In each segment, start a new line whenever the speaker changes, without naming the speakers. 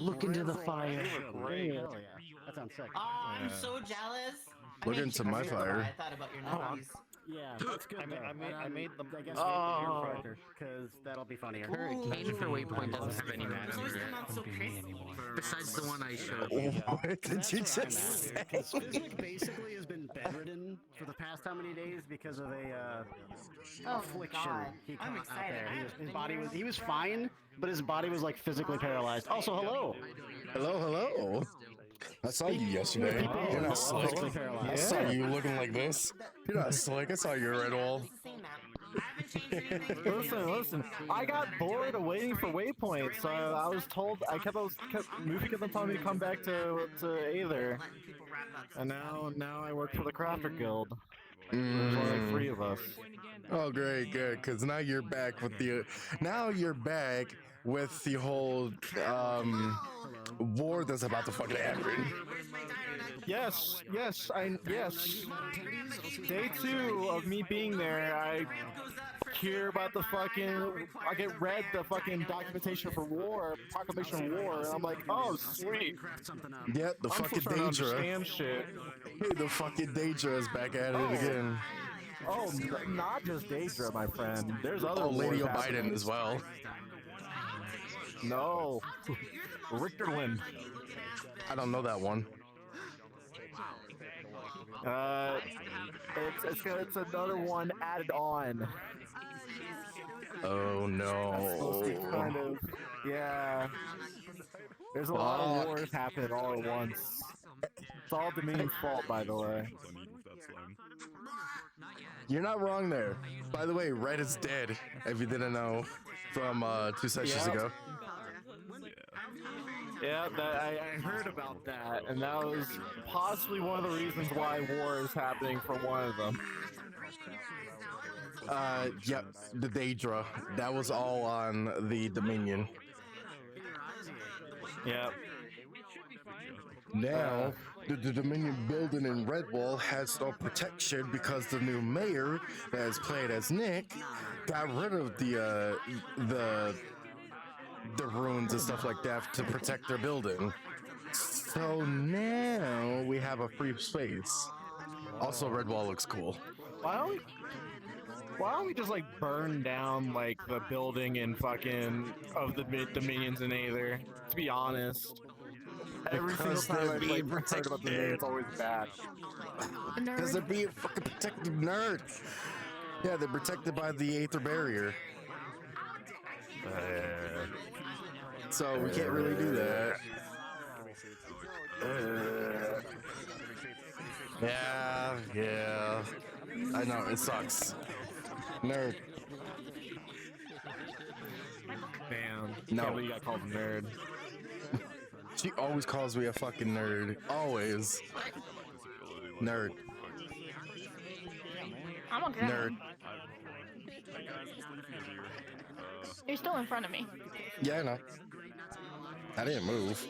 Look into the fire.
Great. Hell yeah. That sounds sick.
Oh, I'm so jealous.
Look into my fire.
I thought about your nose.
Yeah, that's good.
I made them.
I guess
Oh.
because that'll be funnier.
Current canon for Waypoint doesn't have any matter.
Not so crazy.
Besides the one I showed.
What did you just say?
Physic basically has been bedridden for the past how many days because of a affliction
God.
he
I'm
caught out
excited.
there. His body was fine, but his body was like physically paralyzed. Also, hello.
Hello. I saw you yesterday. You're not slick.
Physically paralyzed.
I saw you looking like this. You're not slick. I saw your red wall.
Listen. I got bored of waiting for Waypoint, so I was told I kept moving them telling me to come back to Aether, and now I work for the Crafter Guild. There's only like 3 of us.
Oh, great, good. Because now you're back with the. Now you're back with the whole war that's about to fucking happen.
Yes. Day 2 of me being there, I hear about the fucking. I get read the fucking documentation for war, proclamation of war, and I'm like, oh sweet.
Yep, the
I'm
fucking
still trying to
Daedra.
understand shit.
The fucking Daedra is back at it again.
Oh, not just Daedra, my friend. There's other.
Oh, Lady
wars
Biden
happening.
as well.
No, Richterland.
I don't know that one.
It's another one added on.
Oh
Supposed to be
no.
kind of, yeah. There's a lot of wars happening all at once. It's all Dominion's fault, by the way.
You're not wrong there. By the way, Red is dead, if you didn't know, from 2 sessions ago.
Yeah, I heard about that, and that was possibly one of the reasons why war is happening for one of them.
Yep, the Daedra. That was all on the Dominion.
Yep.
Now, the Dominion building in Redwall has no protection because the new mayor that is played as Nick got rid of the ruins and stuff like that to protect their building. So now we have a free space. Also, Redwall looks cool.
Why don't we just like burn down like the building and fucking of the Dominions in Aether? To be honest, every single
Because
time
they're
I've
being
like heard about the Dominion, it's always bad.
Because they're being fucking protected nerds. Yeah, they're protected by the Aether barrier. So we can't really do that. Yeah. I know, it sucks. Nerd.
Damn.
No.
Can't believe you got called a nerd.
She always calls me a fucking nerd. Always. Nerd.
I'm a girl.
Nerd.
You're still in front of me.
Yeah, I know. I didn't move.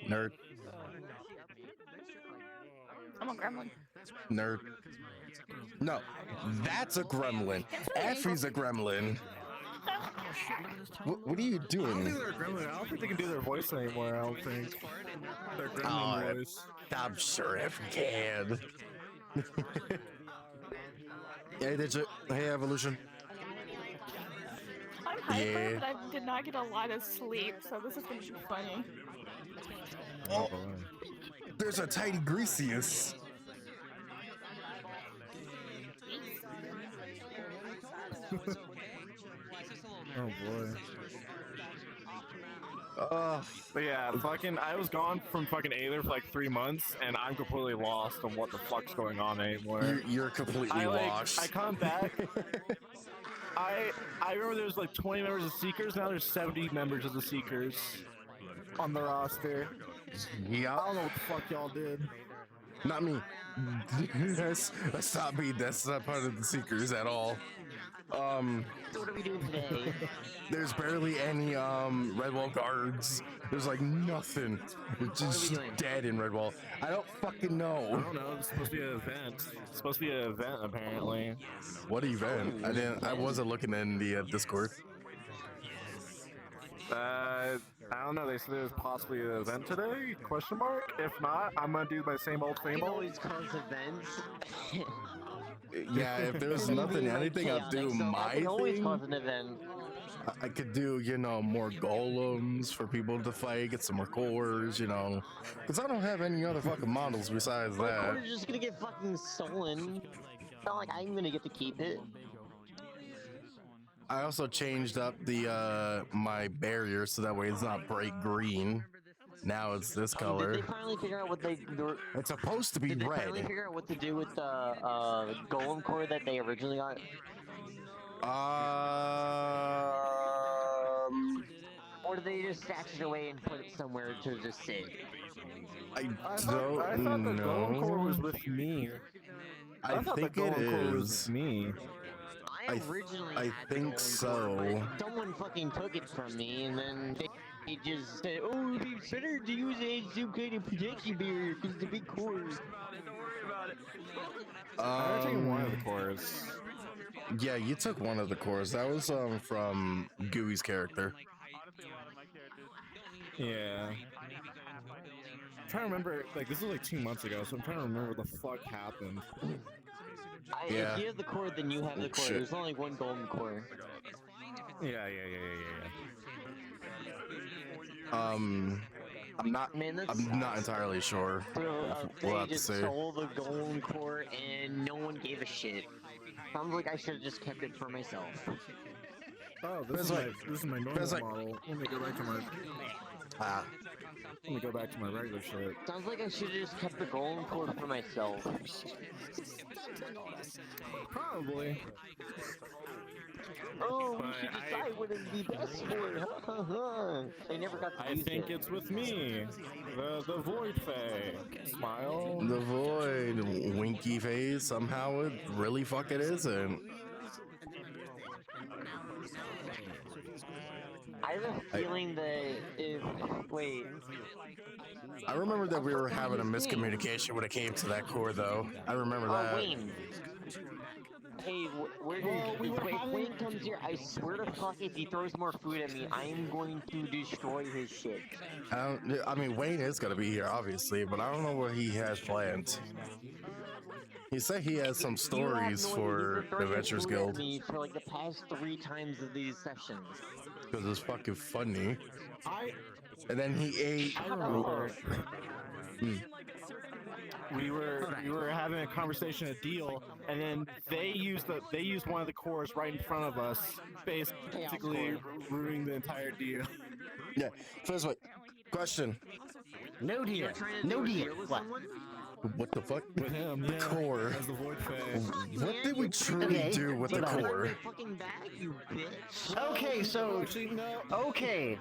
Nerd.
I'm a gremlin.
Nerd. No, that's a gremlin. Effie's a gremlin. What are you
I don't
doing?
think they're a gremlin. I don't think they can do their voice anymore. I don't think. Their gremlin voice.
I'm sure Effie can. Hey, hey, Evolution.
I'm hyper,
Yeah.
but I did not get a lot of sleep, so this is gonna be funny.
Oh, there's a tiny Greasius.
Oh boy.
Oh,
But yeah, I was gone from fucking Aether for like 3 months, and I'm completely lost on what the fuck's going on anymore.
you're completely washed.
I come back. I remember there was like 20 members of Seekers. Now there's 70 members of the Seekers on the roster.
Yeah.
I don't know what the fuck y'all did.
Not me. that's not me. That's not part of the Seekers at all.
What are we doing today?
There's barely any Redwall guards. There's like nothing. It's just dead in Redwall. I don't fucking
I
know.
don't know. It's supposed to be an event. It's supposed to be an event, apparently.
What event? I wasn't looking in the Discord.
I don't know. They said there's possibly an event today? Question mark. If not, I'm gonna do my same old,
I
same
can
old.
always cause events.
Yeah, if there's
Me
nothing,
being, like,
anything, I'll do
chaotic, so I
my
can always
thing.
cause an event.
I could do, you know, more golems for people to fight, get some more cores, you know, because I don't have any other fucking models besides
My core
that.
is just gonna get fucking stolen. It's not like I'm gonna get to keep it.
I also changed up the my barrier so that way it's not bright green. Now it's this
Did
color.
they finally figure out what they were?
It's supposed to be
Did they finally
red.
figure out what to do with the golem core that they originally got? Or did they just stash it away and put it somewhere to just sit?
I
I thought the
don't
golem core was
know.
with me.
I
thought the
think it
golem core was
is.
with me.
I originally
I
had the
think
golem
so.
core, but someone fucking took it from me, and then they just said, "Oh, it'd be better to use it as some kind of protection barrier because it's a big core." Don't worry about it.
I taken one of the cores.
Yeah, you took one of the cores. That was from Gooey's character.
Yeah. I'm trying to remember, like, this was like 2 months ago, so I'm trying to remember what the fuck happened.
Yeah.
If you have the core, then you have the core.
Shit.
There's only one golden core.
Yeah.
I'm not.
Man, that
I'm not
sucks.
entirely sure.
Bro,
We'll
they
have to
just
see.
stole the golden core and no one gave a shit. Sounds like I should have just kept it for myself.
Oh,
That's
this is my normal
that's like-
model. Let me go back to my regular shit.
Sounds like I should have just kept the golden core for myself.
Probably.
Oh, we
But
should decide what is the best for it. Ha ha ha. I never got to
I
use
think
it.
it's with me. The Void Fae. Smile.
The void, winky face. Somehow it really fucking isn't.
I have a feeling that if... Wait.
I remember that we were having a miscommunication when it came to that core, though. I remember
Oh,
that.
Wayne. Hey, where do if Wayne comes here, I swear to fuck, if he throws more food at me, I am going to destroy his shit.
I mean, Wayne is gonna be here, obviously, but I don't know what he has planned. He said he has some stories for the Adventurers Guild
Me for like the past 3 times of these sessions.
because it's fucking funny.
I
And then he ate.
remember. We were having a conversation, a deal, and then they used one of the cores right in front of us, basically ruining the entire deal.
Yeah. First, wait. Question.
No deal. No deal. What?
What the fuck?
With him, yeah.
Core.
As the Void Fae.
What did we truly
Okay,
do with the
hold on.
core?
Fucking back, you bitch.
Okay, so
Actually, no.
okay.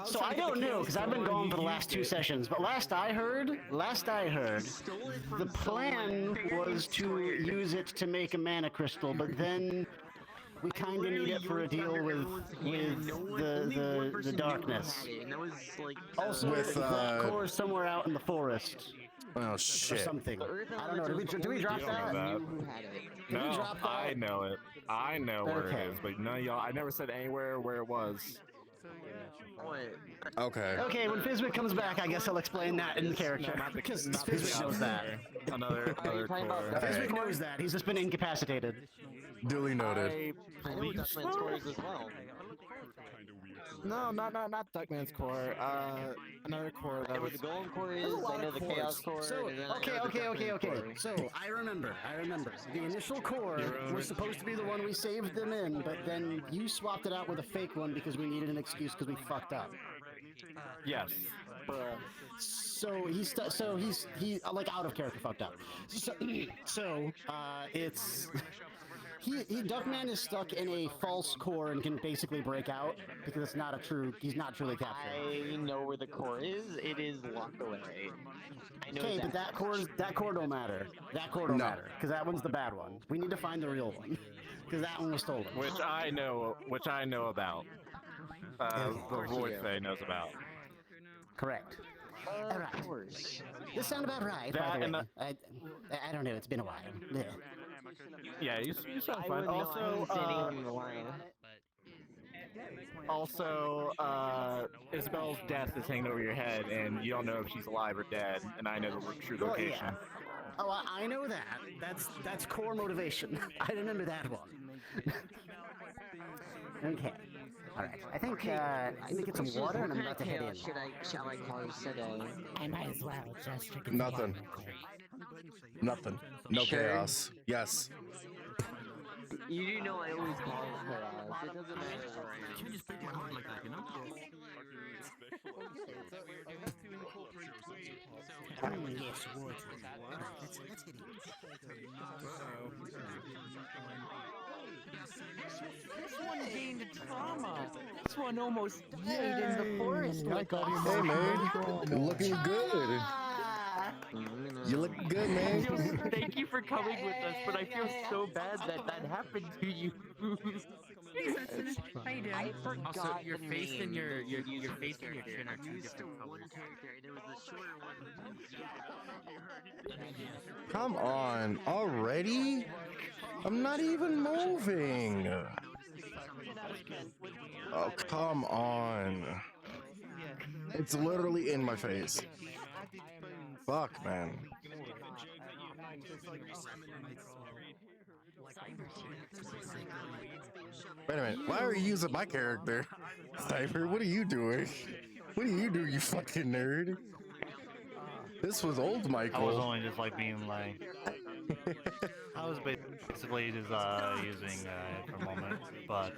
So I don't know because I've been gone for the last 2 sessions. But last I heard, the plan was to use it to make a mana crystal, but then we kind of need it for a deal with the darkness.
And that was like
Also,
With,
that core is somewhere out in the forest
Oh
or
shit.
something.
the Earth
I don't know. Did we drop
You don't know
that?
that.
Who had it?
Did we
No,
drop that?
I know it. I know where
Okay.
it is, but none of y'all. I never said anywhere where it was.
What?
Okay.
Okay, when Fizwick comes back, I guess I'll explain that in the character. Because Fizwick knows that.
Another
talking about
core.
that?
Fizwick knows that. He's just been incapacitated.
Duly noted.
I know Duckman's stories as well.
No, not Duckman's core. Another core
I
that
know
was.
where the golden core is,
There's a lot
I know
of
the
cores.
chaos core,
So,
and then I
okay.
know the Duckman core.
So, I remember. The initial core was supposed to be the one we saved them in, but then you swapped it out with a fake one because we needed an excuse because we fucked up.
Yes.
So he's like out of character fucked up. So it's Duckman is stuck in a false core and can basically break out because it's not a true. He's not truly captured.
I know where the core is. It is locked away. I know
Okay, but that core don't matter. That core don't matter because that one's the bad one. We need to find the real one because that one was stolen.
Which I know about. The Void Fae knows about.
Correct. All right.
Of course.
This sound about right.
That
By the
and
way. I don't know. It's been a while. Yeah.
Yeah, you sound
I
fine.
would know
Also,
I'm standing on the line.
Also, Isabel's death is hanging over your head, and you don't know if she's alive or dead. And I know the true
Well,
location.
yeah. Oh, I know that. That's core motivation. I remember that one. Okay. All right. I think I need to get some water, and I'm about to head in.
Shall I cause today?
I might as well just drink
Nothing. Nothing. No
Sure.
chaos. Yes.
You do know I always cause chaos. It doesn't matter.
You can't just break my heart like that, you know? Yes, water. Let's hit it.
This one gained trauma. This one almost died in the forest. Like
Hey, man. You're looking good. You look good, man.
Thank you for coming with us, but I feel so bad that that happened to you.
How you doing?
I forgot
Also, your
the
face
name.
and your face and your chin are two
Used
different
one
colors.
character, and it was the shorter one.
Come on. Already? I'm not even moving. Oh, come on. It's literally in my face. Fuck, man. Wait a minute. Why are you using my character? Sniper, what are you doing? What do, you fucking nerd? This was old
I was
Michael.
only just like being like, I was basically just using it for a moment, but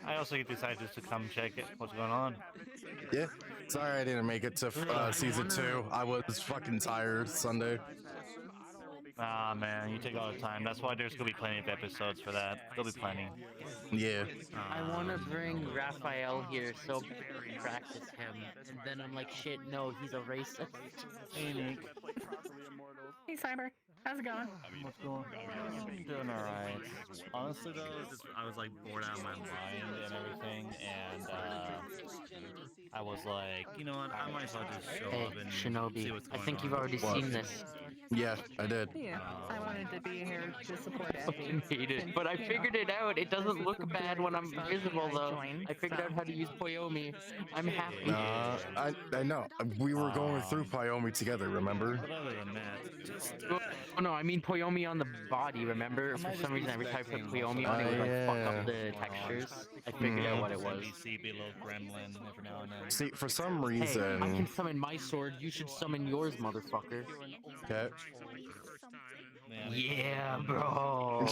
I also decided just to come check it, what's going on.
Yeah. Sorry I didn't make it to season 2. I was fucking tired Sunday.
Ah man, you take all the time. That's why there's gonna be plenty of episodes for that. There'll be plenty.
Yeah.
I want to bring Raphael here so we can practice him, and then I'm like, shit, no, he's a racist.
Hey Nick,
Hey, Cyber. How's it going?
what's going on? I'm doing alright. Honestly though, just, I was like bored out of my mind and everything, and I was like, you know what, I might as well just show
Hey,
up and
Shinobi,
see what's
I
going
think
on.
you've already
What?
seen this.
Yeah, I did.
Yeah, I wanted to be here to support
Fucking
Abby.
hate it, but I figured it out. It doesn't look bad when I'm visible, though. I figured out how to use Poyomi. I'm happy.
I know. We were going through Pyomi together, remember?
But other than that, just
Oh no, I mean Poyomi on the body, remember? For some reason, every time I put Poyomi on, it would like fuck up the textures. I figured out what it was.
NPC be a little gremlin every now and then.
See, for some
Hey, I can
reason...
summon my sword. You should summon yours, motherfucker.
Okay.
Yeah, bro.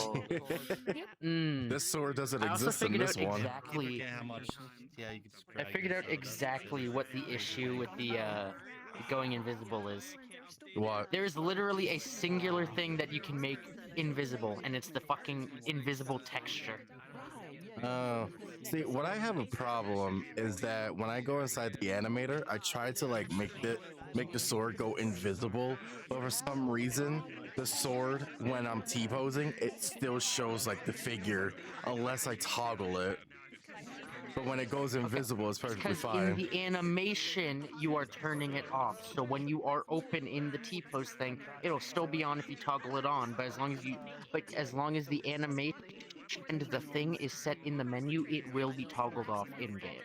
This sword doesn't
I also
exist in
figured
this
out
one.
exactly.
How much? Yeah, you could.
I figured out exactly what the issue with the going invisible is.
What?
There is literally a singular thing that you can make invisible, and it's the fucking invisible texture.
See, what I have a problem is that when I go inside the animator, I try to like make the sword go invisible, but for some reason, the sword when I'm T-posing, it still shows like the figure unless I toggle it. But when it goes invisible, it's perfectly
Because in
fine.
the animation, you are turning it off. So when you are open in the T-pose thing, it'll still be on if you toggle it on. But as long as the animation and the thing is set in the menu, it will be toggled off in game.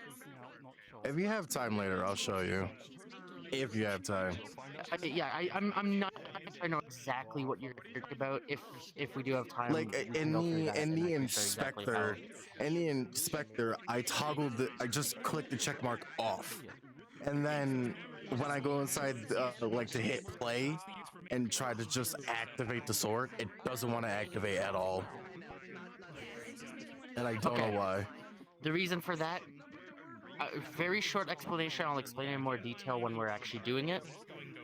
If you have time later, I'll show you. If you have time.
I'm not. I know exactly what you're about. If we do have time,
Like
we can
in
go through
the
that,
in
and I
the
can show you exactly how.
inspector, I just click the check mark off, and then when I go inside like to hit play and try to just activate the sword, it doesn't want to activate at all, and I don't know why.
The reason for that, very short explanation. I'll explain in more detail when we're actually doing it.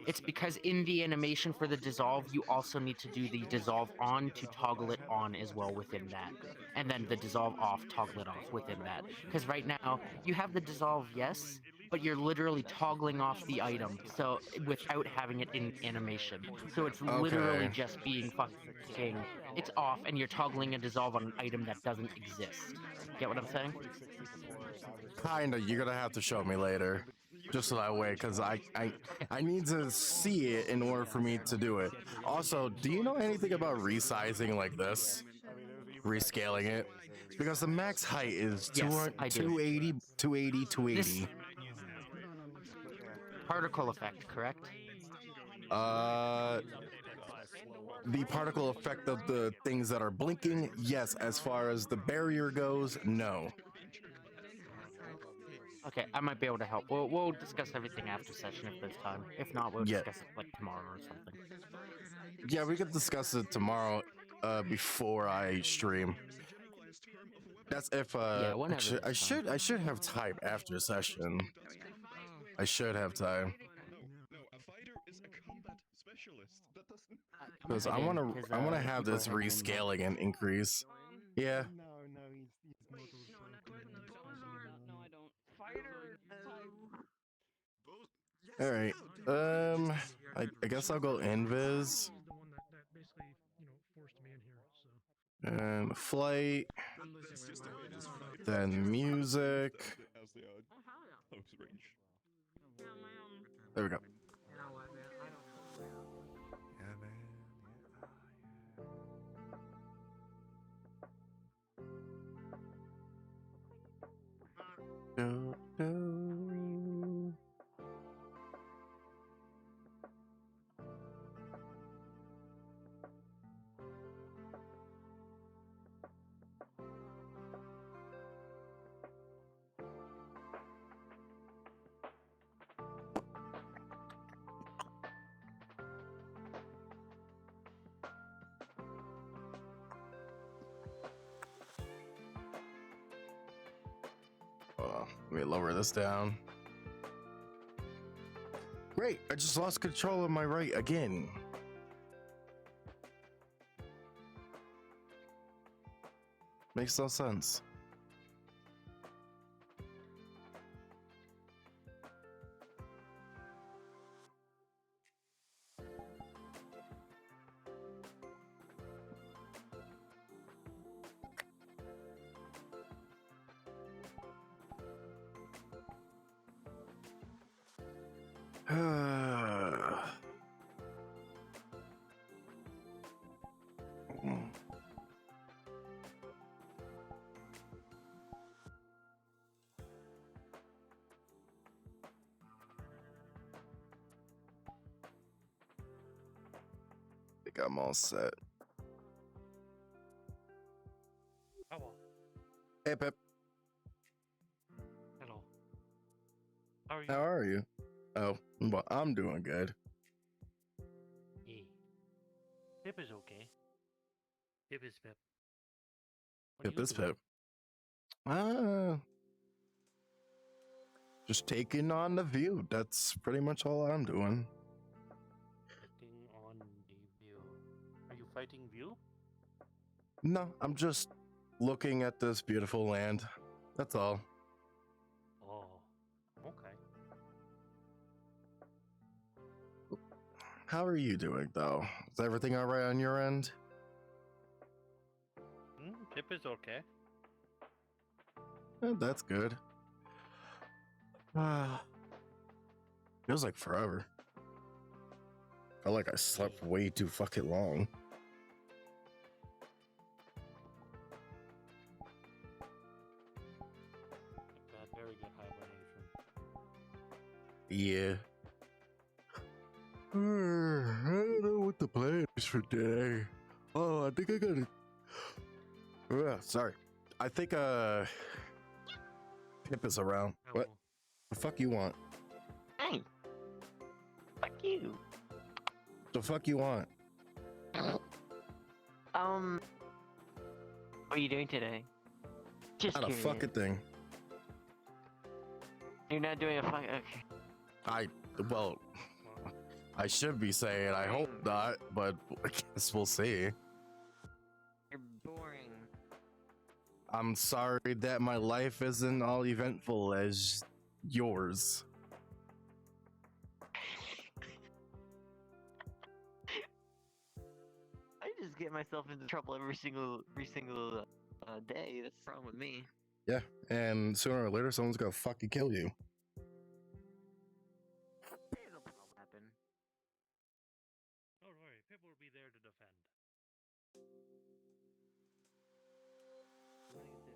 It's because in the animation for the dissolve, you also need to do the dissolve on to toggle it on as well within that. And then the dissolve off, toggle it off within that. Because right now, you have the dissolve, yes, but you're literally toggling off the item, so without having it in animation. So it's literally just being fucking, it's off and you're toggling a dissolve on an item that doesn't exist. Get what I'm saying?
Kinda. You're gonna have to show me later. Just so that way, because I need to see it in order for me to do it. Also, do you know anything about resizing like this? Rescaling it? Because the max height is
Yes, I do.
280, 280, 280.
Particle effect, correct?
The particle effect of the things that are blinking, yes. As far as the barrier goes, no.
Okay, I might be able to help. We'll discuss everything after session if there's time. If not, we'll
Yeah.
discuss it like tomorrow or something.
Yeah, we could discuss it tomorrow before I stream. That's if
Yeah, whenever
I
there's time.
should have time after session. I should have time. Because I want to have this rescaling and increase. Yeah. All right. I guess I'll go invis. And flight. Then music. There we go. Do, do. Let me lower this down. Great, I just lost control of my right again. Makes no sense. I think I'm all set.
Hello.
Hey, Pip.
Hello. How are you?
How are you? Oh, well, I'm doing good.
Yeah. Pip is okay. Pip is Pip. What
Pip
do you
is
do?
Pip. Just taking on the view. That's pretty much all I'm doing.
Sitting on the view. Are you fighting view?
No, I'm just looking at this beautiful land. That's all.
Oh, okay.
How are you doing, though? Is everything all right on your end?
Pip is okay.
That's good. Feels like forever. Felt like I slept way too fucking long.
Got very good hibernation.
Yeah. I don't know what the plan is for today. Oh, I think I gotta. Sorry. I think Pip is around. What the fuck you want?
Hey, fuck you.
The fuck you want?
What are you doing today? Just
Not a
curious.
fucking thing.
You're not doing a fuck. Okay.
Well, I should be saying I hope not, but I guess we'll see.
You're boring.
I'm sorry that my life isn't all eventful as yours.
I just get myself into trouble every single day. That's the problem with me.
Yeah, and sooner or later someone's gonna fucking kill you.
It'll probably happen.
Don't worry, Pip will be there to defend.
Like I said,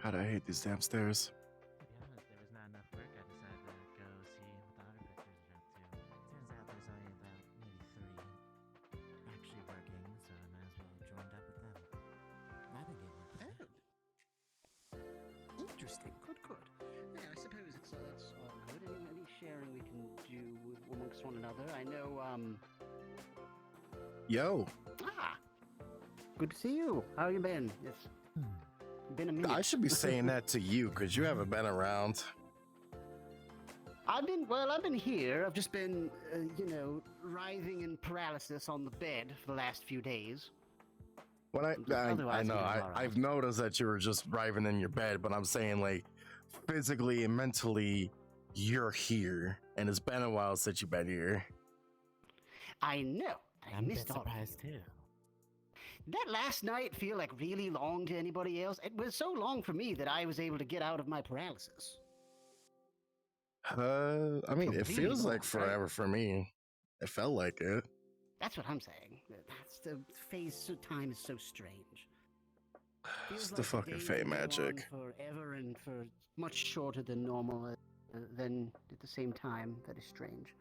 God, I hate these damn stairs.
To be honest, there was not enough work. I decided to go see what the other vectors are up to. Turns out there's only about maybe 3 actually working, so I might as well have joined up with them. I've been getting up.
Interesting. Good, good. Yeah, I suppose it's all good. Any sharing we can do amongst one another. I know,
Yo,
good to see you. How you been? It's been a minute.
I should be saying that to you because you haven't been around.
I've been here. I've just been, writhing in paralysis on the bed for the last few days.
When I
Otherwise,
know,
I'm doing all right.
I've noticed that you were just writhing in your bed, but I'm saying like physically and mentally, you're here, and it's been a while since you've been here.
I know. I
I'm a bit
missed all of
surprised
you.
too.
Did that last night feel like really long to anybody else? It was so long for me that I was able to get out of my paralysis.
I mean, it
Really
feels
long,
like
right?
forever for me. It felt like it.
That's what I'm saying. That's the phase of time is so strange.
It's
Feels
the
like
fucking
days
fey
go on
magic.
forever and for much shorter than normal. Then at the same time, that is strange.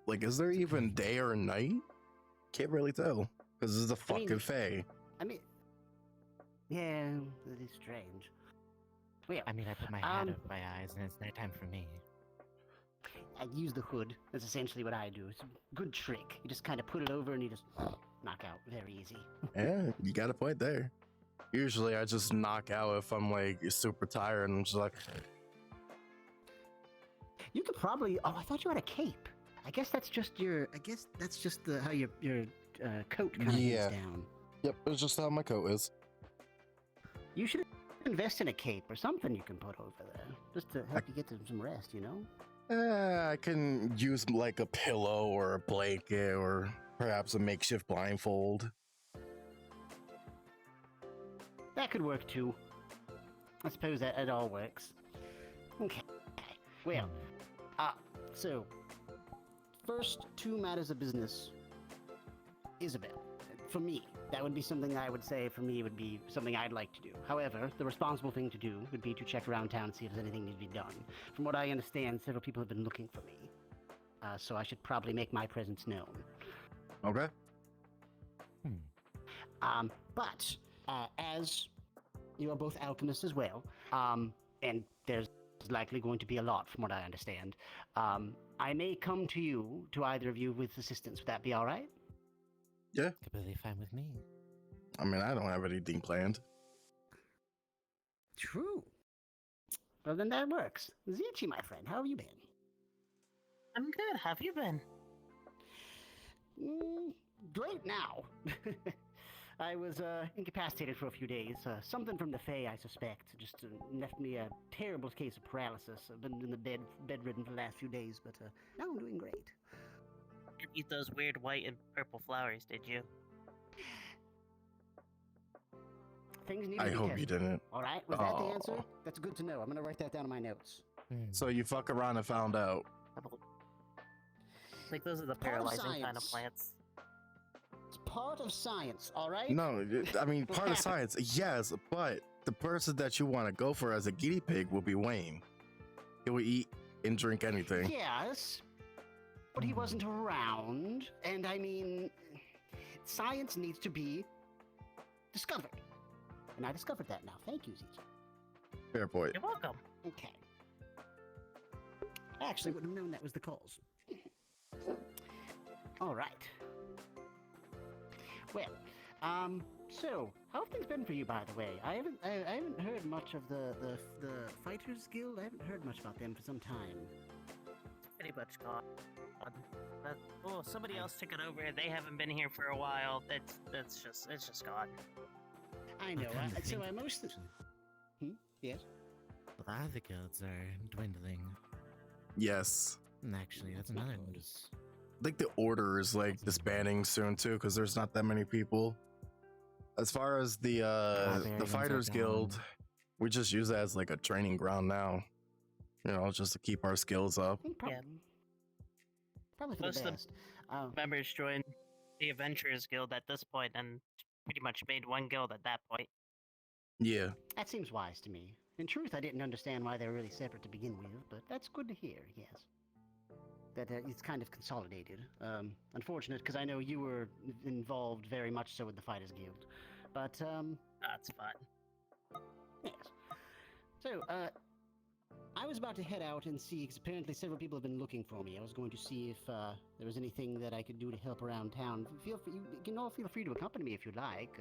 Like, is there even day or night? Can't really tell because it's a
I mean-
fucking fey.
I mean, yeah, that is strange. Well,
I mean, I put my hat
Um,
over my eyes and it's nighttime for me.
I use the hood. That's essentially what I do. It's a good trick. You just kind of put it over and you just knock out very easy.
Yeah, you got a point there. Usually, I just knock out if I'm like super tired and I'm just like,
You could probably. Oh, I thought you had a cape. I guess that's just your. I guess that's just how your coat kind of
Yeah.
hangs down.
yep, it's just how my coat is.
You should invest in a cape or something you can put over there, just to help you get some rest. You know.
I can use like a pillow or a blanket or perhaps a makeshift blindfold.
That could work too. I suppose that it all works. Okay. Well, so first 2 matters of business. Isabel, for me, that would be something I would say for me would be something I'd like to do. However, the responsible thing to do would be to check around town and see if there's anything needs to be done. From what I understand, several people have been looking for me. So I should probably make my presence known.
Okay.
But as you are both alchemists as well, and there's likely going to be a lot from what I understand, I may come to you, to either of you, with assistance. Would that be all right?
Yeah.
Completely fine with me.
I mean, I don't have anything planned.
True. Well, then that works. Zichi, my friend, how have you been?
I'm good. How have you been?
Great now. I was incapacitated for a few days. Something from the Fae, I suspect, just left me a terrible case of paralysis. I've been in the bedridden for the last few days, but now I'm doing great.
Didn't eat those weird white and purple flowers, did you?
Things need to
I
be
hope
tested.
you didn't.
All right, was that the answer?
Aw.
That's good to know. I'm gonna write that down in my notes.
So you fuck around and found out.
Like those are the
Part of
paralyzing kind of
science.
plants.
It's part of science, all right?
No, I mean, part of science, yes, but the person that you want to go for as a guinea pig will be Wayne. He will eat and drink anything.
Yes, but he wasn't around, and I mean, science needs to be discovered. And I discovered that now. Thank you, Zichi.
Fair point.
You're welcome.
Okay. I actually would have known that was the cause. All right. Well, so how have things been for you, by the way? I haven't heard much of the Fighters Guild. I haven't heard much about them for some time.
Pretty much gone. Oh, somebody else took it over. They haven't been here for a while. It's just gone.
I know.
come to
So
think
I
of it,
mostly.
actually,
Yes.
the other guilds are dwindling.
Yes.
And actually, that's another notice.
Like the order is like disbanding soon too, because there's not that many people. As far as the
Barbarians are
Fighters Guild,
gone.
we just use it as like a training ground now. You know, just to keep our skills up.
Yeah.
Probably for
Most
the
of
best.
Members joined the Adventurers Guild at this point and pretty much made one guild at that point.
Yeah.
That seems wise to me. In truth, I didn't understand why they were really separate to begin with, but that's good to hear, yes. That it's kind of consolidated. Unfortunate, because I know you were involved very much so with the Fighters Guild. But,
That's fun.
yes. So, I was about to head out and see, because apparently several people have been looking for me. I was going to see if there was anything that I could do to help around town. You can all feel free to accompany me if you'd like,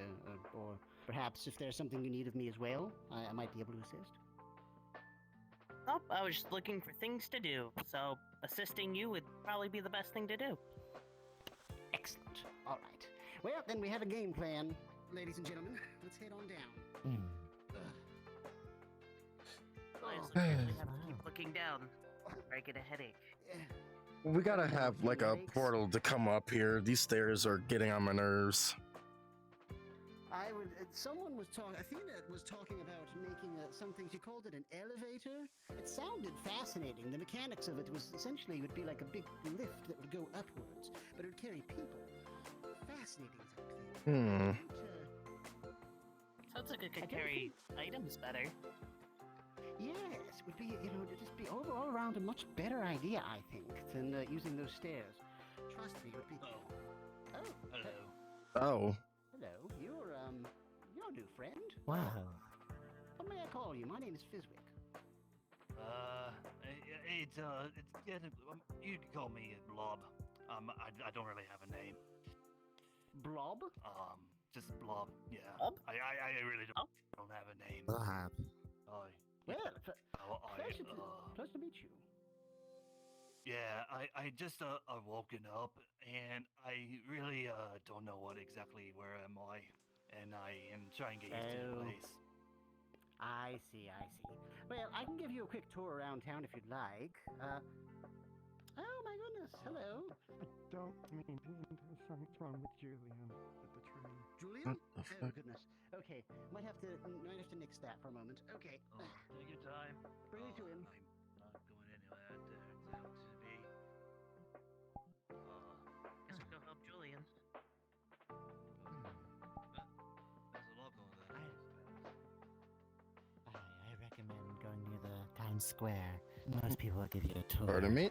or perhaps if there's something you need of me as well, I might be able to assist.
Oh, I was just looking for things to do, so assisting you would probably be the best thing to do.
Excellent. All right. Well, then we have a game plan, ladies and gentlemen. Let's head on down.
I just apparently have to keep looking down, or I get a headache.
We gotta have like a portal to come up here. These stairs are getting on my nerves.
Someone was talking, Athena was talking about making something, she called it an elevator. It sounded fascinating. The mechanics of it was essentially, it would be like a big lift that would go upwards, but it would carry people. Fascinating something.
Sounds like it could carry items better.
Yes, it would be, to just be all around a much better idea, I think, than using those stairs. Trust me, it would be... Oh.
Hello.
Oh.
Hello, you're a new friend?
Wow.
What may I call you? My name is Fizwick.
It's you can call me Blob. I don't really have a name.
Blob?
Just Blob. Yeah.
Blob?
I really don't have a name.
Blob.
Well, pleasure to meet you.
Yeah, I just woken up and I really don't know where am I, and I am trying to get used to the place.
I see. Well, I can give you a quick tour around town if you'd like. Oh my goodness, hello.
I don't mean to interrupt. Something's wrong with Julian at the train.
Julian? Oh goodness. Okay, might have to nix that for a moment. Okay.
Take your time.
Bring it to him.
I'm not going anywhere. That turns out to be.
Guess we'll go help Julian.
There's a lot going there.
I recommend going near the town square. Most people will give you a tour.
Pardon me?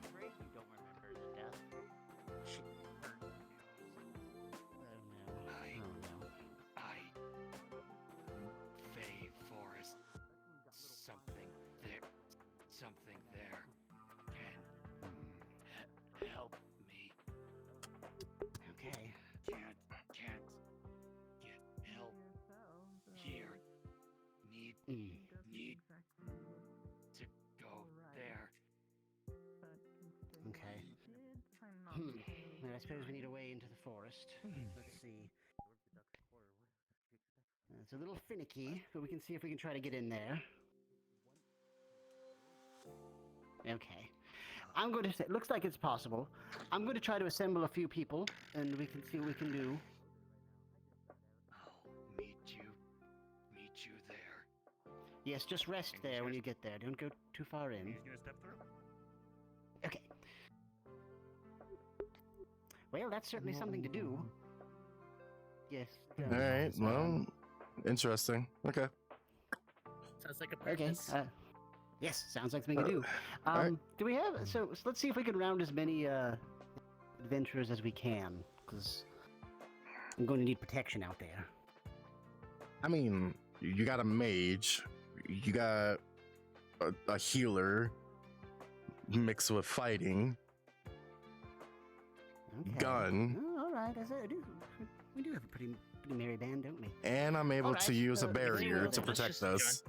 Afraid you don't remember the death.
Fey Forest. Something there can help me.
Okay.
Can't get help here. Need to go there.
Okay. Well, I suppose we need a way into the forest. Let's see. It's a little finicky, but we can see if we can try to get in there. Okay. I'm going to say, looks like it's possible. I'm going to try to assemble a few people, and we can see what we can do.
I'll meet you there.
Yes, just rest there when you get there. Don't go too far in.
He's gonna step through.
Okay. Well, that's certainly something to do. Yes.
Alright, well, interesting. Okay.
Sounds like a
Okay.
purpose.
Yes, sounds like something to do.
alright.
Do we have... So let's see if we can round as many adventurers as we can, because I'm going to need protection out there.
I mean, you got a mage, you got a healer mixed with fighting,
Okay.
gun,
Oh, all right. We do have a pretty merry band, don't we?
and I'm able to
Alright,
use a
so-
barrier to
Let's
protect
just
us.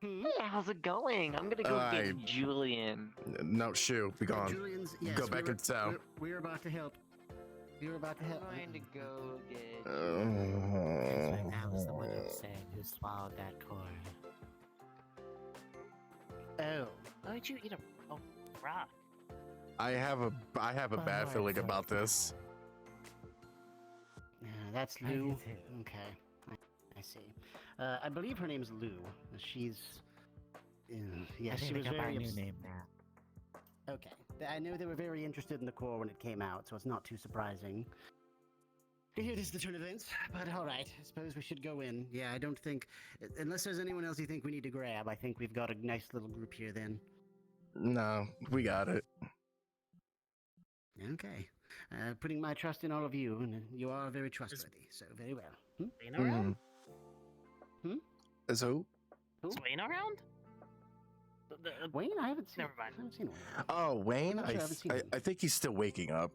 Hmm?
Hey, how's it going? I'm gonna go get Julian.
No, shoo, be gone.
Julian's, yes,
Go back in town.
We're about to help. We're about to help.
I'm going to go get.
That was the one who said who swallowed that cord.
Oh.
Why would you eat a rock?
I have a bad feeling about this.
That's Lou. Okay. I see. I believe her name's Lou. She's. Yes, she was very.
New name now.
Okay. I know they were very interested in the core when it came out, so it's not too surprising. It is the turn of events, but alright. I suppose we should go in. Yeah, I don't think. Unless there's anyone else you think we need to grab, I think we've got a nice little group here then.
No, we got it.
Okay. Putting my trust in all of you, and you are very trustworthy, so very well.
Wayne around?
Is who?
Is Wayne around?
Wayne? I haven't seen.
Never mind.
I haven't seen Wayne.
Oh, Wayne?
I'm not sure I haven't seen him.
I think he's still waking up.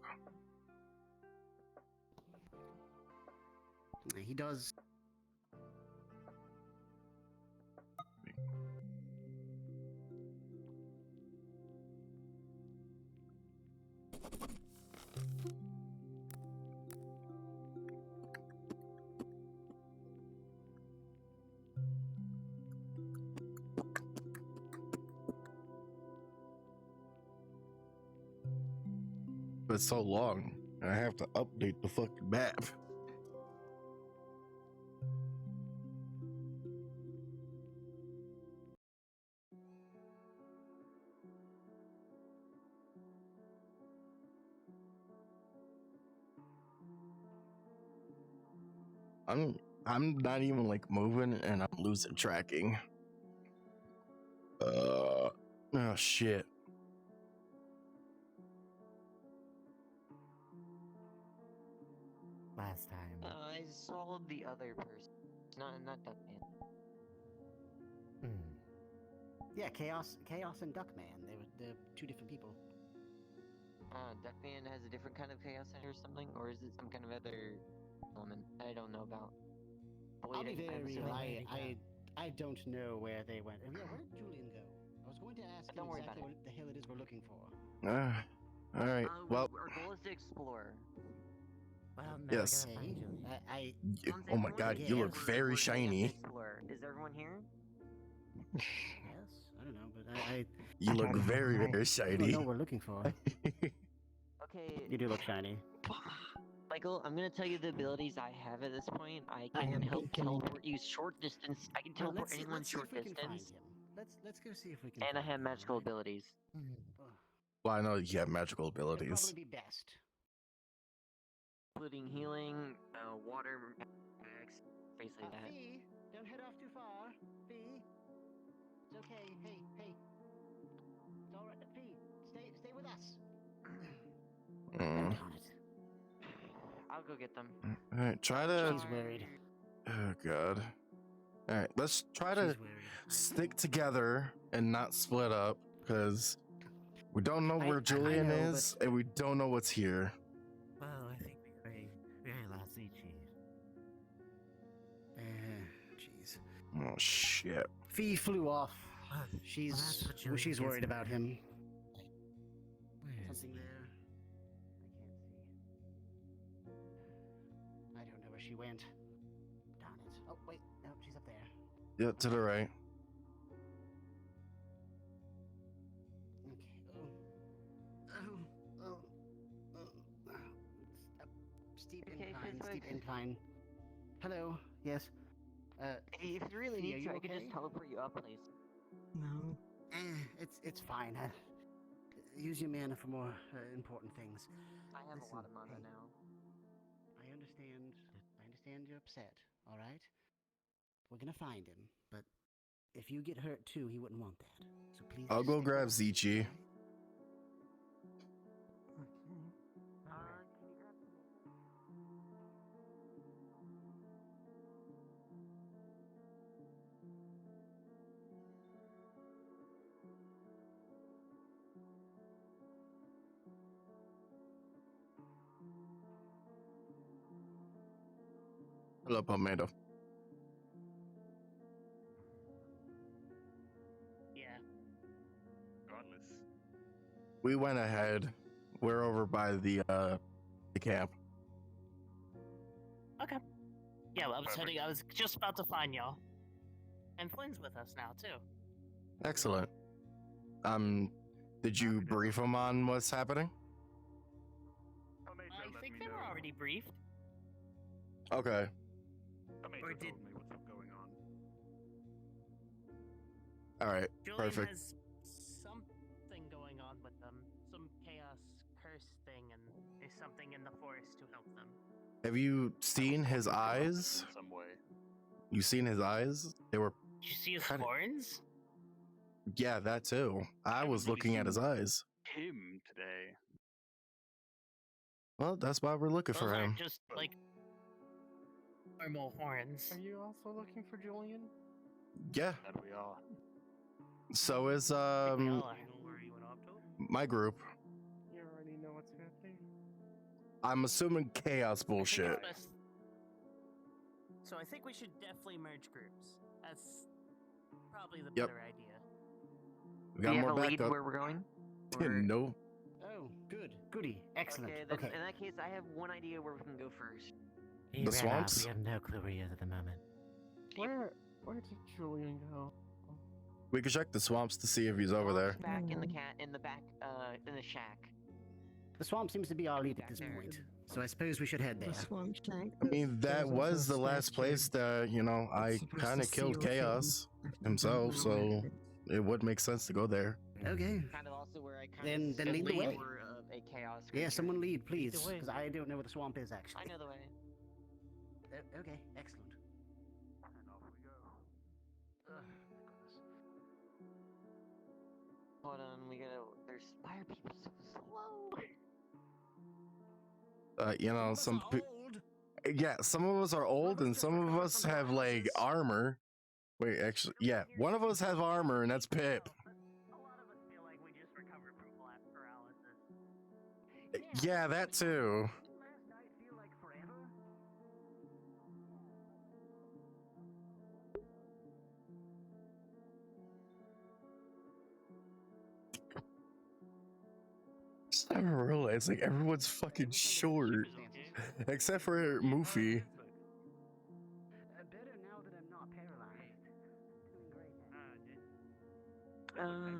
He does.
But it's so long. I have to update the fucking map. I'm not even like moving and I'm losing tracking. Oh shit.
Last time.
I swallowed the other person. Not Duckman.
Yeah, Chaos and Duckman. They're two different people.
Duckman has a different kind of chaos in it or something, or is it some kind of other element I don't know about?
I'll be very real. I don't know where they went. Yeah, where did Julian go? I was going to ask him exactly what the hell it is we're looking for.
All right. Well,
our goal is to explore.
Well,
yes.
I
Oh my god, you look very shiny.
Is everyone here?
Yes, I don't know, but I
You look very, very
I don't
shiny.
know what we're looking for.
Okay.
You do look shiny.
Michael, I'm gonna tell you the abilities I have at this point. I can help teleport you short distance. I can teleport anyone short distance.
Let's go see if we can.
And I have magical abilities.
Well, I know you have magical abilities.
Probably be best.
Including healing, water, basically that.
Fee, don't head off too far. Fee, it's okay. Hey, it's all right. Fee, stay with us.
Mm.
I'll go get them.
All right, try to.
She's worried.
Oh god. All right, let's try to stick together and not split up because we don't know where Julian is and we don't know what's here.
Well, I think we lost Ichi.
Jeez.
Oh shit.
Fee flew off. She's worried about him. Something there. I don't know where she went. Darn it. Oh wait, no, she's up there.
Yeah, to the right.
Steep incline. Hello. Yes.
Hey, if you really need to, I can just teleport you up, please.
No.
It's fine. Use your mana for more important things.
I have a lot of mana now.
I understand you're upset. All right. We're gonna find him, but if you get hurt too, he wouldn't want that. So please.
I'll go grab Zichi. Hello, Pomado. We went ahead. We're over by the camp.
Okay. Yeah, well, I was just about to find y'all. And Flynn's with us now, too.
Excellent. Did you brief him on what's happening?
I think they were already briefed.
Okay.
Or did
All right.
Julian
Perfect.
has something going on with them, some chaos curse thing, and there's something in the forest to help them.
Have you seen his eyes?
In some way.
You seen his eyes? They were.
Did you see his
Kinda-
horns?
Yeah, that too. I was looking at his eyes.
Him today.
Well, that's why we're looking
Those
for him.
aren't just like normal horns.
Are you also looking for Julian?
Yeah.
That we are.
So is
We all are.
my group.
You already know what's happening.
I'm assuming chaos
I think
bullshit.
it's best- So I think we should definitely merge groups. That's probably the
Yep.
better idea.
We
Do
got
you have
more
a lead
backup.
where we're going?
No.
Oh, good. Goody. Excellent.
Okay, then
Okay.
in that case, I have one idea where we can go first.
He
The
ran out.
swamps?
We have no clue where he is at the moment.
Where did Julian go?
We could check the swamps to see if he's over there.
Back in the in the shack.
The swamp seems to be our lead at this point, so I suppose we should head there.
I mean, that was the last place that, I kind of killed Chaos himself, so it would make sense to go there.
Okay.
Kind of also where I kind
Then lead the way.
a chaos.
Yeah, someone lead, please,
way.
because I don't know where the swamp is actually.
I know the way.
Okay, excellent.
And off we go.
Hold on, we gotta. There's why are people so slow?
Some yeah, some of us are old and some of us have like armor. Wait, actually, yeah, one of us has armor and that's Pip.
A lot of us feel like we just recovered from paralysis.
Yeah, that too.
Last night feel like forever?
I never realized like everyone's fucking short, except for Moofy.
Better now that I'm not paralyzed.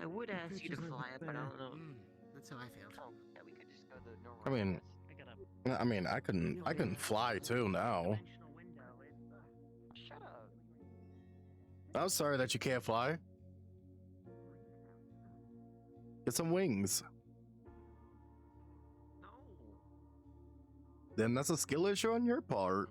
I would ask you to fly it, but I don't know.
That's how I felt.
Oh, yeah, we could just go the normal.
I mean, I can fly too now.
Dimensional window.
Shut up.
I'm sorry that you can't fly. Get some wings.
No.
Then that's a skill issue on your part.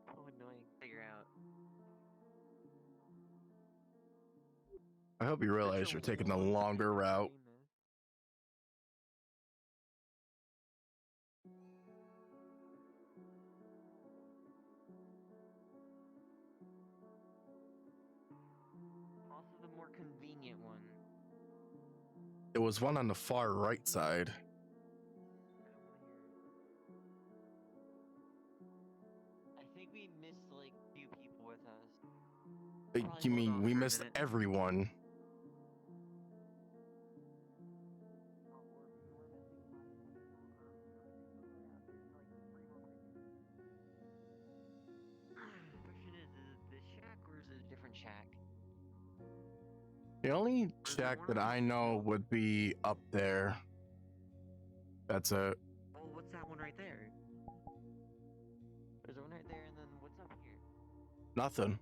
How annoying. Figure out.
I hope you realize you're taking the longer route.
Also, the more convenient one.
It was one on the far right side.
I think we missed like few people with us.
You
Probably
mean
hold
we
off for a
missed
minute.
everyone?
Question is it the shack or is it a different shack?
The only shack that I know would be up there. That's it.
Oh, what's that one right there? There's one right there, and then what's up here?
Nothing.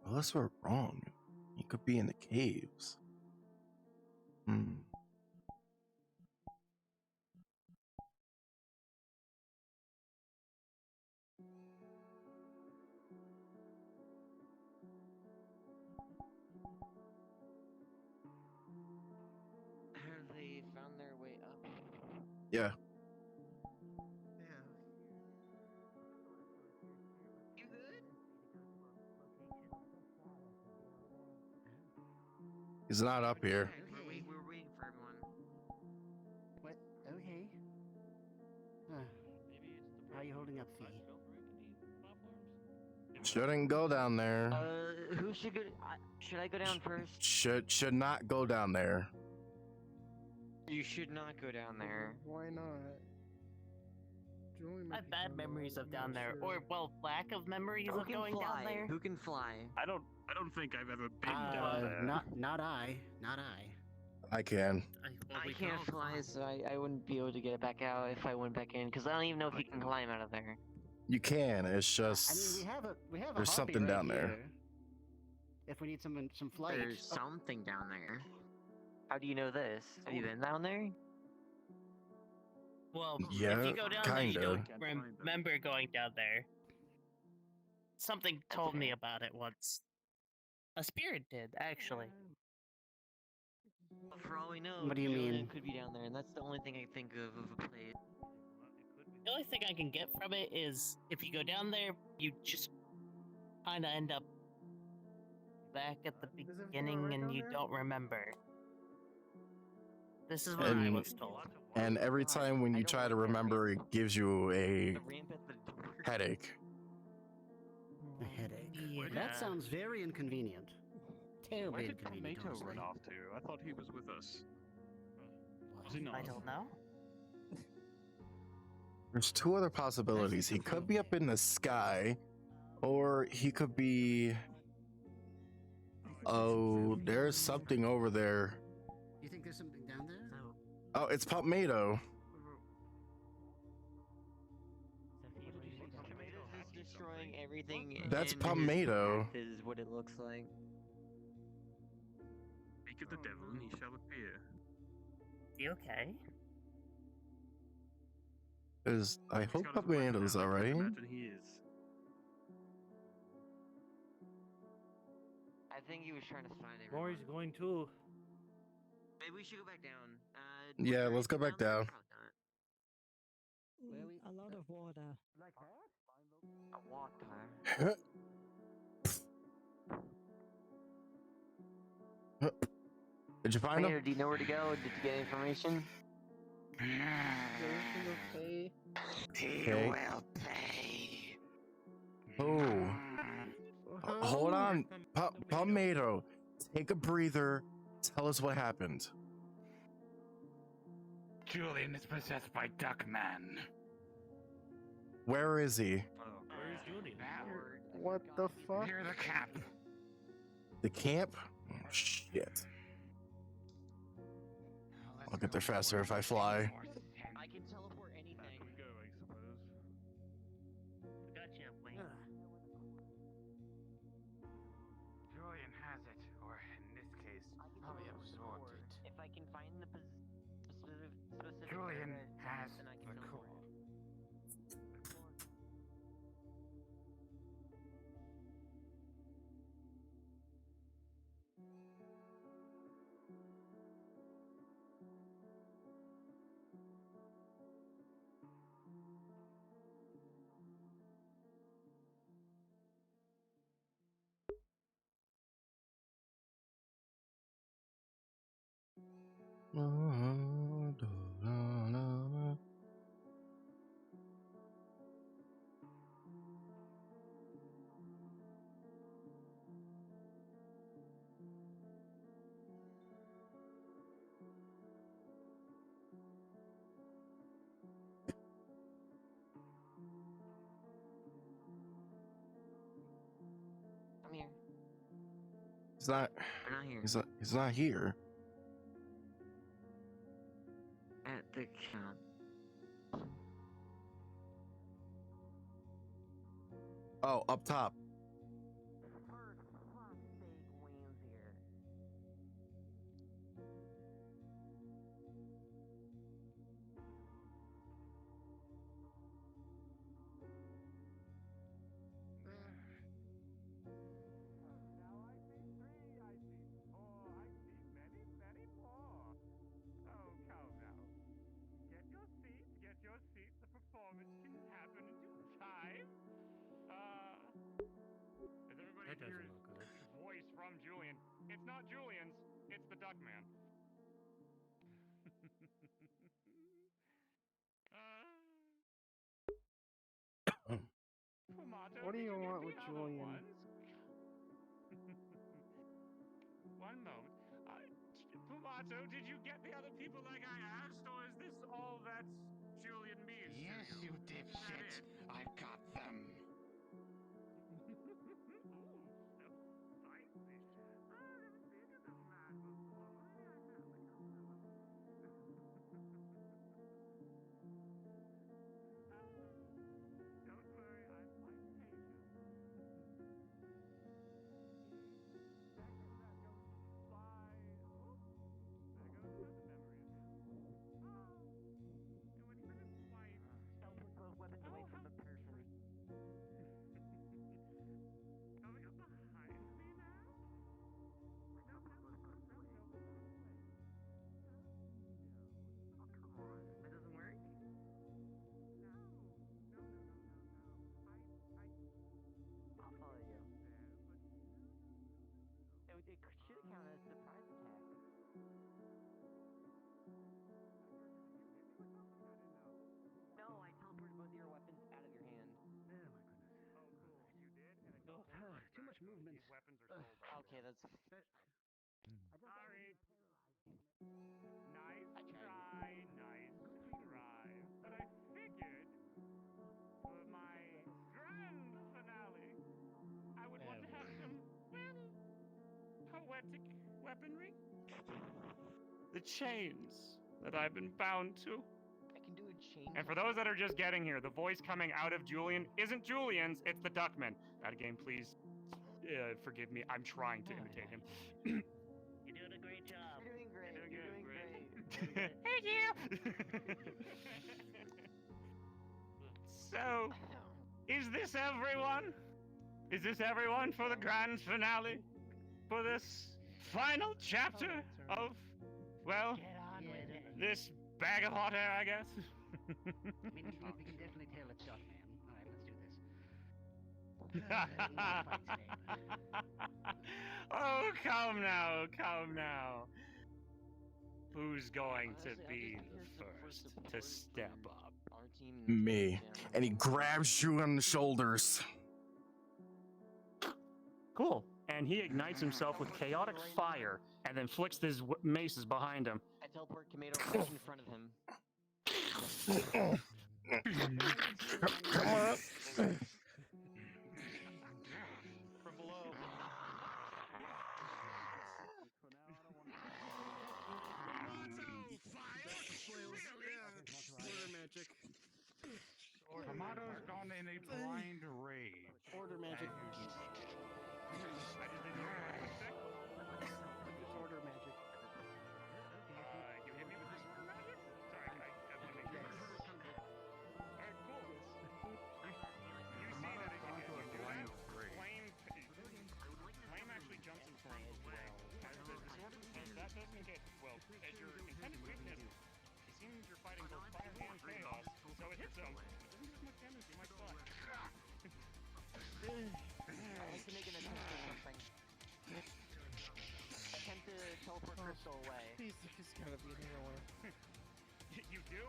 Unless we're wrong, he could be in the caves. Yeah.
You good?
He's not up here.
We're waiting for everyone.
What? Okay. How are you holding up, Fee?
Shouldn't go down there.
Who should go? Should I go down first?
Should not go down there.
You should not go down there.
Why not?
I have bad memories of down there, or well, lack of memories
Who
of
can
going
fly?
down there.
Who can fly?
I don't think I've ever been down there.
Not I. Not I.
I can.
I can't fly, so I wouldn't be able to get it back out if I went back in, because I don't even know if you can climb out of there.
You can. It's
I mean,
just
we have a
there's
harpy
something
right
down there.
here. If we need some flight.
There's something down there. How do you know this? Have you been down there?
Well,
Yeah,
if you go down there, you
kinda.
don't remember going down there. Something told me about it once. A spirit did, actually.
For all we know,
What do you
Julian
mean?
could be down there, and that's the only thing I think of a place.
The only thing I can get from it is if you go down there, you just kind of end up back at the beginning and you don't remember. This is what I was told.
And every time when you try to remember, it gives you a headache.
A headache.
Yeah.
That sounds very inconvenient.
Where
Terribly
did
inconvenient.
Tomato
honestly.
run off to? I thought he was with us. Was he not?
I don't know.
There's two other possibilities. He could be up in the sky, or he could be. Oh, there's something over there.
You think there's something down there?
Oh, it's Pomado.
Tomatoes is destroying everything.
That's
in his
Pomado.
path Is what it looks like.
Speak of the devil, and he shall appear.
You okay?
I hope Pomado's alright.
Imagine he is.
I think he was trying to find everyone.
Maury's going too.
Maybe we should go back down.
Yeah,
was there
let's go
anything
back down.
A lot of water.
Water.
Did you find
Hey,
him?
do you know where to go? Did you get information?
Okay.
Okay. Oh. Hold on. Pomado. Take a breather. Tell us what happened.
Julian is possessed by Duckman.
Where is he?
Where's Julian?
What the fuck?
Near the cap.
The camp? Oh, shit. I'll get there faster if I fly.
I can teleport anything.
We go, I suppose.
Gotcha, Wayne.
Julian has it, or in this case, probably absorbed it.
If I can find the specific
Julian
address,
has
then I
the
can teleport.
core.
I'm here.
He's not.
We're not here.
He's not here.
At the camp.
Oh, up top.
Many more. Oh, come now. Get your seat. from Julian. It's not Julian's, it's the Duckman. Tomato,
What do you
did
want
get
with
the other
Julian?
ones? One moment. Tomato, did you get the other people like I asked, or is this all that Julian means
Yes,
to you?
you dipshit. I've got them.
Ooh, so spicy. I haven't seen you this mad before. Don't worry, I'm quite patient. That goes by. Oops. There goes another memory of him. Oh. And when he was his wife.
Don't put those weapons away from the person.
Coming up behind me now? No, no, no, no, no, no, no, wait. No. Oh, come on.
That doesn't work?
No. No, no, no, no, no.
I'll follow you.
There, but no, no, no, no, no.
It should count as surprise attack. No, I teleported both of your weapons out of your hand.
Oh, cool. You did? And I don't
Too much movement.
These weapons are sold by
Okay, that's.
Sorry. Nice try, nice try. But I figured for my grand finale, I would want to have some, well, poetic weaponry. The chains that I've been bound to.
I can do a chain.
And for those that are just getting here, the voice coming out of Julian isn't Julian's, it's the Duckman. That game, please forgive me. I'm trying to imitate him.
You're doing a great job.
You're doing great.
Doing
You're
good,
doing
great.
great.
Thank you. So, is this everyone? Is this everyone for the grand finale? For this final chapter of, well,
Get on with it.
this bag of hot air, I guess?
We can definitely tell it's Duck Man. All right, let's do this.
Oh, come now, come now. Who's going to be the first to step up?
Our team.
Me. And he grabs you on the shoulders.
Cool. And he ignites himself with chaotic fire and then flicks his maces behind him.
I teleport Tomato right in front of him.
Come on.
From below.
Tomato's gone in a blind rage.
Order magic. Order magic.
You hit me with this order magic? Sorry, I have to make sure. Alright, cool. You see that if you do that, flame actually jumps in flame as well. As the disorder, and that doesn't get, well, as your intended weakness, it seems you're fighting both fire and chaos, so it hits him. It doesn't do as much damage as you might thought.
I like to make an attempt or something. Attempt to teleport Crystal away.
He's gotta be near one.
You do?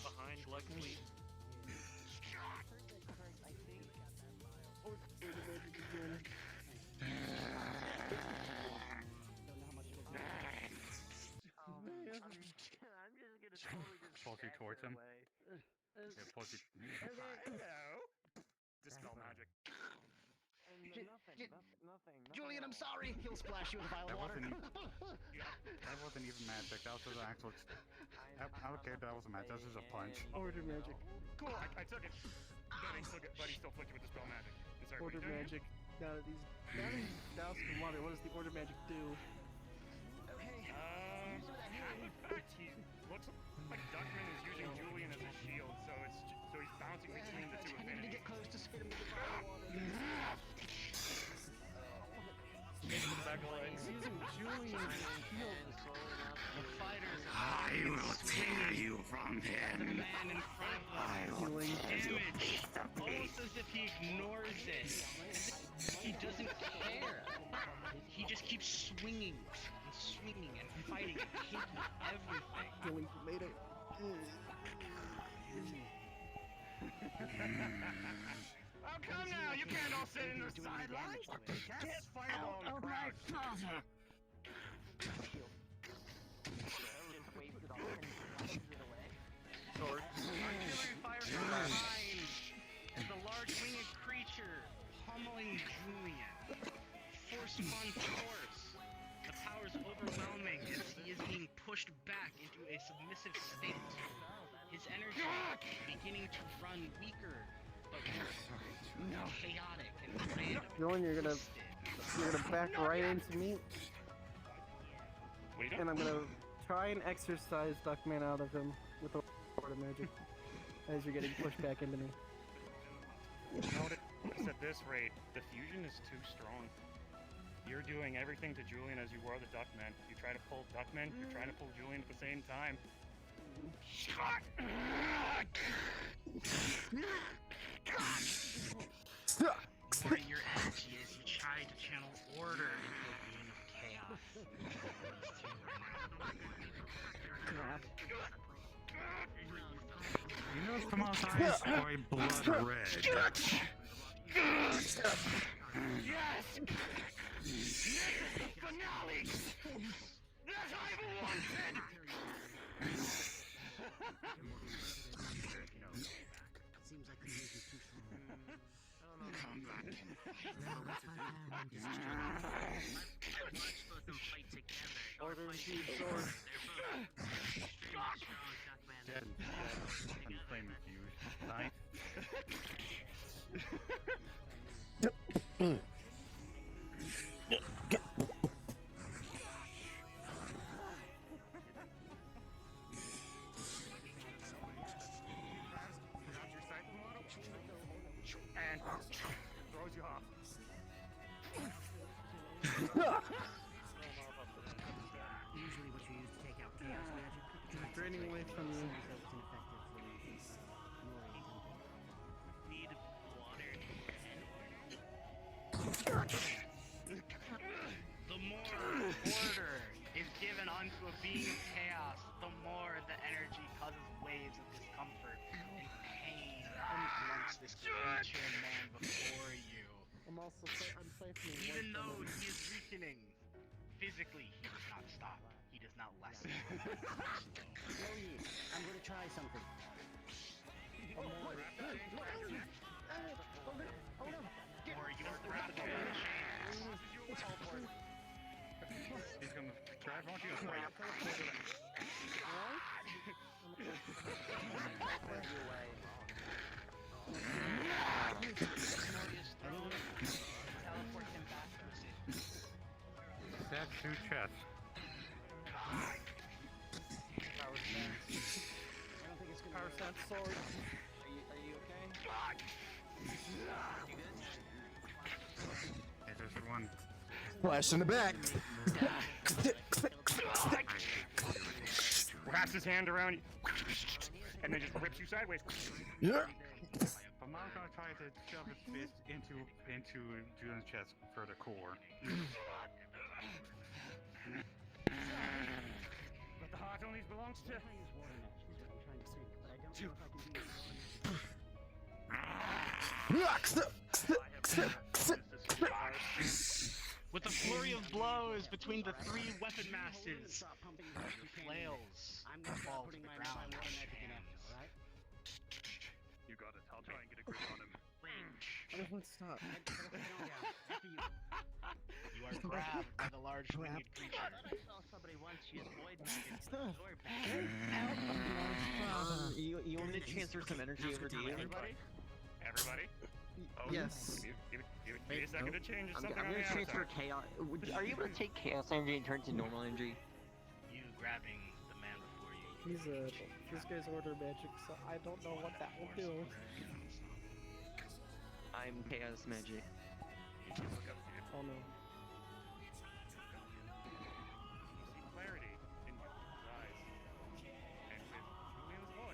Behind Luxley.
I think.
Order magic again.
I'm just gonna totally just
Poke you towards him.
away.
Yeah, poke you.
Hello. Dispel magic.
And nothing.
Julian, I'm sorry. He'll splash you with a vial of water.
That wasn't even magic. That was just an actual. Okay, that was a magic. That was just a punch.
Order magic.
Cool, I took it. But he still flicked you with dispel magic. I'm sorry, what are
Order
you doing?
magic. Now that he's doused in water, what does the order magic do?
Half effect. He looks like Duckman is using Julian as a shield, so he's bouncing between the two
I need to
affinities.
get close to hit him with the vial of water.
He's using Julian's shield.
The fighters.
I will tear you from
The man in front of him dealing damage, almost as if he ignores it, as if he doesn't care. He just keeps swinging and swinging and fighting and taking everything.
Killing tomato.
Oh, come now! You can't all sit in the sidelines! Get fireball in the crowd!
Artillery fire from behind as the large winged creature pummeling Julian. Force upon force. The power's overwhelming as he is being pushed back into a submissive state. His energy beginning to run weaker, but chaotic and random.
Julian, you're gonna back right into me.
What are you doing?
And I'm gonna try and exercise Duckman out of him with a word of magic as you're getting pushed back into me.
At this rate, the fusion is too strong. You're doing everything to Julian as you were the Duckman. You try to pull Duckman, you're trying to pull Julian at the same time.
Where your energy is, you try to channel order into a being of chaos.
You know Tomas' eyes are a blood red.
Yes! This is the finale! That I've wanted!
Seems like the music is too strong.
Come back and fight.
I've watched both of them fight together.
Order
Fight
deep
together.
sword.
They're both extremely strong Duckman.
Dead. Flame infused. Nice.
And throws you off.
Usually what you use to take out chaos magic.
Draining away from you.
Need water
The more order is given onto a being of chaos, the more the energy causes waves of discomfort and pain amongst this creature man before you.
I'm siphoning.
Even though he is weakening, physically he does not stop. He does not lessen.
I'm gonna try something.
Or you don't grab the chains. Teleport.
He's gonna drive onto you and
Teleport him back to the city.
That's two chests.
Power stance.
I don't think it's gonna
Power
work.
stance sword.
Are you okay? You good?
Hey, there's the one.
Flash in the back.
Wraps his hand around you. And then just rips you sideways.
Yeah.
But Mom's gonna try to shove his fist into Julian's chest for the core.
But the heart only belongs to...
With a flurry of blows between the three weapon masses, flails fall to the ground.
You got it. I'll try and get a grip on him.
Stop.
You are grabbed by the large winged creature.
I thought I saw somebody once use void magic to
Stop.
absorb you want me to transfer some energy over to you?
Everybody? Everybody? Oh,
Yes.
Give me a second to change
I'm
something on
gonna
the
transfer
avatar.
chaos. Are you able to take chaos energy and turn it to normal energy?
You grabbing the man before you.
This guy's order magic, so I don't know what that will do.
I'm chaos magic.
Oh no.
You see clarity in your eyes. And with Julian's voice,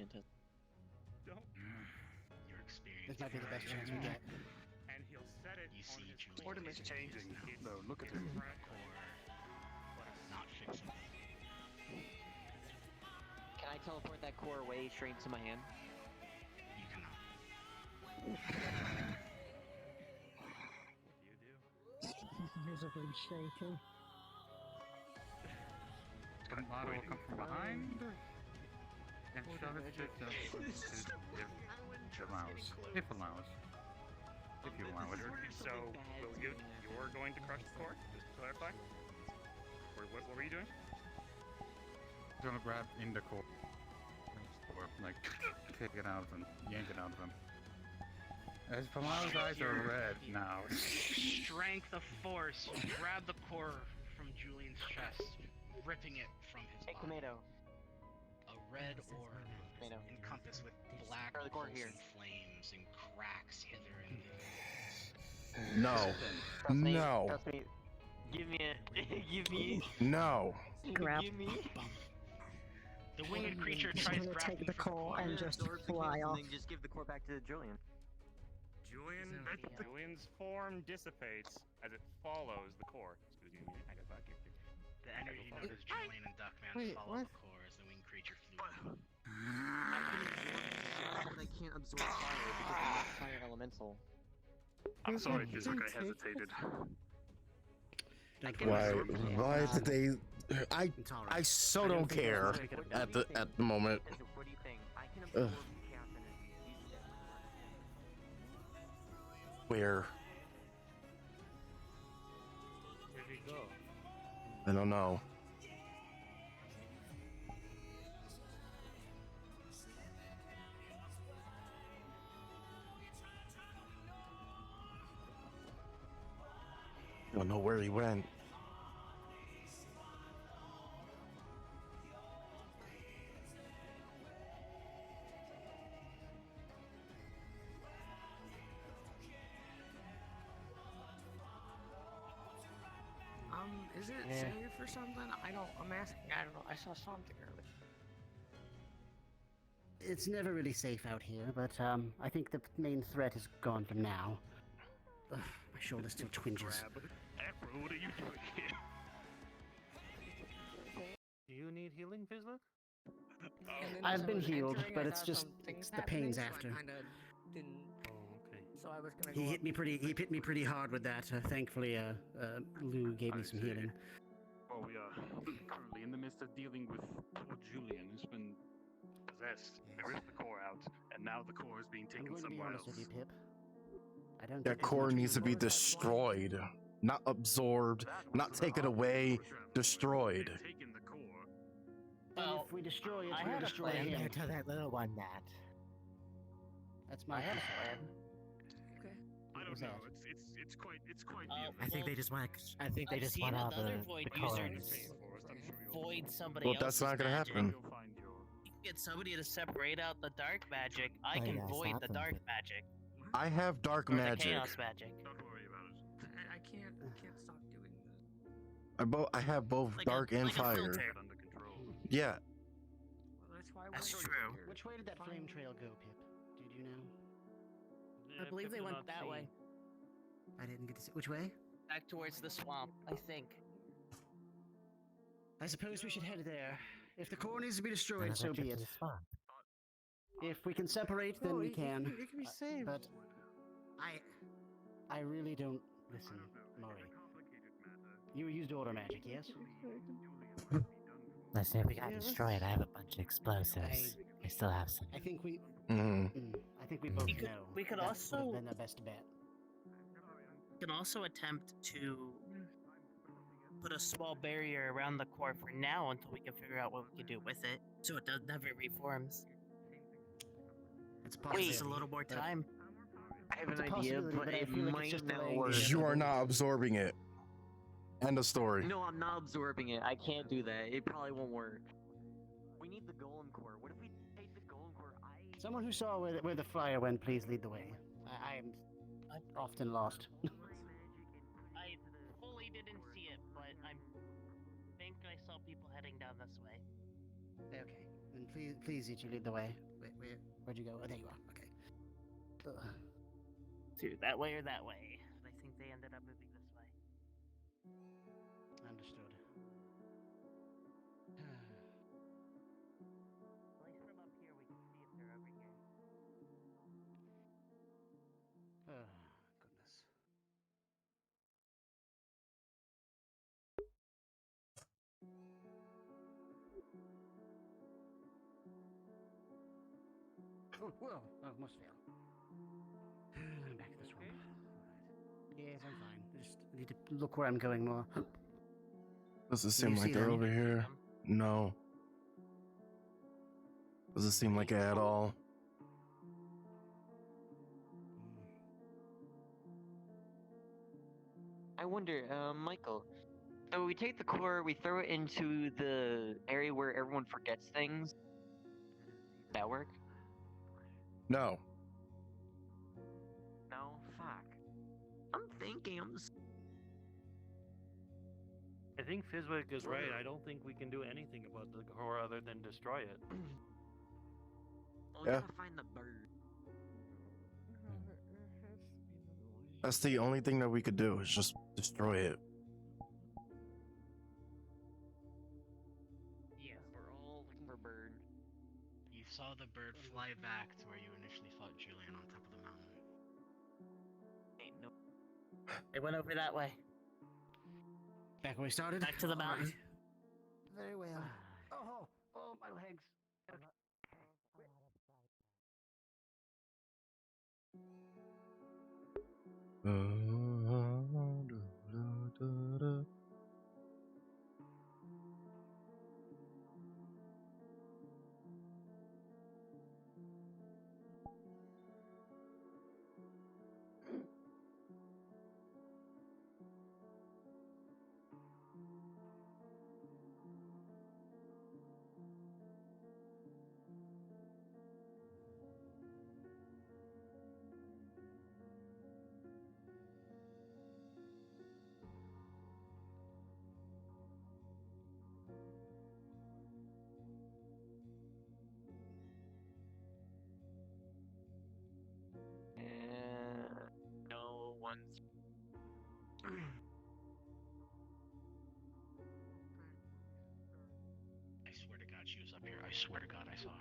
scientist.
Don't.
Your experience.
This might be the best chance we get.
And he'll set it
You
on
see,
his
Julian.
core.
Ornament changing.
It's
No, look at him.
Core. Not fixable.
Can I teleport that core away straight to my hand?
You cannot.
Visibly shaking.
Tomato will come from behind and shove it to if allows. If allows. If you allow it.
So, you're going to crush the core? Just to clarify? Or what were you doing?
Gonna grab in the core. Or, like, kick it out of him. Yank it out of him. As Pamela's eyes are red now.
Strength of force. You grab the core from Julian's chest, ripping it from his
Hey,
body.
tomato.
A red orb
Tomato.
encompassed with black
Or the core here.
pulsing flames and cracks hither and thither.
No.
Trust me,
No.
Trust me. Give me it. Give me.
No.
Grab.
Give me.
The winged creature
Just
tries
gonna
grabbing
take the
for
core and just fly off.
And then just give the core back to Julian.
Julian's form dissipates as it follows the core. Excuse me, I got back here.
The energy notice Julian and Duckman
Wait,
follow
what?
the core as the winged creature flew out.
But I can't absorb fire because I'm not fire elemental.
I'm sorry, Kizuka, I hesitated.
Why did they? I so don't care at the moment.
What do you think? I can absorb
Ugh.
chaos energy. Use that
Where?
Where'd he go?
I don't know. I don't know where he went.
Is it
Yeah.
safe or something? I'm asking. I don't know. I saw something earlier.
It's never really safe out here, but I think the main threat is gone for now. Ugh, my shoulder still twinges.
Afro, what are you doing here?
Do you need healing, Fizzler?
I've been healed, but it's just the pains after.
Oh, okay.
So I was gonna.
He hit me pretty hard with that. Thankfully, Lou gave me some healing.
Well, we are currently in the midst of dealing with poor Julian, who's been possessed. There is the core out, and now the core is being
I'm
taken
going to be
somewhere
honest
else.
with you, Pip. I don't
That
think there's
core
much
needs to
we
be
can do.
destroyed, not absorbed, not taken away, destroyed.
Taking the core.
And if we destroy it,
I
we'll
had a
destroy
plan.
him.
Tell that little one that.
That's
I
my
had a
concern.
plan.
I
was
don't know.
that?
It's quite
I think they just want. I think they
I've
just
seen
want out
another
the
void
core.
user void somebody
Well,
else's
that's not gonna
magic.
happen.
You can get somebody to separate out the dark magic. I
Oh,
can
yeah,
void
stop
the
them.
dark magic.
I have dark
Or the
magic.
chaos magic.
Don't worry about it.
I can't stop doing this.
I have both
Like
dark and
like
fire.
A filter.
Under control.
Yeah.
Well, that's why
That's
we're
true.
here.
Which way did that flame trail go, Pip? Did you know?
I believe they went that way.
I didn't get to see. Which way?
Back towards the swamp, I think.
I suppose we should head there. If the core needs to be destroyed, so be it. If we can separate, then we can.
It can be saved.
But I really don't listen, Maury. You used order magic, yes?
Listen, if we gotta destroy it, I have a bunch of explosives. I still have some.
I think we.
Mm.
I think we both
We could-
know.
we could
that
also-
would have been the best bet.
We can also attempt to put a small barrier around the core for now until we can figure out what we can do with it, so it never reforms.
It's
Wait, just a little more
but-
time.
I have
It's
an
a
idea,
possibility,
but
but I
it
feel like it's
might
just
not
delaying
work.
the
You are not absorbing it. End of story.
No, I'm not absorbing it. I can't do that. It probably won't work. We need the golem core. What if we take the golem core?
Someone who saw where the flyer went, please lead the way. I'm often lost.
I fully didn't see it, but I think I saw people heading down this way.
Okay, then please, Ichi, lead the way. Where'd you go? Oh, there you are. Okay.
To that way or that way? I think they ended up moving this way.
Understood.
At least from up here, we can see if they're over here.
Goodness. Oh, whoa. Oh, must fail. I'm back to the swamp. Yes, I'm fine. I just need to look where I'm going more.
Does it
You
seem like
see
they're
them?
over here? No. Does it seem like it at all?
I wonder, Michael. So we take the core, we throw it into the area where everyone forgets things. Does that work?
No.
No? Fuck. I'm thinking,
I think Fizwick is right. I don't think we can do anything about the core other than destroy it.
We gotta find the bird.
That's the only thing that we could do is just destroy it.
Yeah, we're all looking for bird.
You saw the bird fly back to where you initially fought Julian on top of the mountain.
Ain't no.
They went over that way.
Back where we started?
Back to the mountain.
Very well. Oh, my legs.
No one's.
I swear to God, she was up here. I swear to God, I saw her.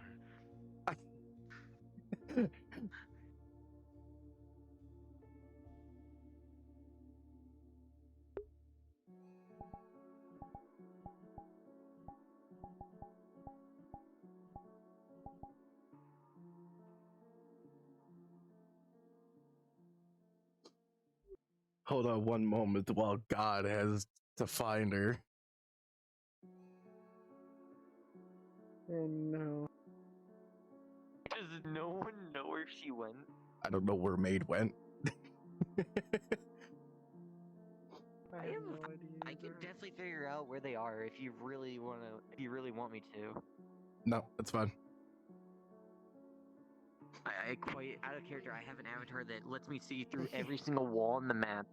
Hold on one moment while God has to find her.
Oh no.
Does no one know where she went?
I don't know where Maid went.
I can definitely figure out where they are if you really want me to.
No, that's fine.
I quite out of character. I have an avatar that lets me see through every single wall on the map.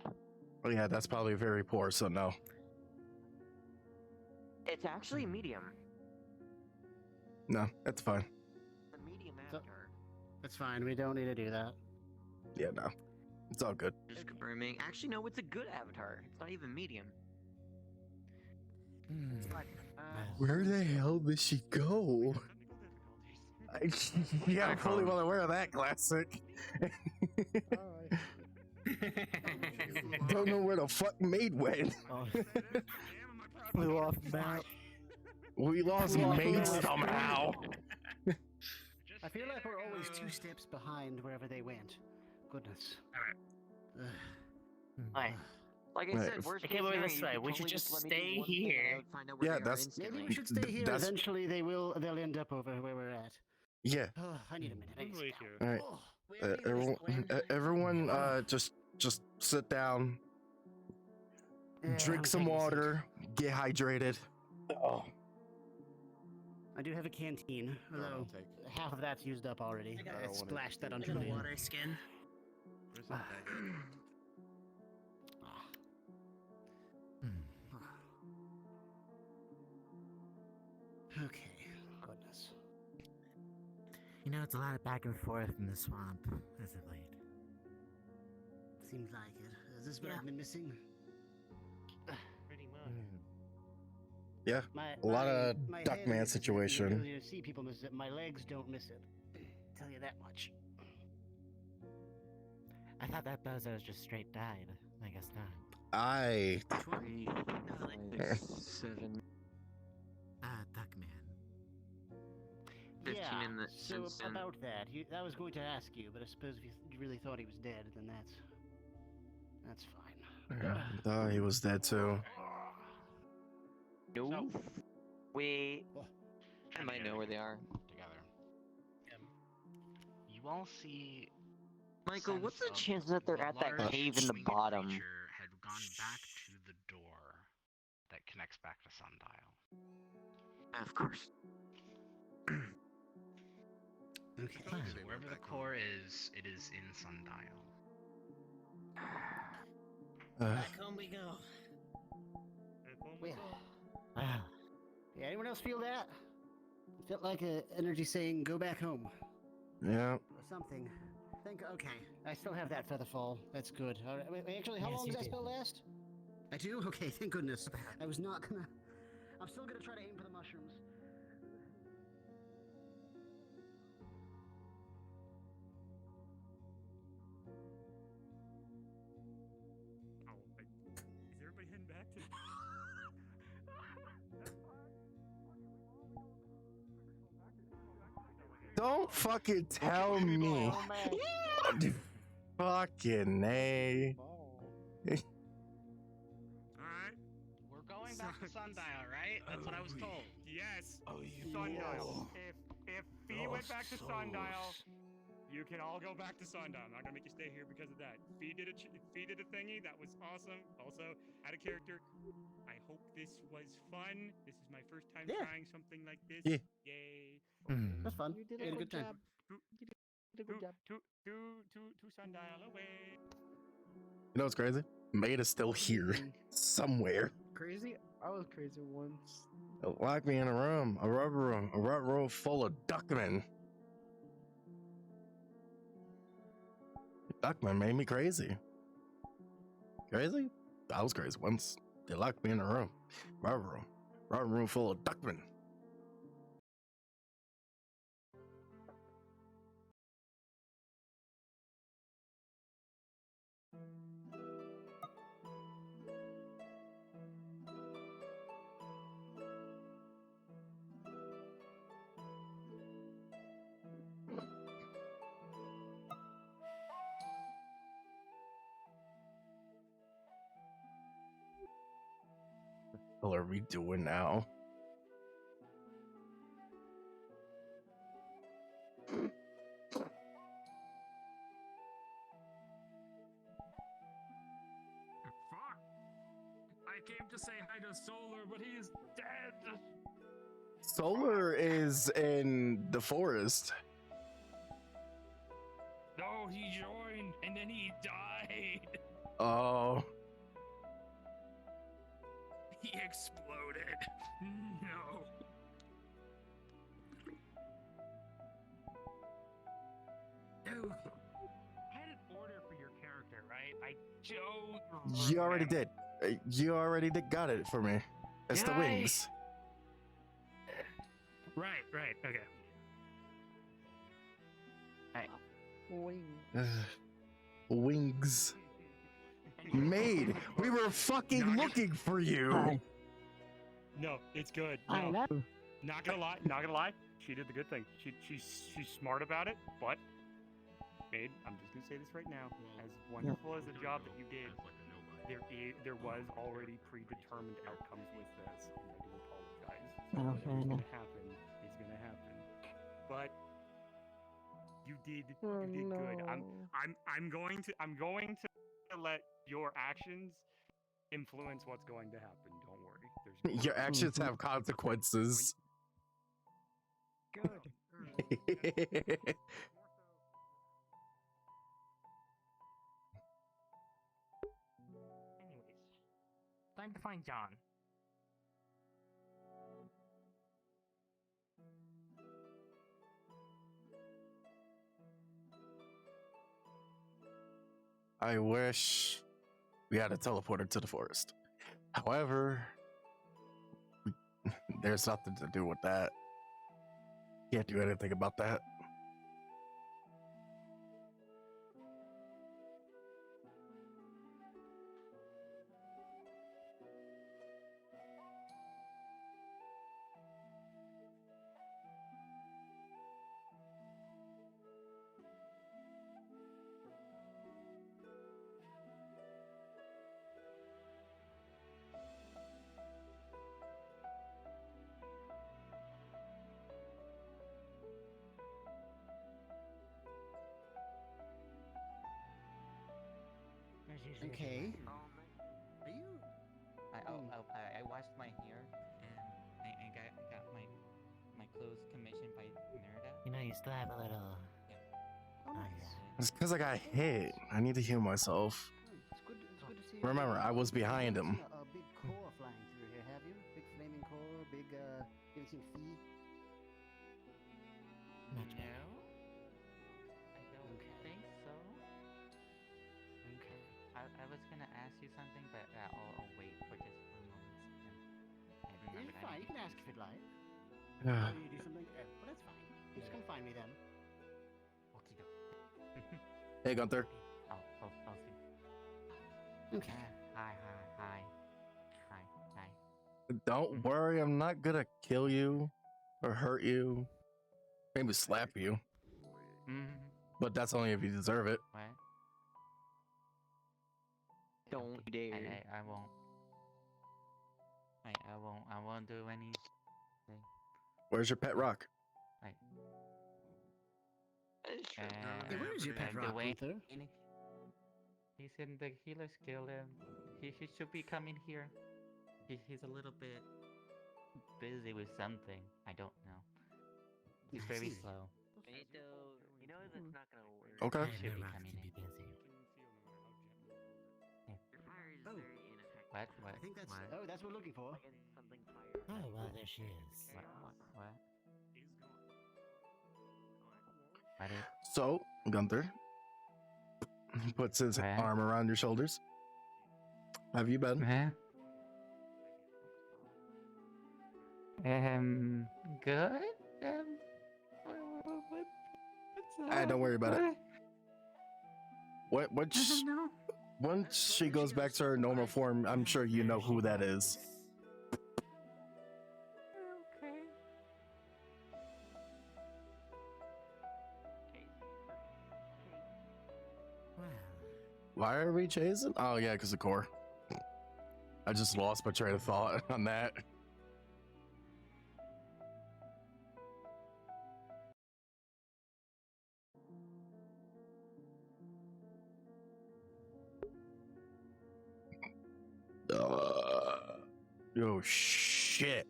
Oh yeah, that's probably very poor, so no.
It's actually medium.
No, that's fine.
The medium avatar.
That's fine. We don't need to do that.
Yeah, no. It's all good.
Just confirming. Actually, no, it's a good avatar. It's not even medium. It's fine.
Where the hell did she go? Yeah, I'm fully well aware of that, classic. Don't know where the fuck Maid went.
Flew off map.
We lost Maid somehow.
I feel like we're always 2 steps behind wherever they went. Goodness.
Alright.
Like I
Right.
said, worst
I
case
came over
scenario,
this
you
way.
could
We should
totally
just
let me do
stay
one thing and I
here.
would find out where
Yeah,
they are
that's
Maybe
instantly.
we should stay here.
That's-
Eventually, they'll end up over where we're at.
Yeah.
Oh, I need a minute. I need to
Wait
sit
here.
down.
All right.
Oh,
Everyone, just sit down.
yeah,
Drink
I'm
some
taking a seat.
water. Get hydrated. Oh.
I do have a canteen, although half of that's used up already. I splashed that on Julian.
Water skin.
Okay, goodness.
You know, it's a lot of back and forth in the swamp as of late.
Seems like it. Is this what I've been missing?
Pretty much.
Yeah, a lot of
my head
Duckman
misses it, and the
situation.
ability to see people miss it. My legs don't miss it. Tell you that much.
I thought that bozo was just straight died. I guess not.
I.
3, 5, 7.
Duckman.
15
Yeah,
in the
so
since then.
about that. I was going to ask you, but I suppose if you really thought he was dead, then that's fine.
Oh, he was dead too.
No. Wait. I might know where they are.
Together. You all see.
Michael, what's the
sense of
chances that they're at that
large
cave in the
winged
bottom?
creature had gone back to the door that connects back to Sundial.
Of course.
Okay.
So wherever the core is, it is in Sundial.
Back home we go.
Well, yeah, anyone else feel that? It felt like an energy saying, "Go back home."
Yeah.
Or something. Okay, I still have that feather fall. That's good. All right, wait, actually, how
Yes,
long
you
does that
do.
spell last? I do? Okay, thank goodness. I was not gonna... I'm still gonna try to aim for the mushrooms.
Oh, is everybody heading back to?
Don't fucking tell me. Fucking A.
Alright.
We're going back to Sundial, right? That's what I was told.
Yes. Sundial. If Fee went back to Sundial, you can all go back to Sundial. I'm not gonna make you stay here because of that. Fee did a thingy. That was awesome. Also, out of character. I hope this was fun. This is my first time trying something like this.
Yeah.
Yay.
That's fun. You did a good time.
To Sundial away.
You know what's crazy? Maid is still here somewhere.
Crazy? I was crazy once.
Lock me in a room, a rubber room full of duckmen. Duckman made me crazy. Crazy? I was crazy once. They locked me in a room, rubber room full of duckmen. What are we doing now?
Fuck! I came to say hi to Solar, but he is dead!
Solar is in the forest.
No, he joined, and then he died!
Oh.
He exploded! No! Dude, I had an order for your character, right? I don't
You already did. You already got it for me. It's the
Did I?
wings.
Right, okay.
Wings. Maid, we were fucking looking for you.
No, it's good.
I
No.
know.
Not gonna lie. She did the good thing. She's smart about it, but Maid, I'm just gonna say this right now. As wonderful as the job that you did, there was already predetermined outcomes with this, and I do apologize. So
Oh,
whatever's
fair enough.
gonna happen is gonna happen. But you did good. I'm going to let your actions influence what's going to happen. Don't worry. There's
Your actions have consequences.
Good.
Anyways, time to find John.
I wish we had a teleporter to the forest. However, there's nothing to do with that. Can't do anything about that.
Okay.
Are you? I washed my hair and I got my clothes commissioned by Nerda.
You know, you still have a little.
Oh, nice.
It's because I got hit. I need to heal myself.
It's good to see.
Remember, I was behind
You
him.
haven't seen a big core flying through here, have you? Big flaming core, big. You haven't seen Fee?
No, I don't think so.
Okay.
I was gonna ask you something, but I'll wait for just 1 moment. I remember
It's fine. You can ask if you'd like.
Yeah.
You do something. Well, that's fine. You just come find me then.
Hey, Gunther.
I'll see.
Okay.
Hi.
Don't worry, I'm not gonna kill you or hurt you. Maybe slap you. But that's only if you deserve it.
What?
Don't dare.
I won't. I won't do anything.
Where's your pet rock?
Yeah, where is your pet rock, Gunther?
He's in the healer's guild and he should be coming here. He's a little bit busy with something. I don't know. He's very slow.
Benito, you know that's not gonna work.
Okay.
He should be coming in.
Your fire is very ineffective.
What?
I think that's. Oh, that's what we're looking for.
Something fire.
Oh, well, there she is.
What?
So, Gunther puts his arm around your shoulders. How have you been?
Good.
Don't worry about it. Once she goes back to her normal form, I'm sure you know who that is. Why are we chasing? Oh yeah, because of core. I just lost my train of thought on that. Oh shit.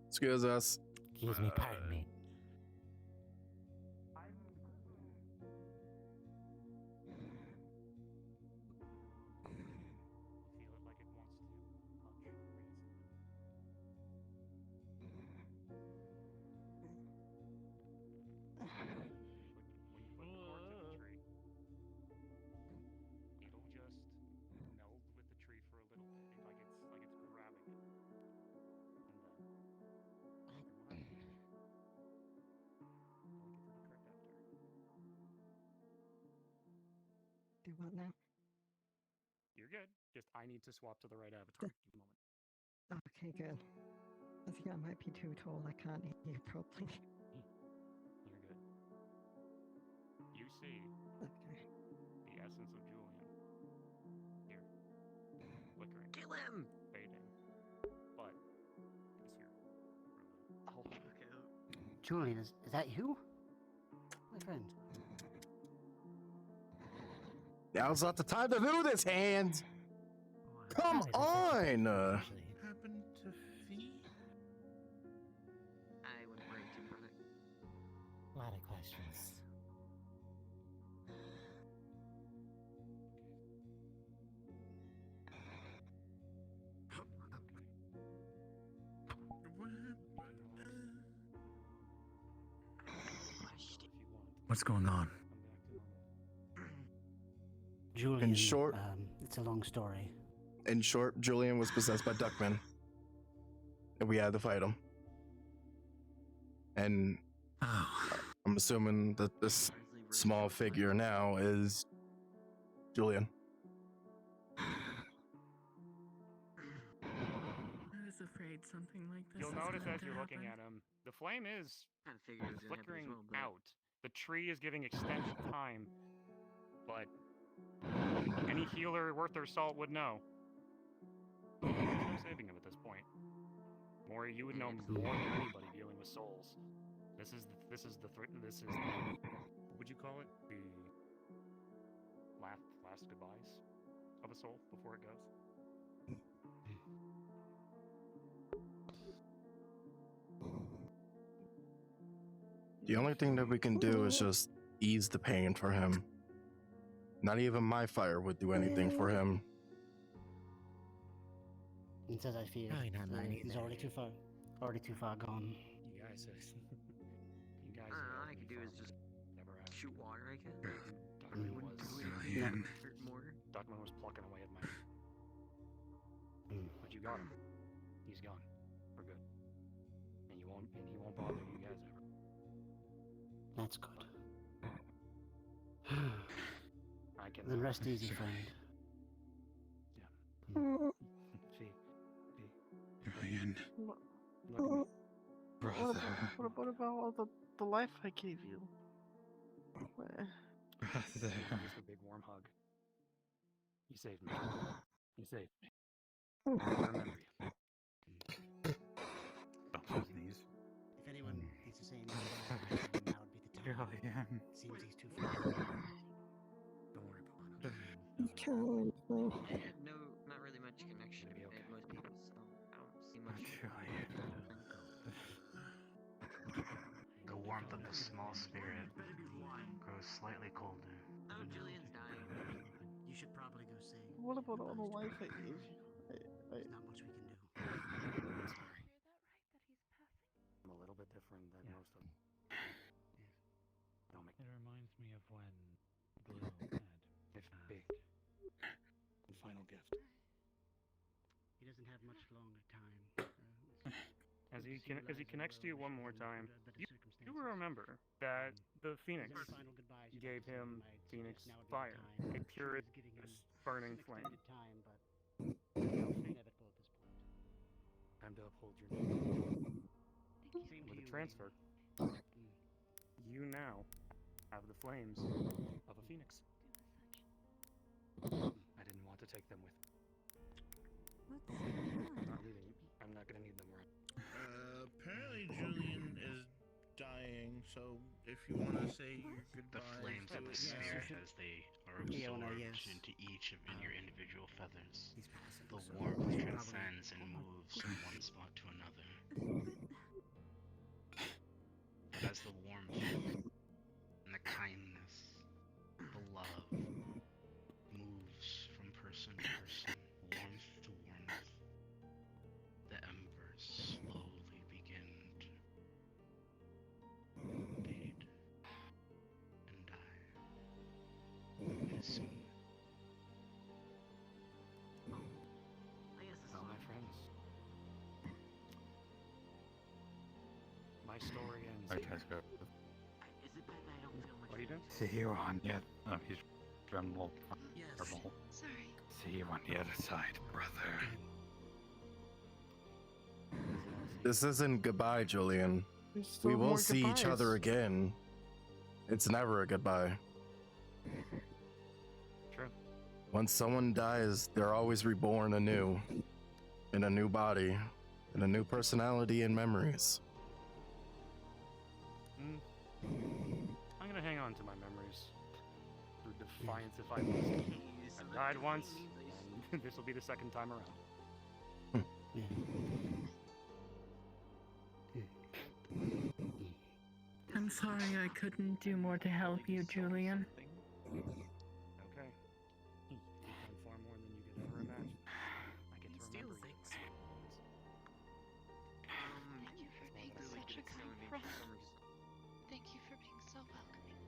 Excuse us.
Excuse me, pardon me.
Do what now?
You're good. Just I need to swap to the right avatar. Give me a moment.
Okay, good. I think I might be too tall. I can't hear properly.
You're good. You see the essence of Julian here, flickering,
Kill him!
fading, but he's here.
Oh, okay.
Julian, is that you? My friend.
Now's not the time to do this, hands. Come on.
Happened to Fee?
I wouldn't worry too about it.
A lot of questions.
What's going on?
Julian,
In short,
it's a long story.
in short, Julian was possessed by Duckman, and we had to fight him. And I'm assuming that this small figure now is Julian.
I was afraid something like this.
You'll
is
notice
going
as
to
you're looking
happen.
at him, the flame is
Kinda figured it was gonna happen as
flickering
well, but-
out. The tree is giving extended time, but any healer worth their salt would know. There's no saving him at this point. More, you would know more than anybody dealing with souls. This is the what would you call it? The last goodbyes of a soul before it goes.
The only thing that we can do is just ease the pain for him. Not even my fire would do anything for him.
He says I fear.
Probably not mine
He's
either.
already too far gone.
You guys,
all I could do is just shoot water, I guess. Hurt more.
Duckman was plucking away at my. But you got him. He's gone. We're good. And he won't bother you guys ever.
That's good.
I can.
Then rest easy, friend.
Julian.
Look
Brother.
What about all the life I gave you?
Brother.
just a big warm hug. You saved me. You saved me. I remember you.
If anyone needs to say anything, now would be the time.
Julian.
Seems he's too far.
Don't worry about it.
I had not really much connection with most people, so I don't see much.
The warmth of the small spirit grows slightly colder.
Oh, Julian's dying.
You should probably go sing.
What about all the life I gave you?
There's not much we can do.
Sorry. I'm a little bit different than most of them. Don't make
It reminds me of when Blue had
if big. Final gift.
He doesn't have much longer time.
As he connects to you one more time, you will remember that the Phoenix gave him Phoenix fire, a pure burning flame. Time to uphold your name. With a transfer, you now have the flames of a Phoenix. I didn't want to take them with me. I'm not leaving. I'm not gonna need them around.
Apparently Julian is dying, so if you want to say your
The
goodbyes...
flames of the spirit as they are absorbed into each of your individual feathers. The warmth transcends and moves from one spot to another. But as the warmth and the kindness, the love moves from person to person, warmth to warmth, the embers slowly begin to fade and die. And soon.
Well, my friends, my story ends.
Alright, guys, go.
Is it that I don't feel much?
What are you doing?
See you on the other. Oh, he's tremble.
Sorry.
See you on the other side, brother.
This isn't goodbye, Julian.
There's still
We will
more
see each other
goodbyes.
again. It's never a goodbye.
True.
Once someone dies, they're always reborn anew. In a new body, in a new personality and memories.
I'm gonna hang on to my memories through defiance if I must. I died once, and this will be the second time around.
I'm sorry I couldn't do more to help you, Julian.
Okay. You've done far more than you could ever imagine. I get to remember things.
Thank you for being such a kind friend.
Thank you for being so welcoming.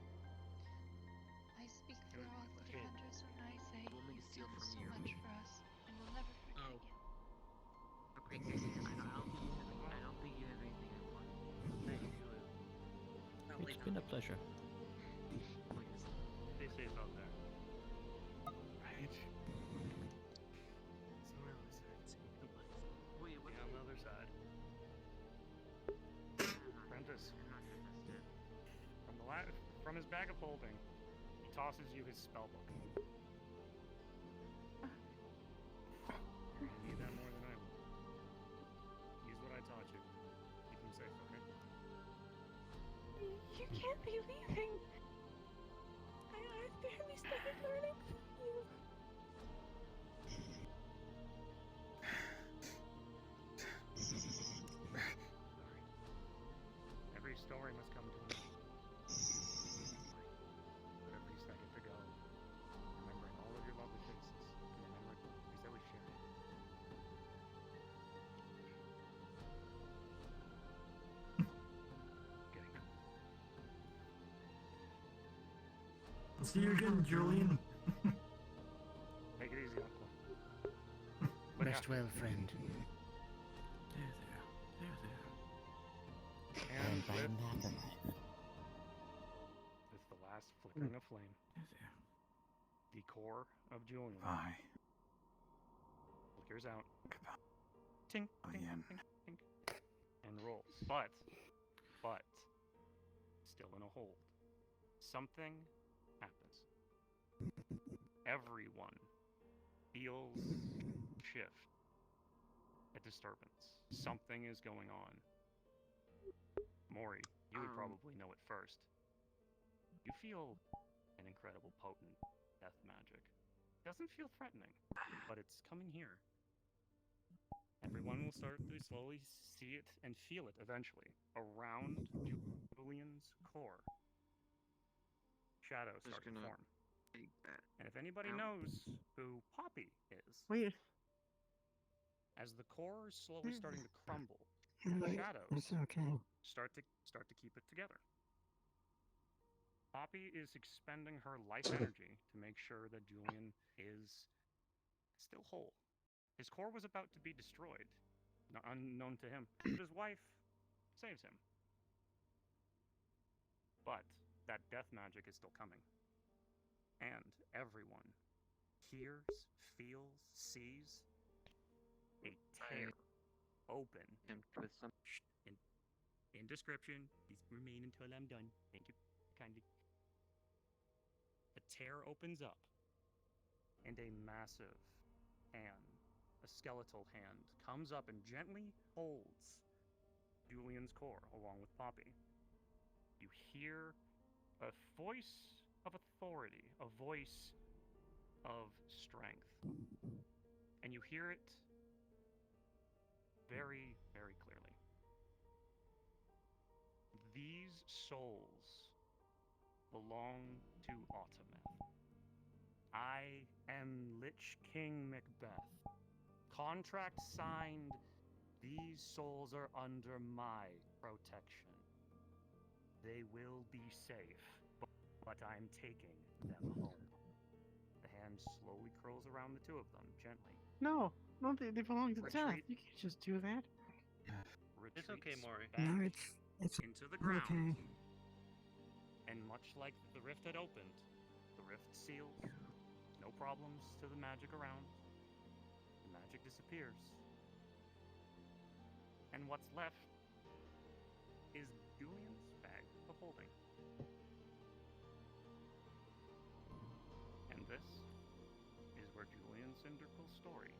steal from
so
you.
much for us, and we'll never forget again.
Okay, Casey, I don't think you have anything I want.
Thank you.
It's been a pleasure.
Stay safe out there.
Right. Wait, what?
Yeah, on the other side.
Prentice. From his bag of holding, he tosses you his spellbook. You need that more than I will. Use what I taught you. Keep him safe, okay?
You can't be leaving. I've barely started learning from you.
Every story must come to an end. But at least I get to go, remembering all of your lovely faces, and the memories that we shared. Getting cold.
I'll see you again, Julian.
Take it easy, Uncle.
Rest well, friend.
There.
And
by
with
Nathan.
the last flickering of flame,
There.
the core of Julian
Bye.
flickers out.
Goodbye.
Tink,
I
tink,
am.
tink, tink, and rolls. But, still in a hold. Something happens. Everyone feels shift, a disturbance. Something is going on. Maury, you would probably know it first. You feel an incredible potent death magic. Doesn't feel threatening, but it's coming here. Everyone will start to slowly see it and feel it eventually around Julian's core. Shadows start to form. And if anybody knows who Poppy is,
Wait.
as the core is slowly starting to crumble, shadows
It's okay.
start to keep it together. Poppy is expending her life energy to make sure that Julian is still whole. His core was about to be destroyed, unknown to him, but his wife saves him. But that death magic is still coming. And everyone hears, feels, sees a tear open. In description, please remain until I'm done. Thank you kindly. A tear opens up, and a massive hand, a skeletal hand, comes up and gently holds Julian's core along with Poppy. You hear a voice of authority, a voice of strength. And you hear it very, very clearly. These souls belong to Autometh. I am Lich King Macbeth. Contract signed. These souls are under my protection. They will be safe, but I'm taking them home. The hand slowly curls around the two of them, gently.
No, they belong to Death.
Retreat.
You can't just do that.
It's okay, Maury.
No, it's
into the ground.
okay.
And much like the rift had opened, the rift seals. No problems to the magic around. The magic disappears. And what's left is Julian's bag of holding. And this is where Julian's Cyndaquil story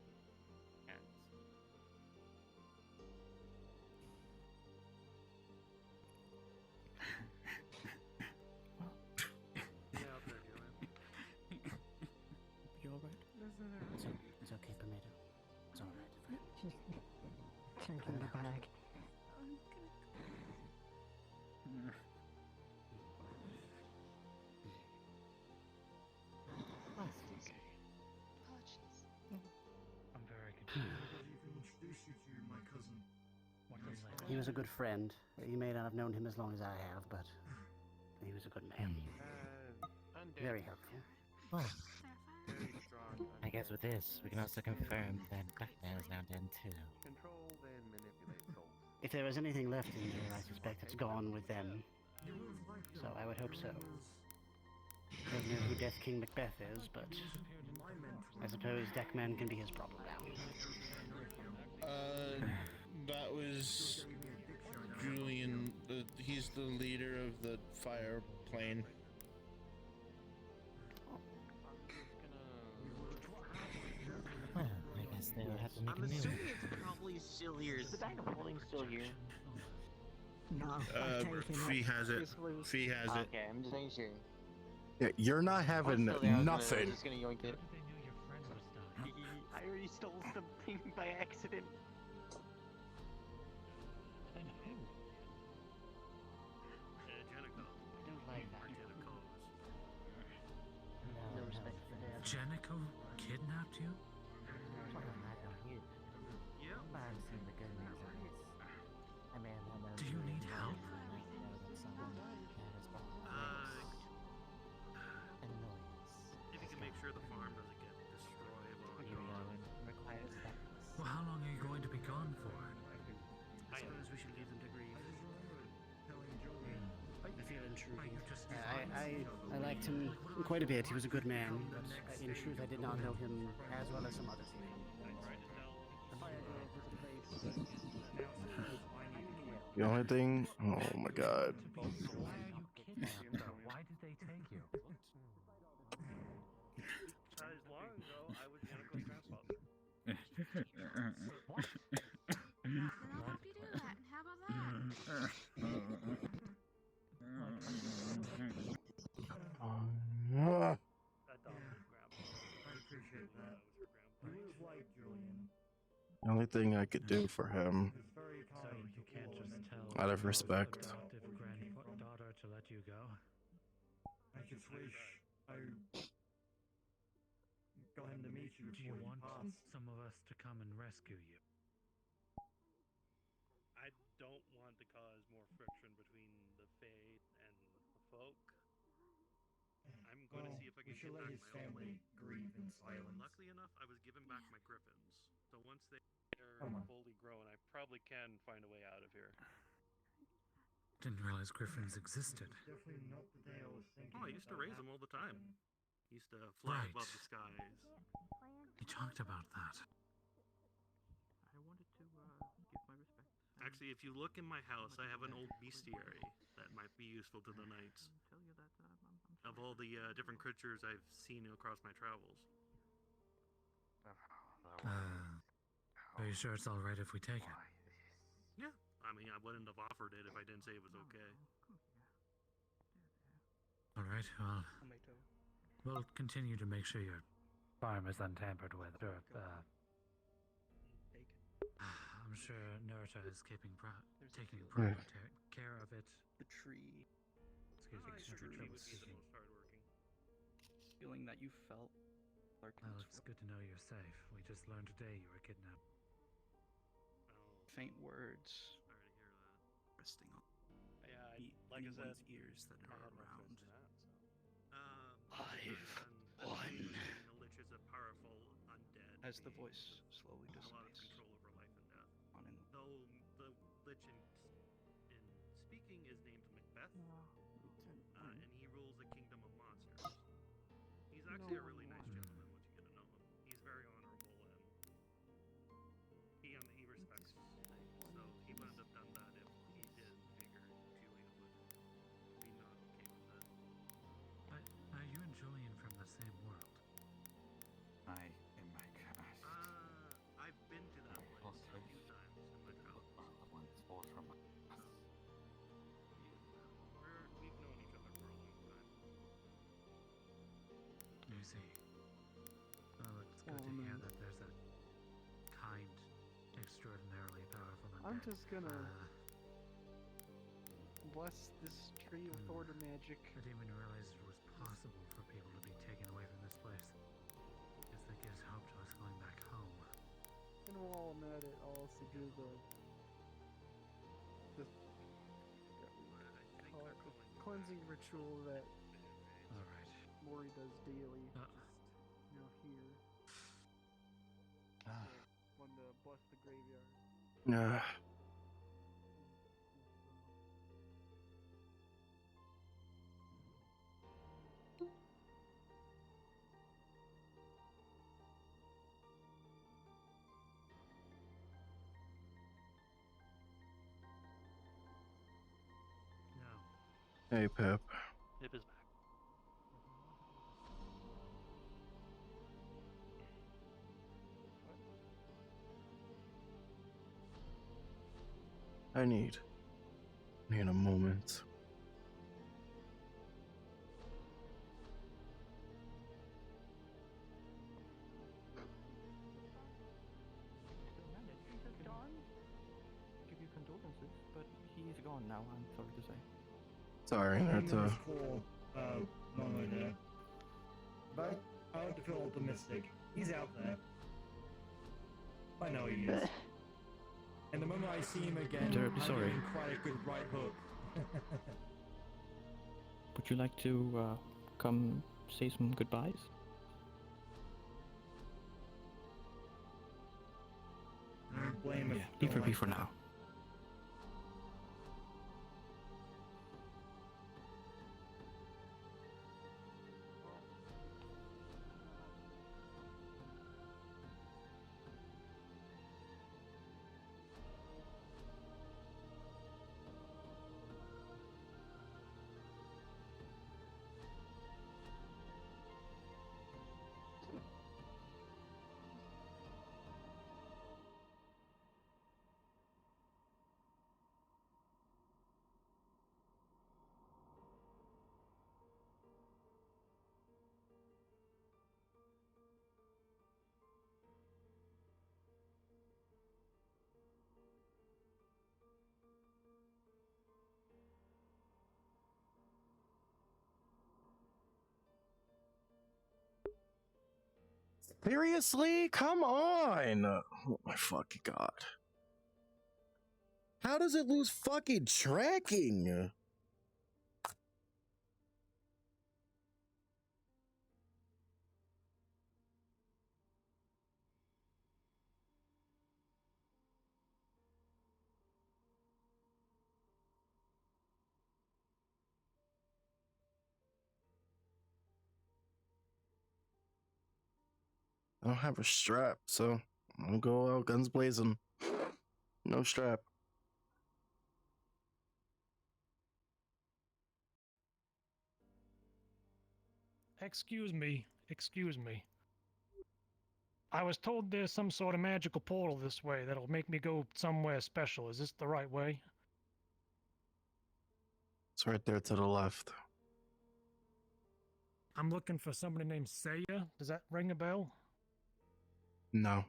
ends.
Get out there, Julian.
You alright?
It's okay, Tomato. It's alright.
Taking the bag.
I'm very confused.
Introduce you to my cousin.
What is that?
He was a good friend. You may not have known him as long as I have, but he was a good man. Very helpful.
Very strong.
I guess with this, we can also confirm that Batman is now dead too.
Control then manipulate souls.
If there was anything left in there, I suspect it's gone with them. So I would hope so. Don't know who Death King Macbeth is, but I suppose Deckman can be his problem now.
That was Julian. He's the leader of the fire plane.
Well, I guess they'll have to make
I'm
a new one.
assuming it's probably still here. Is the bag of holding still here?
No,
Fee has it. Fee has it.
Okay, I'm just making sure.
Yeah, you're not having
I was
nothing.
just gonna yoink it. I already stole something by accident.
No respect for death.
Jenico kidnapped you? Do you need help?
If you can make sure the farm doesn't get destroyed while I'm gone.
Well, how long are you going to be gone for?
I suppose we should leave them to grieve.
I feel intriguing. I liked him quite a bit. He was a good man, but in truth, I did not know him as well as some others.
The only thing, oh my god.
Why did they take you?
As long ago, I was Jenico's grandfather.
What?
Then I'll help you do that. How about that?
The only thing I could do for him,
So you can't just tell
out of respect.
adoptive granddaughter to let you go? I just wish I got him to meet you. Do you want some of us to come and rescue you?
I don't want to cause more friction between the Fae and the folk. I'm going to see if I can get back my own.
grieve in silence.
Luckily enough, I was given back my griffins. So once they're fully grown, I probably can find a way out of here.
Didn't realize griffins existed.
Oh, I used to raise them all the time. Used to fly
Right.
above the skies.
You talked about that.
I wanted to give my respect. Actually, if you look in my house, I have an old bestiary that might be useful to the knights. Tell you that of all the different creatures I've seen across my travels.
Are you sure it's alright if we take it?
Yeah, I mean, I wouldn't have offered it if I didn't say it was okay.
Alright, well, we'll continue to make sure your farm is untampered with. I'm sure Naruto is taking proper care of it.
The tree.
Excuse me,
Extreme
the most hardworking.
feeling that you felt.
Well, it's good to know you're safe. We just learned today you were kidnapped.
Faint words.
Sorry to hear that.
Resting on
Yeah, like I said,
ears that
I
are
had no
around.
choice in that, so.
I've won.
The Lich is a powerful undead.
As the
being
voice slowly
with a lot of
dissipates.
control over life and death.
On in
Though the Lich in speaking is named Macbeth, and he rules a kingdom of monsters. He's actually a really nice gentleman once you get to know him. He's very honorable and he respects us. So he wouldn't have done that if he did figure Julian would be not okay with it.
Are you and Julian from the same world?
I am my god.
I've been to that place a few times in my travels. We've known each other for a long time.
You see. Well, it's good to hear that there's a kind, extraordinarily powerful undead.
I'm just gonna bless this tree with order magic.
I didn't even realize it was possible for people to be taken away from this place. Guess that gives hope to us going back home.
And while I'm at it, I'll also do the cleansing ritual that
Alright.
Mori does daily. Just, here.
Yeah. Hey, Pip.
Pip is back.
I need a moment.
Jesus gone? Give you condolences, but he's gone now, I'm sorry to say.
Sorry, that's
Normally there. But I don't feel optimistic. He's out there. I know he is. And the moment I see him again,
Terribly
I'm
sorry.
getting quite a good right hook.
Would you like to come say some goodbyes?
Blame
Yeah, leave her be for now.
Seriously? Come on! Oh my fucking god. How does it lose fucking tracking? I don't have a strap, so I'll go out guns blazing. No strap.
Excuse me. Excuse me. I was told there's some sort of magical portal this way that'll make me go somewhere special. Is this the right way?
It's right there to the left.
I'm looking for somebody named Saya. Does that ring a bell?
No.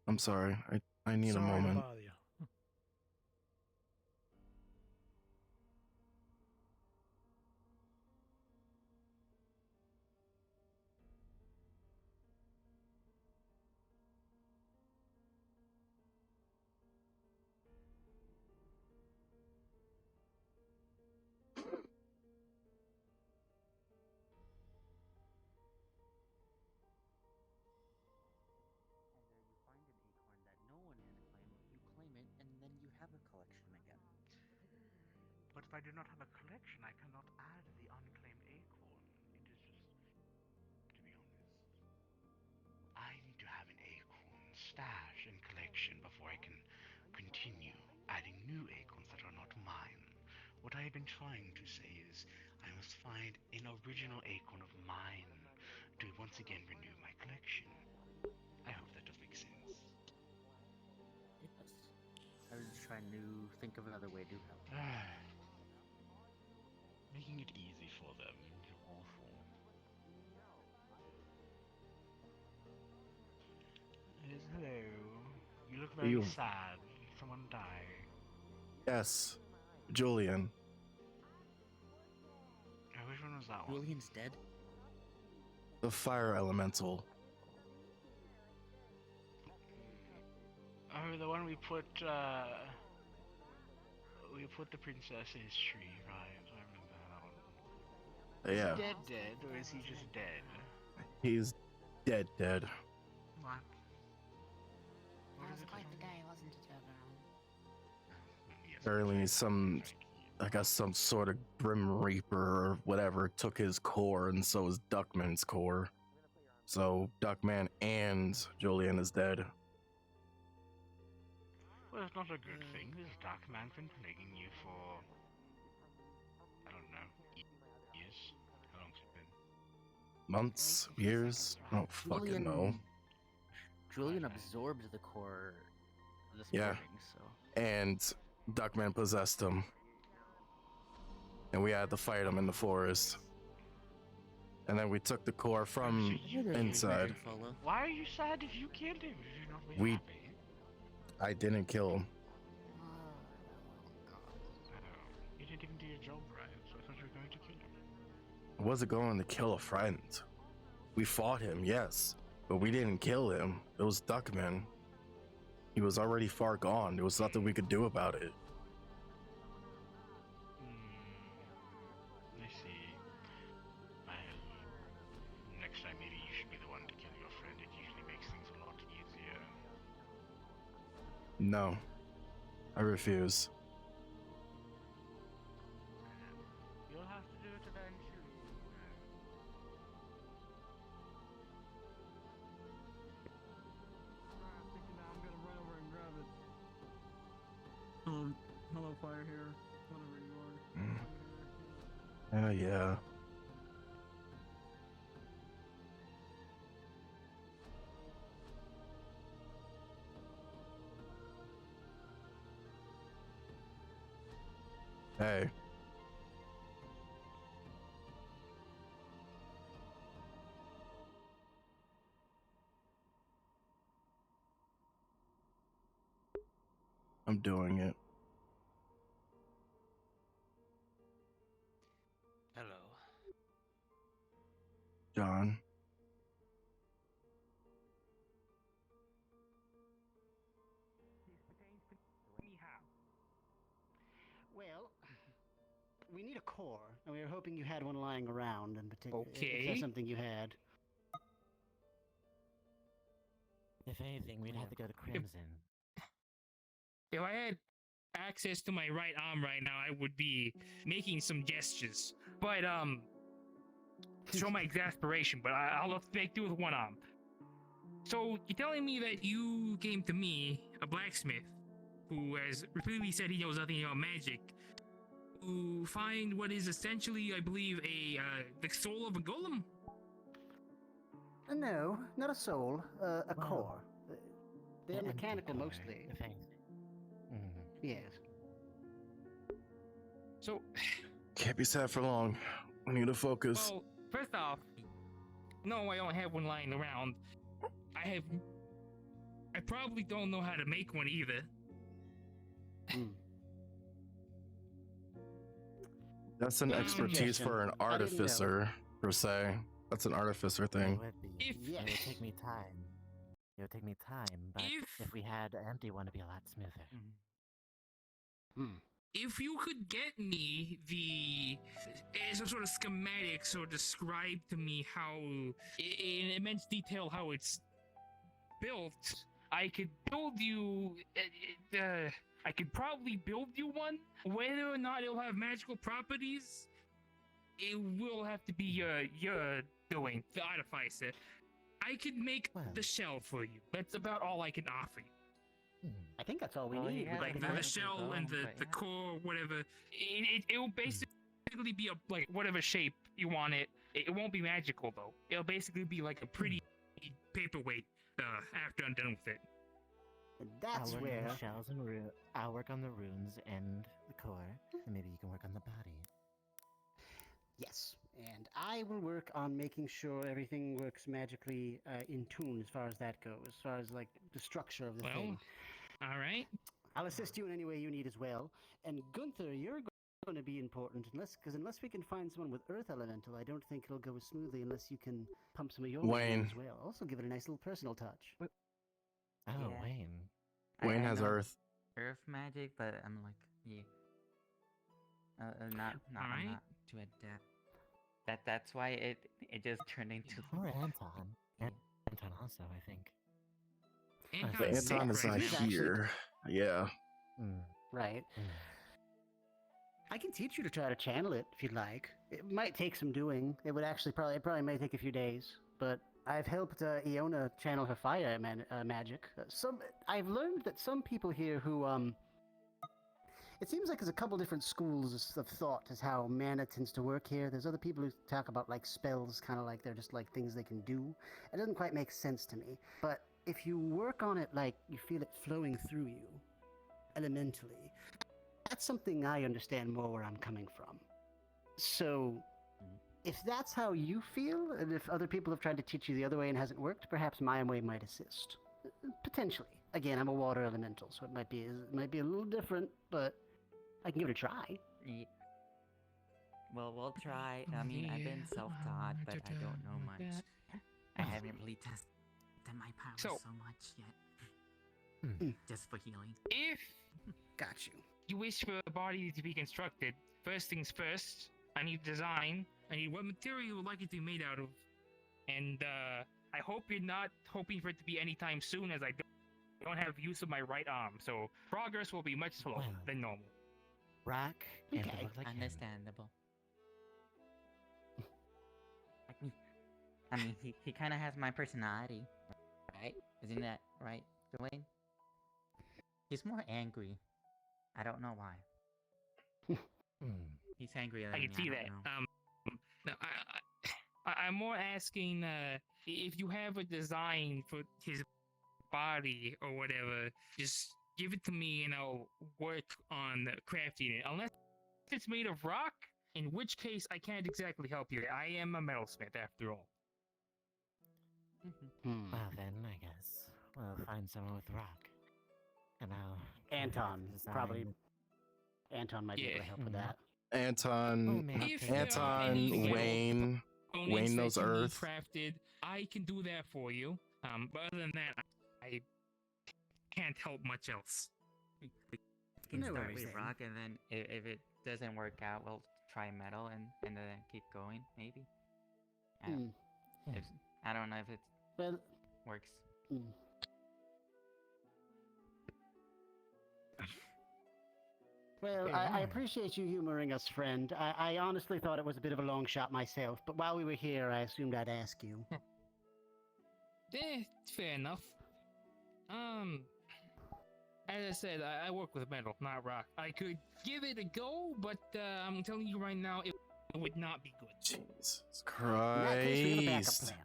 I'm sorry. I need
Sorry
a moment.
to bother you.
No one has claimed, you claim it, and then you have a collection again.
But if I do not have a collection, I cannot add the unclaimed acorn. It is just, to be honest, I need to have an acorn stash and collection before I can continue adding new acorns that are not mine. What I have been trying to say is, I must find an original acorn of mine to once again renew my collection. I hope that does make sense.
It does. I was just trying to think of another way to help.
Making it easy for them is awful. Yes, hello. You look very
You-
sad. Did someone die?
Yes. Julian.
Oh, which one was that one?
Julian's dead?
The fire elemental.
Oh, the one we put the princess's tree, right? I remember that one.
Yeah.
Is he dead, or is he just dead?
He's dead.
What?
That was quite the day, wasn't it?
apparently I guess some sort of Grim Reaper or whatever took his core, and so is Duckman's core. So Duckman and Julian is dead.
Well, it's not a good thing. This dark man's been plaguing you for, I don't know, years. How long's it been?
Months, years? I don't fucking know.
Julian absorbed the core this
Yeah.
morning, so.
And Duckman possessed him. And we had to fight him in the forest. And then we took the core from inside.
Why are you sad if you killed him? If you're not really
We
happy?
I didn't kill him.
You didn't even do your job right, so I thought you were going to kill him.
I wasn't going to kill a friend. We fought him, yes, but we didn't kill him. It was Duckman. He was already far gone. There was nothing we could do about it.
I see. Well, next time maybe you should be the one to kill your friend. It usually makes things a lot easier.
No, I refuse.
You'll have to do it eventually.
I'm gonna run over and grab it. Hello, fire here. Whatever you are.
Yeah. Hey. I'm doing it.
Hello.
John.
Well, we need a core, and we were hoping you had one lying around in particular. If
Okay.
that's something you had.
If anything, we'd have to go to Crimson.
If I had access to my right arm right now, I would be making some gestures. But to show my exasperation, but I'll have to make do with one arm. So you're telling me that you came to me, a blacksmith, who has repeatedly said he knows nothing about magic, to find what is essentially, I believe, the soul of a golem?
No, not a soul, a core. They're
An empty
mechanical
core,
mostly.
if anything.
Yes.
So,
Can't be sad for long. We need to focus.
well, first off, no, I don't have one lying around. I probably don't know how to make one either.
That's an expertise for an artificer, per se. That's an artificer thing.
It would be. It would take me time. It would take me time, but if we had an empty one, it'd be a lot smoother.
If you could get me some sort of schematics or describe to me how, in immense detail, how it's built, I could build you. I could probably build you one. Whether or not it'll have magical properties, it will have to be your doing, the artificer. I could make the shell for you. That's about all I can offer you.
I think that's all we
Well,
need.
yeah,
Like the shell and the core, whatever. It will basically be like whatever shape you want it. It won't be magical though. It'll basically be like a pretty paperweight after I'm done with it.
That's
I'll work on
where.
the shells and I'll work on the runes and the core, and maybe you can work on the body.
Yes, and I will work on making sure everything works magically in tune as far as that goes, as far as like the structure of the thing.
All right.
I'll assist you in any way you need as well. And Gunther, you're going to be important unless we can find someone with Earth Elemental. I don't think it'll go as smoothly unless you can pump some of your
Wayne.
in as well. Also, give it a nice little personal touch.
Oh,
Yeah.
Wayne.
Wayne
I
has
know
Earth.
Earth magic, but I'm like, yeah. I'm not too adept. That's why it just turned into.
Or Anton. Anton also, I think.
Anton is not here. Yeah.
Right. I can teach you to try to channel it if you'd like. It might take some doing. It would actually it probably may take a few days. But I've helped Iona channel her fire magic. I've learned that some people here who it seems like there's a couple different schools of thought as how mana tends to work here. There's other people who talk about like spells, kind of like they're just like things they can do. It doesn't quite make sense to me. But if you work on it like you feel it flowing through you, elementally, that's something I understand more where I'm coming from. So, if that's how you feel, and if other people have tried to teach you the other way and hasn't worked, perhaps my way might assist. Potentially. Again, I'm a water elemental, so it might be a little different, but I can give it a try.
Well, we'll try. I mean, I've been self-taught, but I don't know much. I haven't really tested my powers so much yet. Just for healing.
If
got you.
You wish for a body to be constructed, first things first, I need design. I need what material you would like it to be made out of. And I hope you're not hoping for it to be anytime soon, as I don't have use of my right arm, so progress will be much slower than normal.
Rock?
Okay, understandable. I mean, he kind of has my personality, right? Isn't that right, Dwayne? He's more angry. I don't know why. He's angry at me.
I can see that. No, I'm more asking if you have a design for his body or whatever, just give it to me and I'll work on crafting it. Unless it's made of rock, in which case I can't exactly help you. I am a metalsmith after all.
Well then, I guess we'll find someone with rock. And I'll...
Anton, probably. Anton might be able to help with that.
Anton, Wayne knows Earth.
Crafted, I can do that for you. But other than that, I can't help much else.
We can start with rock, and then if it doesn't work out, we'll try metal, and then keep going, maybe. I don't know if it works.
Well, I appreciate you humoring us, friend. I honestly thought it was a bit of a long shot myself, but while we were here, I assumed I'd ask you.
Fair enough. As I said, I work with metal, not rock. I could give it a go, but I'm telling you right now, it would not be good.
Jesus
In that case, we have a backup
Christ.
plan.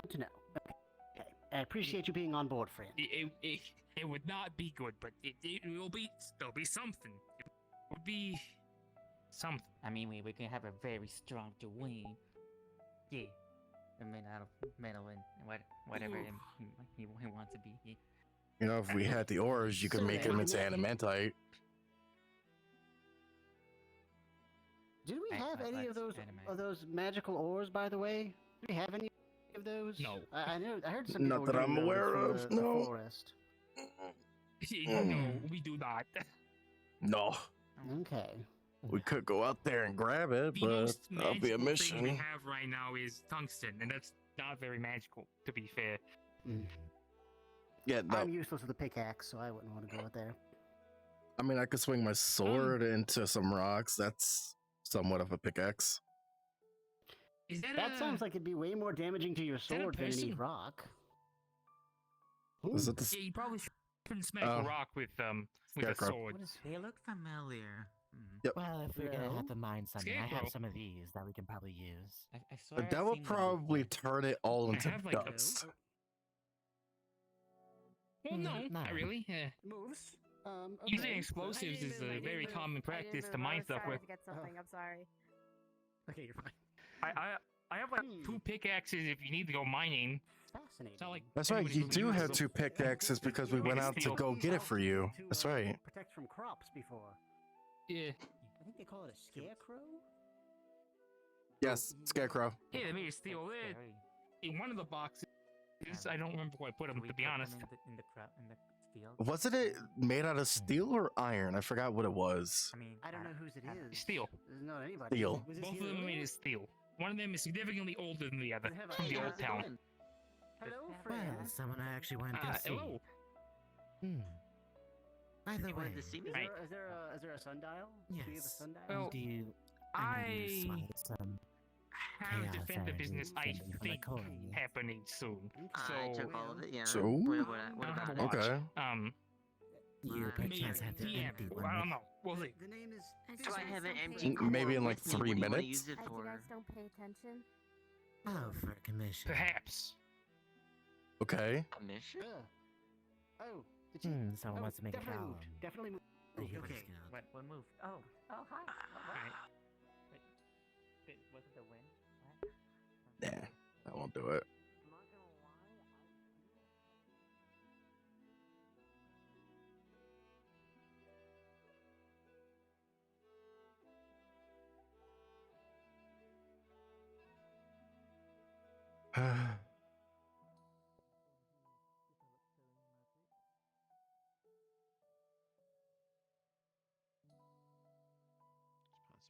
Good to know. Okay. I appreciate you being on board, friend.
It would not be good, but there'll be something. It would be something.
I mean, we can have a very strong Dwayne. Yeah. I mean, out of metal and whatever he wants to be. Yeah.
You know, if we had the ores, you could make him into adamantite.
Did we have any of those magical ores, by the way? Do we have any of those?
No.
I heard some.
Not that I'm aware of.
The
No.
forest.
No, we do not.
No.
Okay.
We could go out there and grab it,
The
but
most
that'll be a
magical thing we
mission.
have right now is tungsten, and that's not very magical, to be fair.
Yeah, no.
I'm useless with a pickaxe, so I wouldn't want to go out there.
I mean, I could swing my sword into some rocks. That's somewhat of a pickaxe.
Is
That sounds like it'd be way more damaging to your
that a
sword than any
person?
rock.
Is it the
Yeah, you probably shouldn't smack
Oh.
a rock with a
Scarecrow.
sword.
They look familiar.
Yep.
Well, if we're gonna
Yeah.
have to mine something, I
Scarecrow.
have some of these that we can probably use.
I swear
But that
I've
will
seen them
probably
before.
turn it all into
have, like, a-
dust.
Well, no,
No.
not really.
Moves.
Using
Okay.
explosives is a very common practice to mine stuff with.
Get something. I'm sorry.
Okay, you're fine.
I have like 2 pickaxes if you need to go mining.
Fascinating.
It's not like
That's right,
anybody's
you do
really
have
using
2 pickaxes because we went out to
Steel.
go get it for you. That's right.
Protect from crops before.
Yeah.
I think they call it a scarecrow.
Yes, Scarecrow.
Yeah, they made steel. In one of the boxes, I don't remember where I put them, to be honest.
In the field.
Wasn't it made out of steel or iron? I forgot what it was.
I mean,
I don't know whose it is.
Steel.
There's not anybody.
Steel.
Was this
Both of
here
them are made
earlier?
of steel. One of them is significantly older than the other,
Have
from the
I-
old
how's it
town.
going? Hello,
Well,
friend.
someone I actually want to go see.
Hello.
By the
You
way,
wanted to see me?
Is there a sundial? Do you have a
yes.
sundial?
Well,
Do you? I know you
I
smite some
have
chaos
defender business I
energy from the
think
core.
happening soon. So
I took all of it, yeah.
So?
What
I don't have
about
a
it?
watch.
Okay.
You perchance have the
DM.
empty
I
one.
don't know. We'll see.
The name is.
So I have an empty core
Maybe in like
with me.
3
What do you wanna
minutes.
use it
As you
for?
guys don't pay attention.
Oh, for a commission.
Perhaps.
Okay.
Commission?
Oh, did she?
Someone wants to make a
definitely
column.
moved. Definitely moved.
The Hero
Okay,
Scout.
what moved? Oh, hi. Wait, was it the wind? What?
Nah, that won't do it.
It's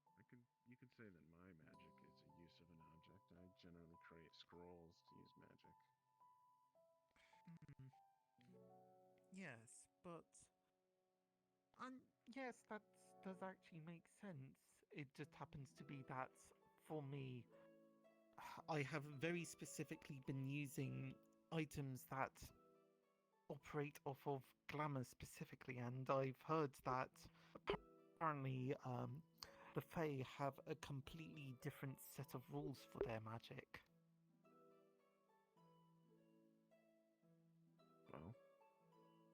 possible. You could say that my magic is a use of an object. I generally create scrolls to use magic.
Yes, but yes, that does actually make sense. It just happens to be that for me, I have very specifically been using items that operate off of glamour specifically, and I've heard that apparently the Fae have a completely different set of rules for their magic.
Well,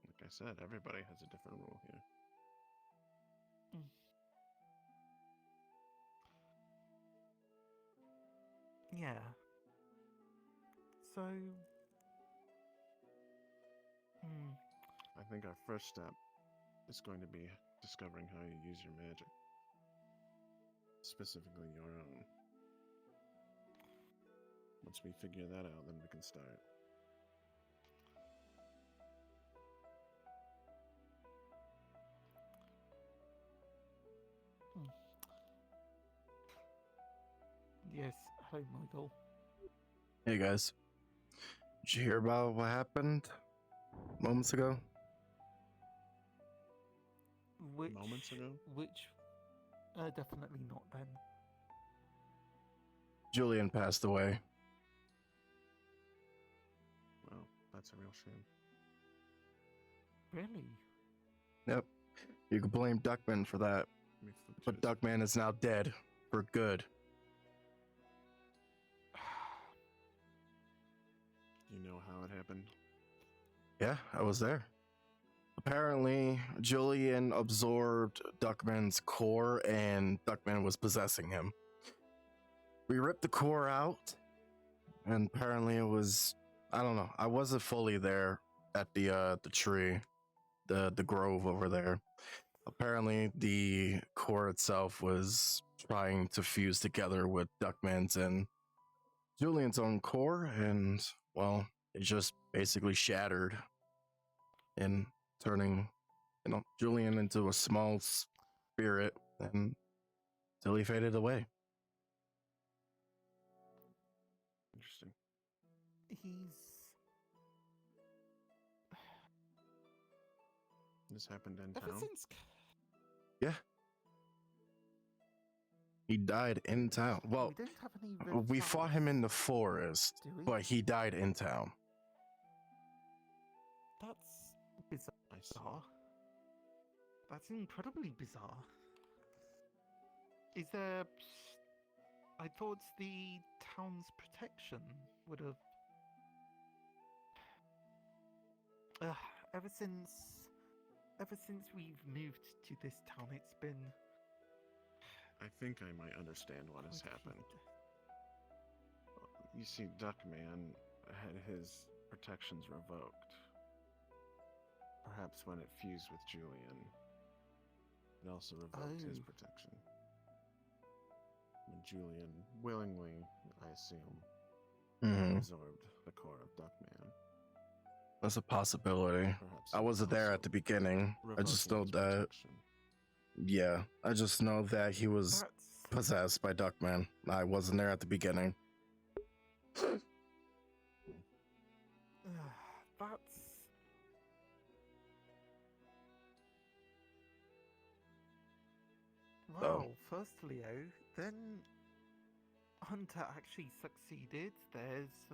like I said, everybody has a different rule here.
Yeah. So,
I think our first step is going to be discovering how you use your magic. Specifically your own. Once we figure that out, then we can start.
yes, hello, Michael.
Hey guys. Did you hear about what happened moments ago?
Moments ago?
Which, definitely not then.
Julian passed away.
Well, that's a real shame.
Really?
Yep. You could blame Duckman for that. But Duckman is now dead. For good.
You know how it happened?
Yeah, I was there. Apparently, Julian absorbed Duckman's core and Duckman was possessing him. We ripped the core out, and apparently it was, I don't know, I wasn't fully there at the tree, the grove over there. Apparently the core itself was trying to fuse together with Duckman's and Julian's own core, and well, it just basically shattered and turning, Julian into a small spirit and until he faded away.
Interesting. This happened in
Ever
town?
since
Yeah. He died in town. Well,
we don't have any
we fought him in the forest,
do we?
but he died in town.
That's bizarre. That's incredibly bizarre. Is there... I thought the town's protection would have... Ever since we've moved to this town, it's been...
I think I might understand what has happened. You see, Duckman had his protections revoked. Perhaps when it fused with Julian, it also revoked his protection. When Julian willingly, I assume, absorbed the core of Duckman.
That's a possibility.
Perhaps
I wasn't there at the beginning. I just know that. Yeah, I just know that he was possessed by Duckman. I wasn't there at the beginning.
That's Wow, first Leo, then Hunter actually succeeded. There's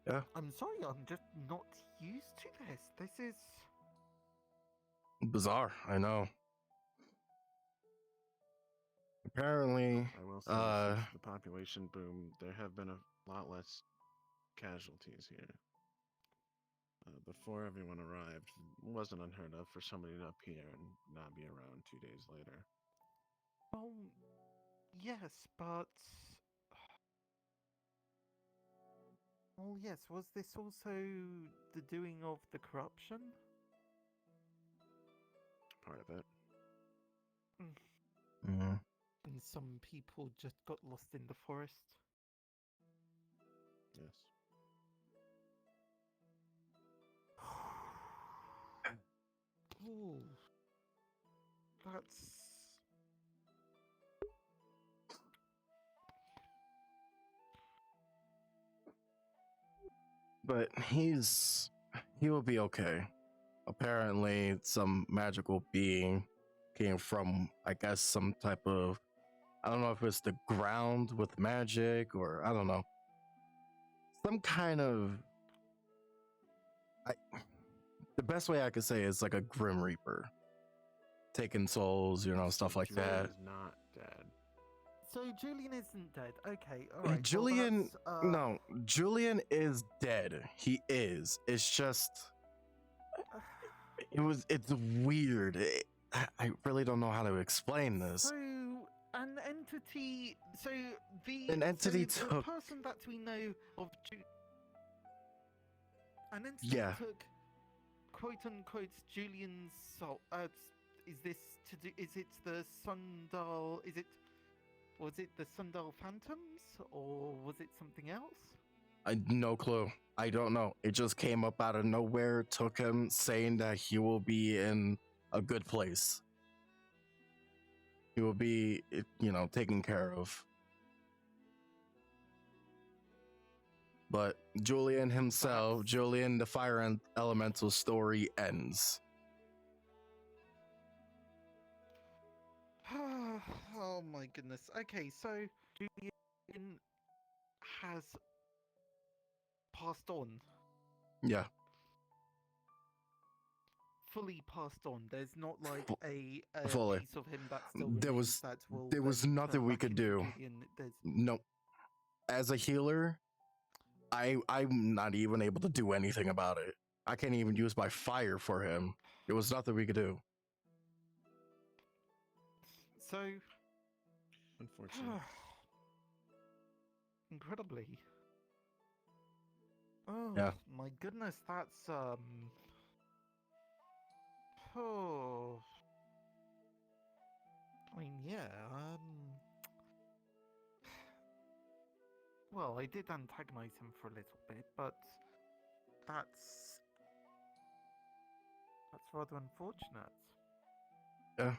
Yeah.
I'm sorry, I'm just not used to this. This is
Bizarre, I know. Apparently,
I will say, since the population boom, there have been a lot less casualties here. Before everyone arrived, it wasn't unheard of for somebody to appear and not be around 2 days later.
oh yes, but oh yes, was this also the doing of the corruption?
Part of it.
Mm.
And some people just got lost in the forest.
Yes.
Oh, that's
But he will be okay. Apparently, some magical being came from, I guess, some type of, I don't know if it's the ground with magic or I don't know, some kind of. The best way I could say is like a Grim Reaper, taking souls, stuff like
Julian
that.
is not dead.
so Julian isn't dead. Okay, all right.
Julian,
well, that's,
no, Julian is dead. He is. It's just, it's weird. I really don't know how to explain this.
So an entity. So
An entity
so the
took.
person that we know of. An entity
Yeah.
took, quote unquote, Julian's soul. Is this to do? Is it the Sundial? Was it the Sundial Phantoms, or was it something else?
No clue. I don't know. It just came up out of nowhere, took him, saying that he will be in a good place. He will be, taken care of. But Julian himself, Julian the Fire Elemental story ends.
Oh my goodness. Okay, so Julian has passed on.
Yeah.
Fully passed on. There's not like a
fully.
piece of him that still
There
remains
was
that will
there was
then
nothing
turn
we
back
could
into
do.
Julian. There's
No. As a healer, I'm not even able to do anything about it. I can't even use my fire for him. There was nothing we could do.
so
Unfortunately.
incredibly. Oh
Yeah.
my goodness, that's oh. I mean, yeah, well, I did antagonize him for a little bit, but that's rather unfortunate.
Yeah,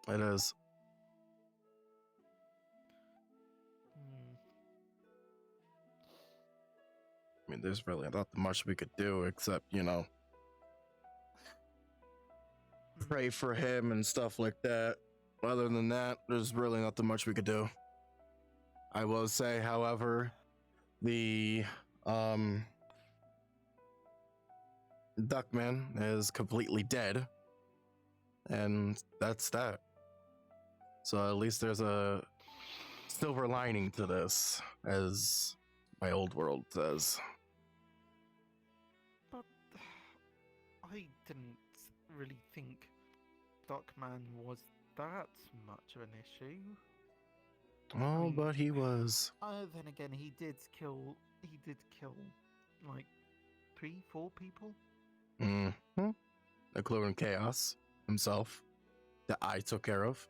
it is. I mean, there's really not much we could do except, pray for him and stuff like that. Other than that, there's really nothing much we could do. I will say, however, the Duckman is completely dead, and that's that. So at least there's a silver lining to this, as my old world says.
But I didn't really think Duckman was that much of an issue.
Oh, but he was.
Then again, he did kill like 3-4 people.
Mm-hmm. Including Chaos himself, that I took care of.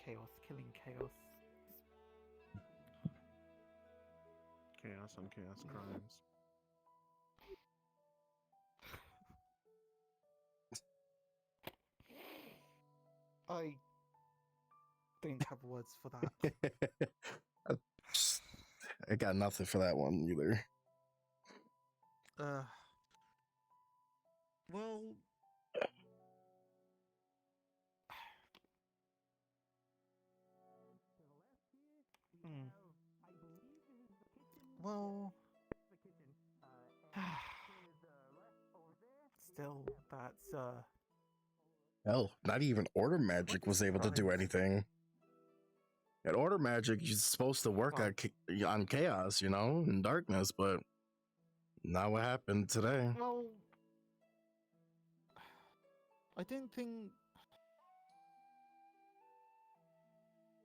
Chaos, killing Chaos.
Chaos on chaos crimes.
I don't have words for that.
I got nothing for that one either.
Uh, well, hmm. Well, still, that's
Hell, not even order magic was able to do
surprise.
anything. At order magic, you're supposed to work
Well,
on chaos, you know, and darkness, but not what happened today.
well, I don't think.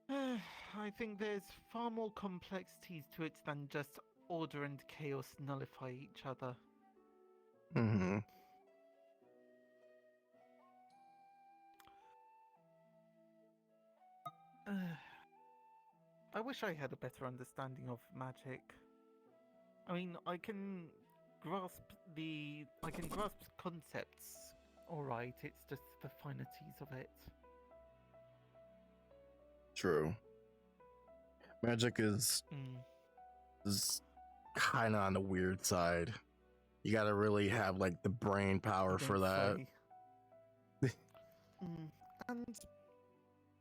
I think there's far more complexities to it than just order and chaos nullify each other.
Mm-hmm.
I wish I had a better understanding of magic. I mean, I can grasp concepts. All right, it's just the finities of it.
True. Magic is kind of on the weird side. You got to really have like the brain power for that.
And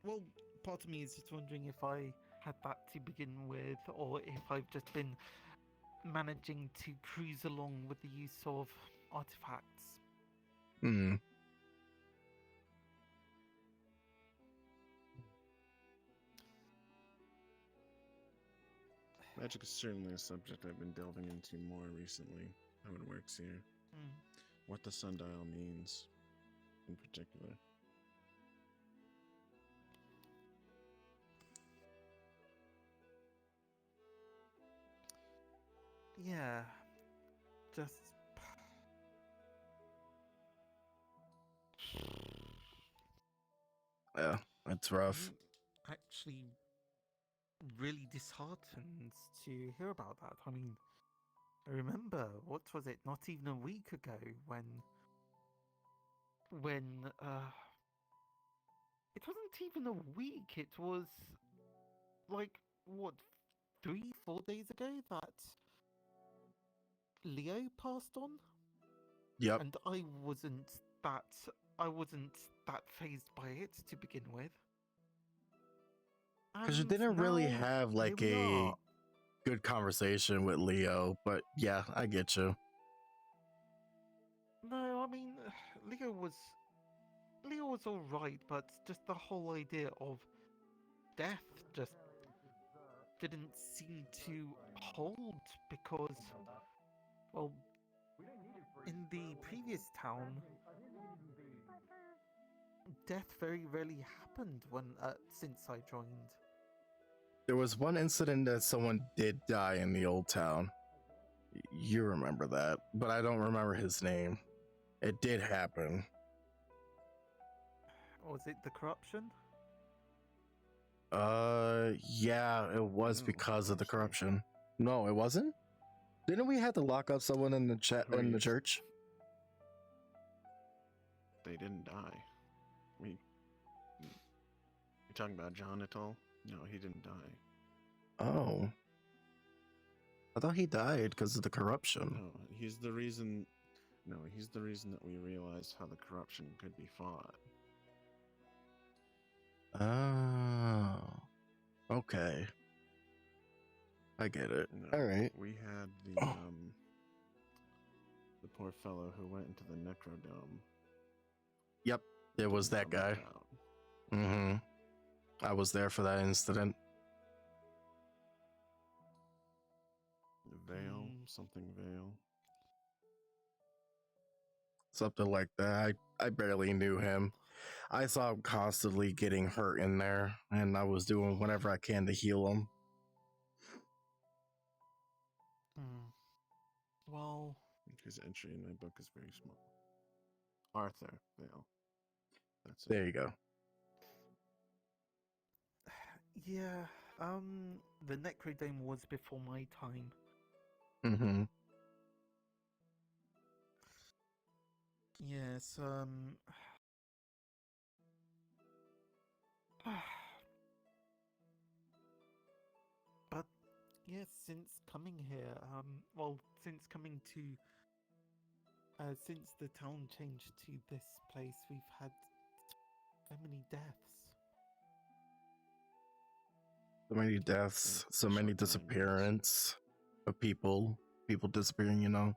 well, part of me is just wondering if I had that to begin with, or if I've just been managing to cruise along with the use of artifacts.
Hmm.
Magic is certainly a subject I've been delving into more recently, how it works here. What the Sundial means, in particular.
Yeah, just.
Yeah, it's rough.
Actually, really disheartened to hear about that. I mean, I remember, what was it, not even a week ago when it wasn't even a week, it was like, what, 3-4 days ago that Leo passed on?
Yep.
And I wasn't that phased by it to begin with.
Because you
And
didn't really
now,
have like
here we
a
are.
good conversation with Leo, but yeah, I get you.
No, I mean, Leo was alright, but just the whole idea of death just didn't seem to hold because, well, in the previous town, death very rarely happened since I joined.
There was one incident that someone did die in the old town. You remember that, but I don't remember his name. It did happen.
Was it the corruption?
Yeah, it was because of the corruption. No, it wasn't. Didn't we have to lock up someone in the church?
They didn't die. You talking about John at all? No, he didn't die.
Oh. I thought he died because of the corruption.
No, he's the reason. No, he's the reason that we realized how the corruption could be fought.
Oh. Okay. I get it.
No,
all right.
We had the poor fellow who went into the Necrodome.
Yep, it was that guy. Mm-hmm. I was there for that incident.
Veil, something Veil.
Something like that. I barely knew him. I saw him constantly getting hurt in there, and I was doing whatever I can to heal him.
Well,
his entry in my book is very small. Arthur Veil. That's it.
There you go.
Yeah, the Necrodome was before my time.
Mm-hmm.
Yes, but yes, since coming here, since coming to Since the town changed to this place, we've had so many deaths.
So many deaths, so many disappearance of people disappearing, you know.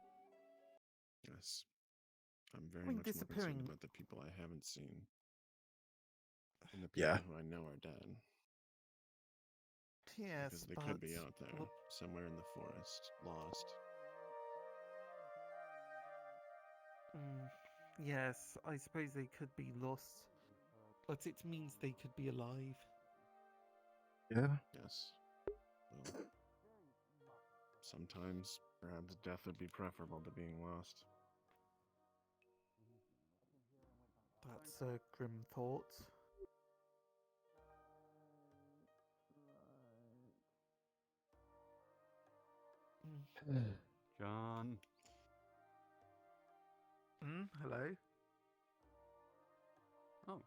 Yes. I'm very
mean,
much more concerned
disappearing-
about the people I haven't seen and the people who I know are dead.
Yes,
Because they
but
could be out there,
what-
somewhere in the forest, lost.
Yes, I suppose they could be lost, but it means they could be alive.
Yeah.
Yes. Well, sometimes, perhaps death would be preferable to being lost.
That's a grim thought.
John.
Hello?
Oh.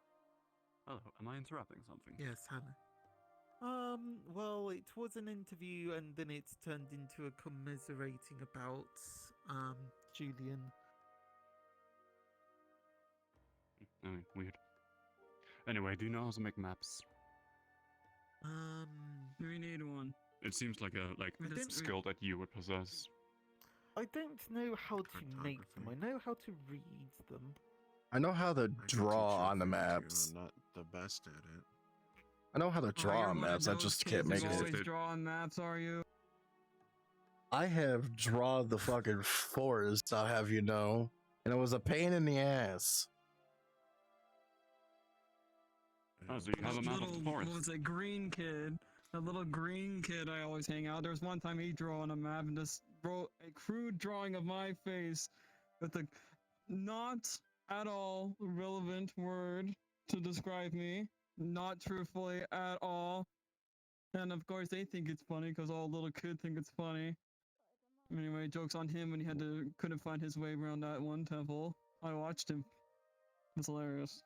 Hello. Am I interrupting something?
Yes, hello. Well, it was an interview and then it's turned into a commiserating about, Julian.
Weird. Anyway, do you know how to make maps?
We need one.
It seems like a skill that you would possess.
I don't know how to make them. I know how to read them.
I know how to draw on the
I'm
maps.
not the best at it.
I know how to draw
you're
on
one of
maps. I
those
just
kids
can't make
who always
it.
draw on maps, are you?
I have drawn the fucking forest, I'll have you know, and it was a pain in the ass.
Oh, so you have a map of the forest.
What was it, green kid? That little green kid I always hang out. There was one time he drew on a map and just wrote a crude drawing of my face with a not at all relevant word to describe me. Not truthfully at all. And of course they think it's funny because all little kids think it's funny. Anyway, joke's on him when he couldn't find his way around that one temple. I watched him. It's hilarious.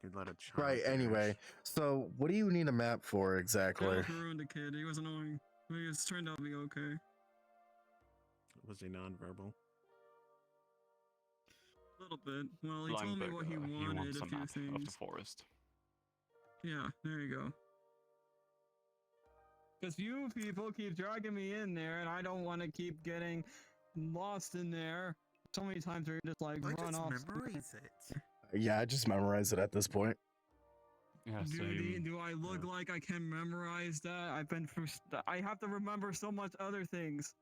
You'd let a child
Right,
perish.
anyway. So, what do you need a map for exactly?
I ruined a kid. He was annoying. He was turned out to be okay.
Was he nonverbal?
A little bit. Well, he told me what he wanted,
wants
a
a
few
map
things.
of the forest.
Yeah, there you go. Because you people keep dragging me in there, and I don't want to keep getting lost in there. So many times where you just like run off.
Memorize it.
Yeah, I just memorize it at this point.
Yeah,
Do I look like I can memorize that? I've been through. I have to remember so much other things.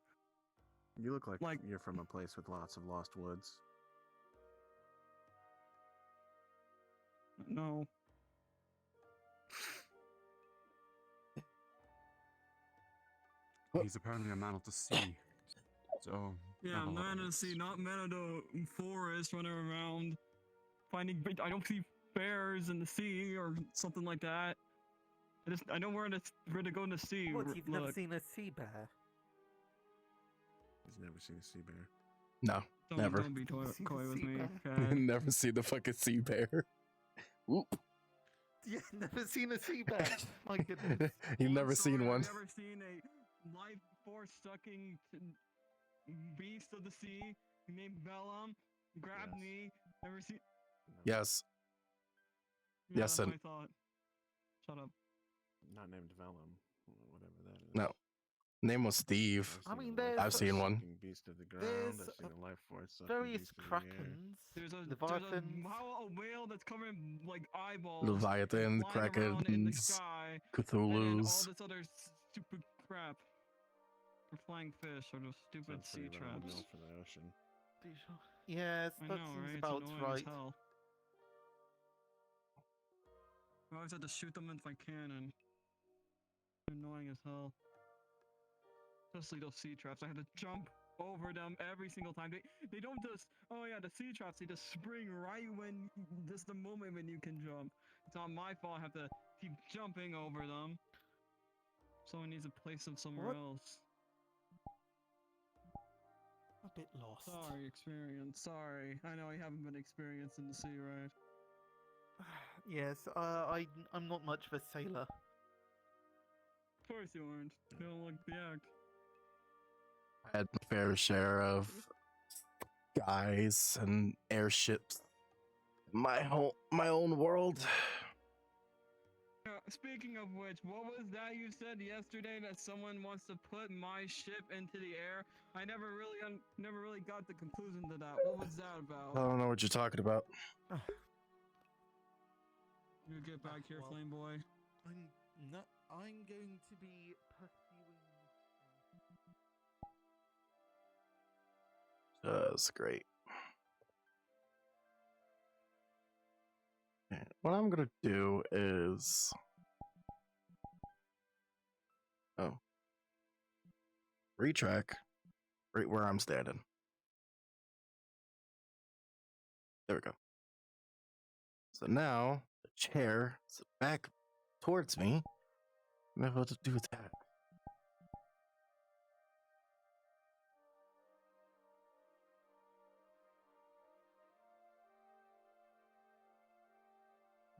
You look like you're from a place with lots of lost woods.
No.
He's apparently a man of the sea. So.
Yeah, man of the sea, not man of the forest running around finding. I don't see bears in the sea or something like that. I know where to go in the sea.
What, you've never
Look.
seen a sea bear?
He's never seen a sea bear.
No, never.
Don't be coy with me.
Never seen the fucking sea bear. Whoop.
Yeah, never seen a sea bear. My goodness.
You've never seen one.
Have you ever seen a life force sucking beast of the sea named Bellum? Grabbed me. Never seen.
Yes.
Yeah,
Yes,
that's
and
what I thought. Shut up.
Not named Vellum, whatever that is.
no. Name was Steve.
I mean, there's
I've seen one.
Beast of the ground.
There's
I've seen a life force.
various
beast of the air.
krakens.
There's a
Leviathans.
whale that's covered in like eyeballs.
Leviathan,
flying around in the
Krakens,
sky, and then all
Cthulhu's.
this other stupid crap. Or flying fish, or those stupid
Sounds
sea
pretty
traps.
run-of-the-mill for the ocean.
Yes,
I
that
know,
seems
right?
about
It's annoying
right.
as hell. I always have to shoot them with my cannon. They're annoying as hell. Especially those sea traps. I have to jump over them every single time. They don't just, oh yeah, the sea traps, they just spring right when, just the moment when you can jump. It's not my fault, I have to keep jumping over them. Someone needs to place them somewhere else.
A bit lost.
Sorry, experience. Sorry. I know I haven't been experienced in the sea, right?
Yes, I'm not much of a sailor.
Of course you aren't. You don't like the act.
I had my fair share of guys and airships. My own world.
Speaking of which, what was that you said yesterday that someone wants to put my ship into the air? I never really got the conclusion to that. What was that about?
I don't know what you're talking about.
You get back here, Flame Boy.
I'm going to be pursuing.
That's great. Okay, what I'm gonna do is retrack right where I'm standing. There we go. So now the chair is back towards me. I'm able to do that.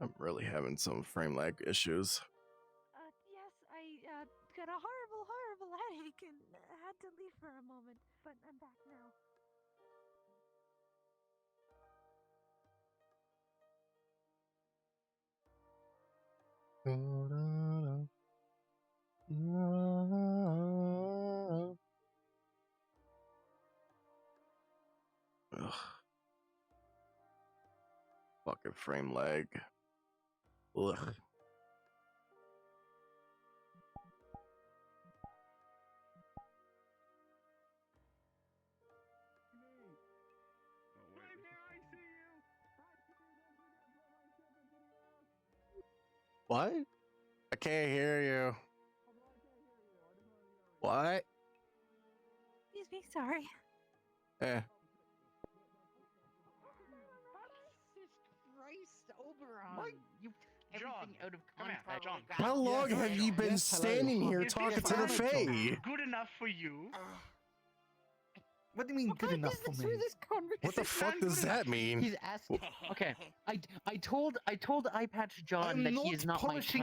I'm really having some frame lag issues.
Yes, I got a horrible headache and had to leave for a moment, but I'm back now.
Ugh. Fucking frame lag. Ugh. What? I can't hear you. What?
Excuse me, sorry.
Eh.
Christ, Oberon! You everything out of
Come here,
context.
John.
How long have you been standing here talking to the Fae?
Good enough for you.
What do you mean good enough for me?
What the fuck does that mean?
He's asking. Okay, I told iPatch John that he is not my type,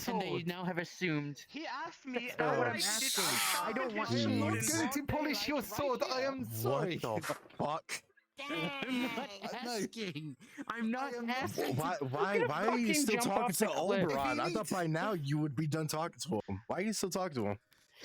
and they now have assumed.
He asked me.
That's not what I'm asking. I don't want.
I'm not going to polish your sword. I am sorry.
What the fuck?
I'm not asking. I'm not asking.
Why are you still talking to Oberon? I thought by now you would be done talking to him. Why are you still talking to him?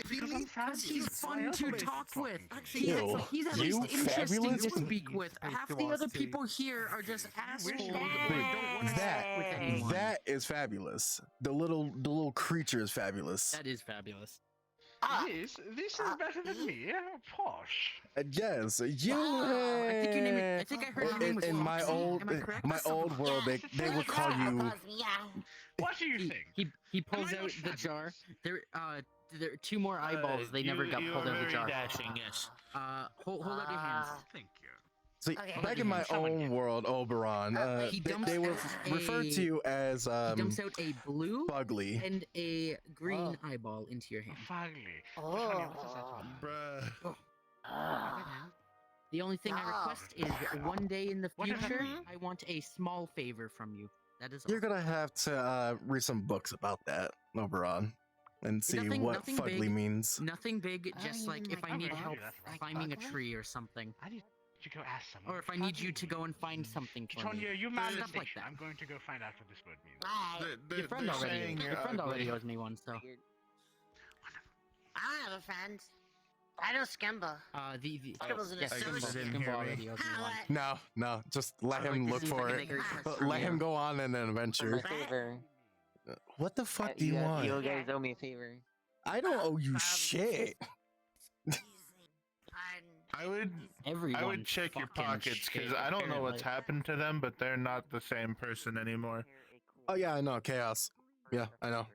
Because he's fun to talk with.
Ew.
He's at
You
least interesting
fabulous?
to speak with. Half the other people here are just assholes who don't want to speak with anyone.
That is fabulous. The little creature is fabulous.
That is fabulous.
This is better than me. Posh.
Yes, you.
I think I heard your name was
in my old world, they would call you.
What do you think?
He pulls out the jar. There are 2 more eyeballs. They never got pulled out of the jar.
Dashing, yes.
Hold out your hands.
Thank you.
So back in my own world, Oberon, they were referred to you as
He dumps out a blue
Fugly.
and a green eyeball into your hand.
Fugly.
Bruh.
The only thing I request is one day in the future, I want a small favor from you. That is all.
You're gonna have to read some books about that, Oberon, and see what Fugly
big,
means.
Nothing big, just like if I need help climbing a tree or something.
I need to go ask someone.
Or if I need you to go and find something for me.
Tonya, you man the
Stuff like
station.
that.
I'm going to go find out what this word means.
Your friend already owes me one, so.
I don't have a friend. I know Skimba. Skimba's an associate.
Skimba already owes me one.
No, just let him look for it. Let him go on an adventure.
Favor.
What the fuck do you want?
You guys owe me a favor.
I don't owe you shit.
I would check your pockets because I don't know what's happened to them, but they're not the same person anymore.
Oh yeah, I know, Chaos. Yeah, I know.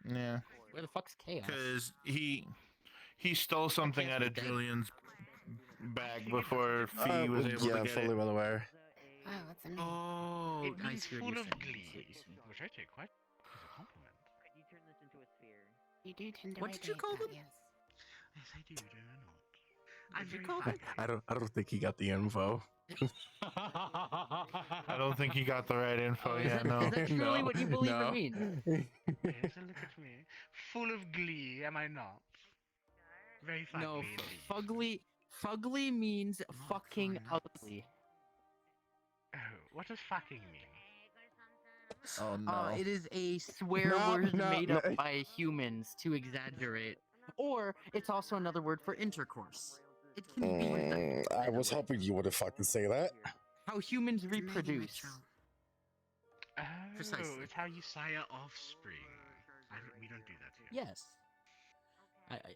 Yeah.
Where the fuck's Chaos?
Because he stole something out of Julian's bag before Fee was able to get
fully well aware.
Oh, what's the name?
Oh,
It
I
means
see what
full
you're
of
saying.
glee, which I take quite as a compliment.
You turn this into a sphere.
You do tend to
What did you
radiate
call
that,
them?
yes.
Yes, I do not.
What'd you call them?
I don't think he got the info.
I don't think he got the right info.
Is
Yeah,
that-
no.
is that truly what you believe
no.
or mean?
Yes, look at me. Full of glee, am I not? Very fugly
No,
indeed.
Fugly means fucking ugly.
Oh, what does fucking mean?
Oh no.
It is a swear
No,
word
no,
made
no.
up by humans to exaggerate. Or it's also another word for intercourse. It can be used as
I was hoping you would have fucking say that.
how humans reproduce.
Oh,
Precisely.
it's how you sire offspring. We don't do that here.
Yes.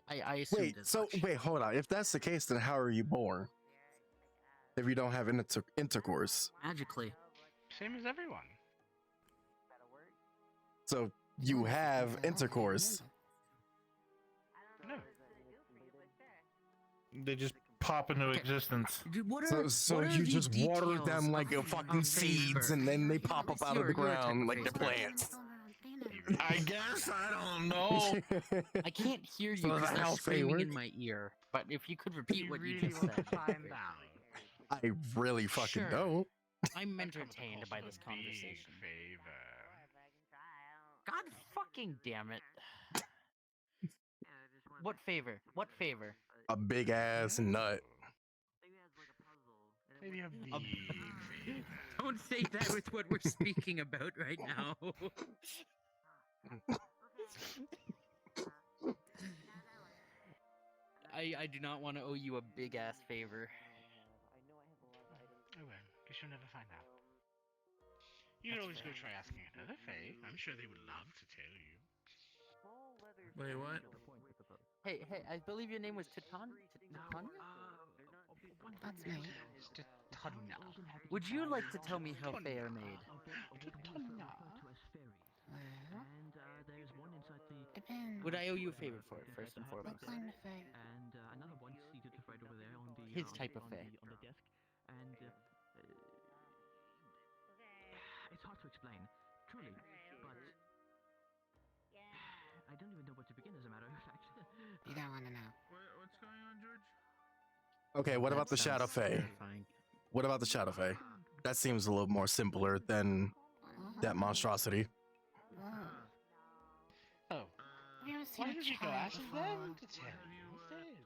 I assumed
Wait,
as
so
much.
wait, hold on. If that's the case, then how are you born? If you don't have intercourse,
Magically.
Same as everyone.
so you have intercourse.
No.
They just pop into existence.
Dude, what
So,
are,
so
what are
you
the
just water
details
them like
of-
fucking
of
seeds,
Facebook?
and then they pop up out of the
You're a type
ground
of
like the
Facebook.
plants.
I guess I don't know.
I can't hear you
So
because
that's
they're
how they
screaming in
work?
my ear. But if you could repeat what you
really
just
want
said.
to find out?
I really fucking
Sure.
don't.
I'm entertained by this conversation. God fucking damn it. What favor? What favor?
A big ass nut.
Maybe a big favor.
Don't say that with what we're speaking about right now. I do not want to owe you a big ass favor.
Oh well, guess you'll never find out. You can always go try asking another Fae. I'm sure they would love to tell you.
Wait, what?
Hey, I believe your name was Titania?
That's me.
Titania.
Would you like to tell me how Fae are made?
Depends.
Would I owe you a favor for it, first and
What
foremost?
kind of thing?
His type of Fae.
It's hard to explain, truly, but I don't even know where to begin, as a matter of fact.
You don't want to know.
What's going on, George?
Okay, what
That
about the Shadow
sounds
Fae?
terrifying.
What about the Shadow Fae? That seems a little more simpler than that monstrosity.
Oh.
Have you ever seen
Why
a
did you go
child
ask
before?
them to tell you instead?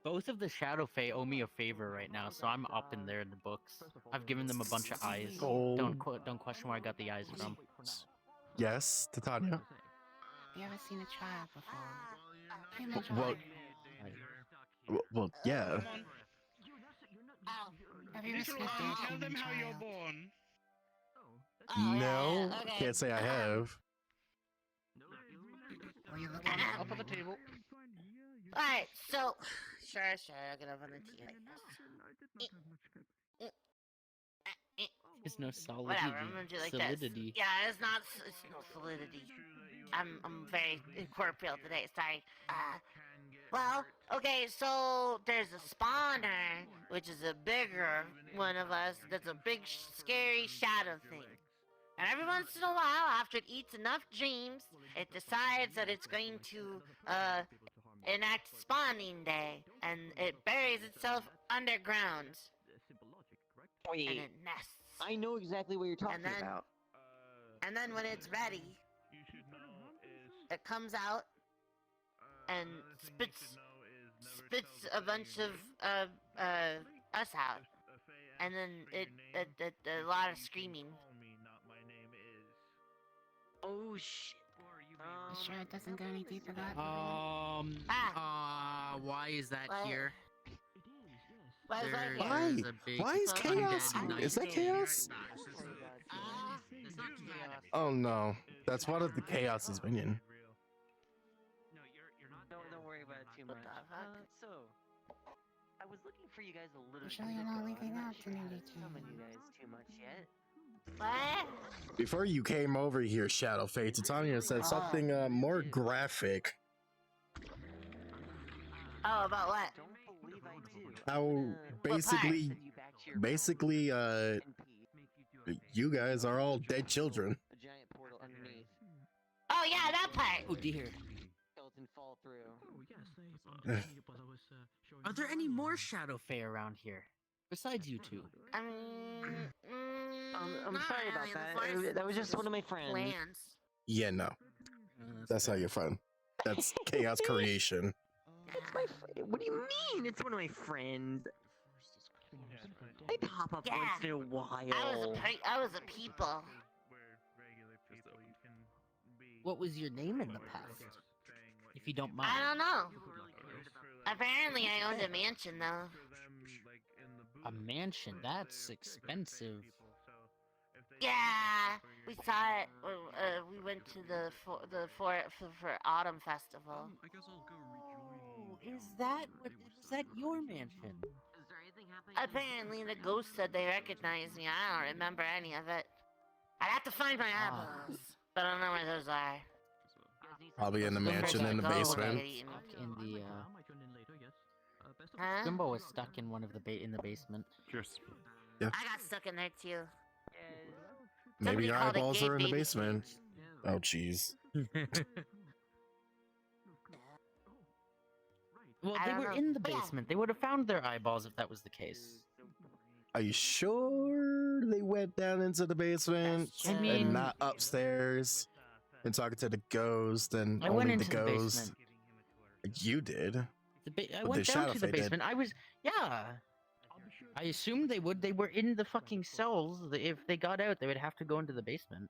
Both of the Shadow Fae owe me a favor right now, so I'm up in there in the books. I've given them a bunch of eyes.
Oh.
Don't question where I got the eyes from.
Yes, Titania.
Have you ever seen a child before? Human
Well,
child.
well, yeah.
Have you ever seen a
Little
dead
tell
human
them how you're
child?
born.
No,
okay.
can't say I have.
What are you looking at?
Up on the table.
Alright, so... Sure, I'll get up on the TV.
There's no solidity.
Whatever, I'm gonna do like
solidity.
this. Yeah, it's no solidity. I'm very incorporeal today, sorry. Well, okay, so there's a spawner, which is a bigger one of us, that's a big, scary shadow thing. And every once in a while, after it eats enough dreams, it decides that it's going to, enact spawning day, and it buries itself underground. And
Wait,
it nests.
I know exactly what you're talking
then-
about.
And then when it's ready, it comes out and spits a bunch of us out, and then it a lot of screaming.
Oh shit.
You sure it doesn't go any deeper than that?
Why is that
What?
here?
Why is that
There
here?
is a big
Why is chaos?
undead knight
Is that chaos?
It's not chaos.
Oh no, that's one of the Chaos's minion.
Don't worry about it too much. So, I was looking for you guys a little
You sure
bit
you're
ago.
not leaving
I'm
out
not sure how to
tonight,
summon you guys too much yet.
What?
Before you came over here, Shadow Fae, Titania said something more graphic.
Oh, about what?
Don't believe I do.
How basically, you guys are all dead children.
A giant portal underneath.
Oh yeah, that part.
Oh dear.
Skeleton fall through.
Are there any more Shadow Fae around here besides you two?
I mean,
I'm
not
sorry about
really.
that.
The force
That was just one of my friends.
plans.
Yeah, no, that's how you're fun. That's chaos creation.
It's my. What do you mean? It's one of my friends. I pop up once in a while.
I was a people.
What was your name in the past? If you don't mind.
I don't know. Apparently, I owned a mansion though.
A mansion? That's expensive.
Yeah, we saw it. We went to for Autumn Festival.
I guess I'll go
Oh, is that your mansion?
Apparently, the ghost said they recognized me. I don't remember any of it. I'd have to find my eyeballs, but I don't know where those are.
Probably in the mansion in the basement.
In the
Huh?
Jumbo was stuck in one of the in the basement.
Cheers.
Yeah.
I got stuck in there too.
Maybe your
called it
eyeballs
gay
are in the
baby
basement. Oh, jeez.
Well,
I
they
don't
were
know.
in the
But yeah.
basement. They would have found their eyeballs if that was the case.
Are you sure they went down into the basement
I mean-
and not upstairs and talking to the ghost and
I
only
went into
the
the
ghost?
basement.
You did.
I
But
went
they
down
shot
to the
if they did.
basement. Yeah. I assumed they would. They were in the fucking cells. If they got out, they would have to go into the basement.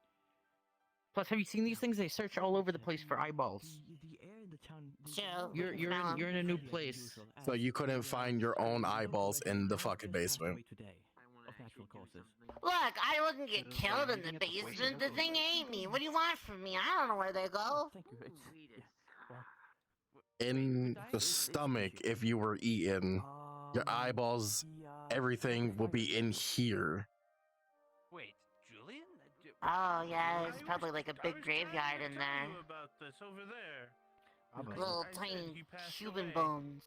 Plus, have you seen these things? They search all over the place for eyeballs. You're in a new place.
So you couldn't find your own eyeballs in the fucking basement.
Look, I wouldn't get killed in the basement. The thing ate me. What do you want from me? I don't know where they go.
In the stomach, if you were eaten, your eyeballs, everything will be in here.
Wait, Julian?
Oh yeah, there's probably like a big graveyard in there.
About this over there.
Little tiny Cuban bones.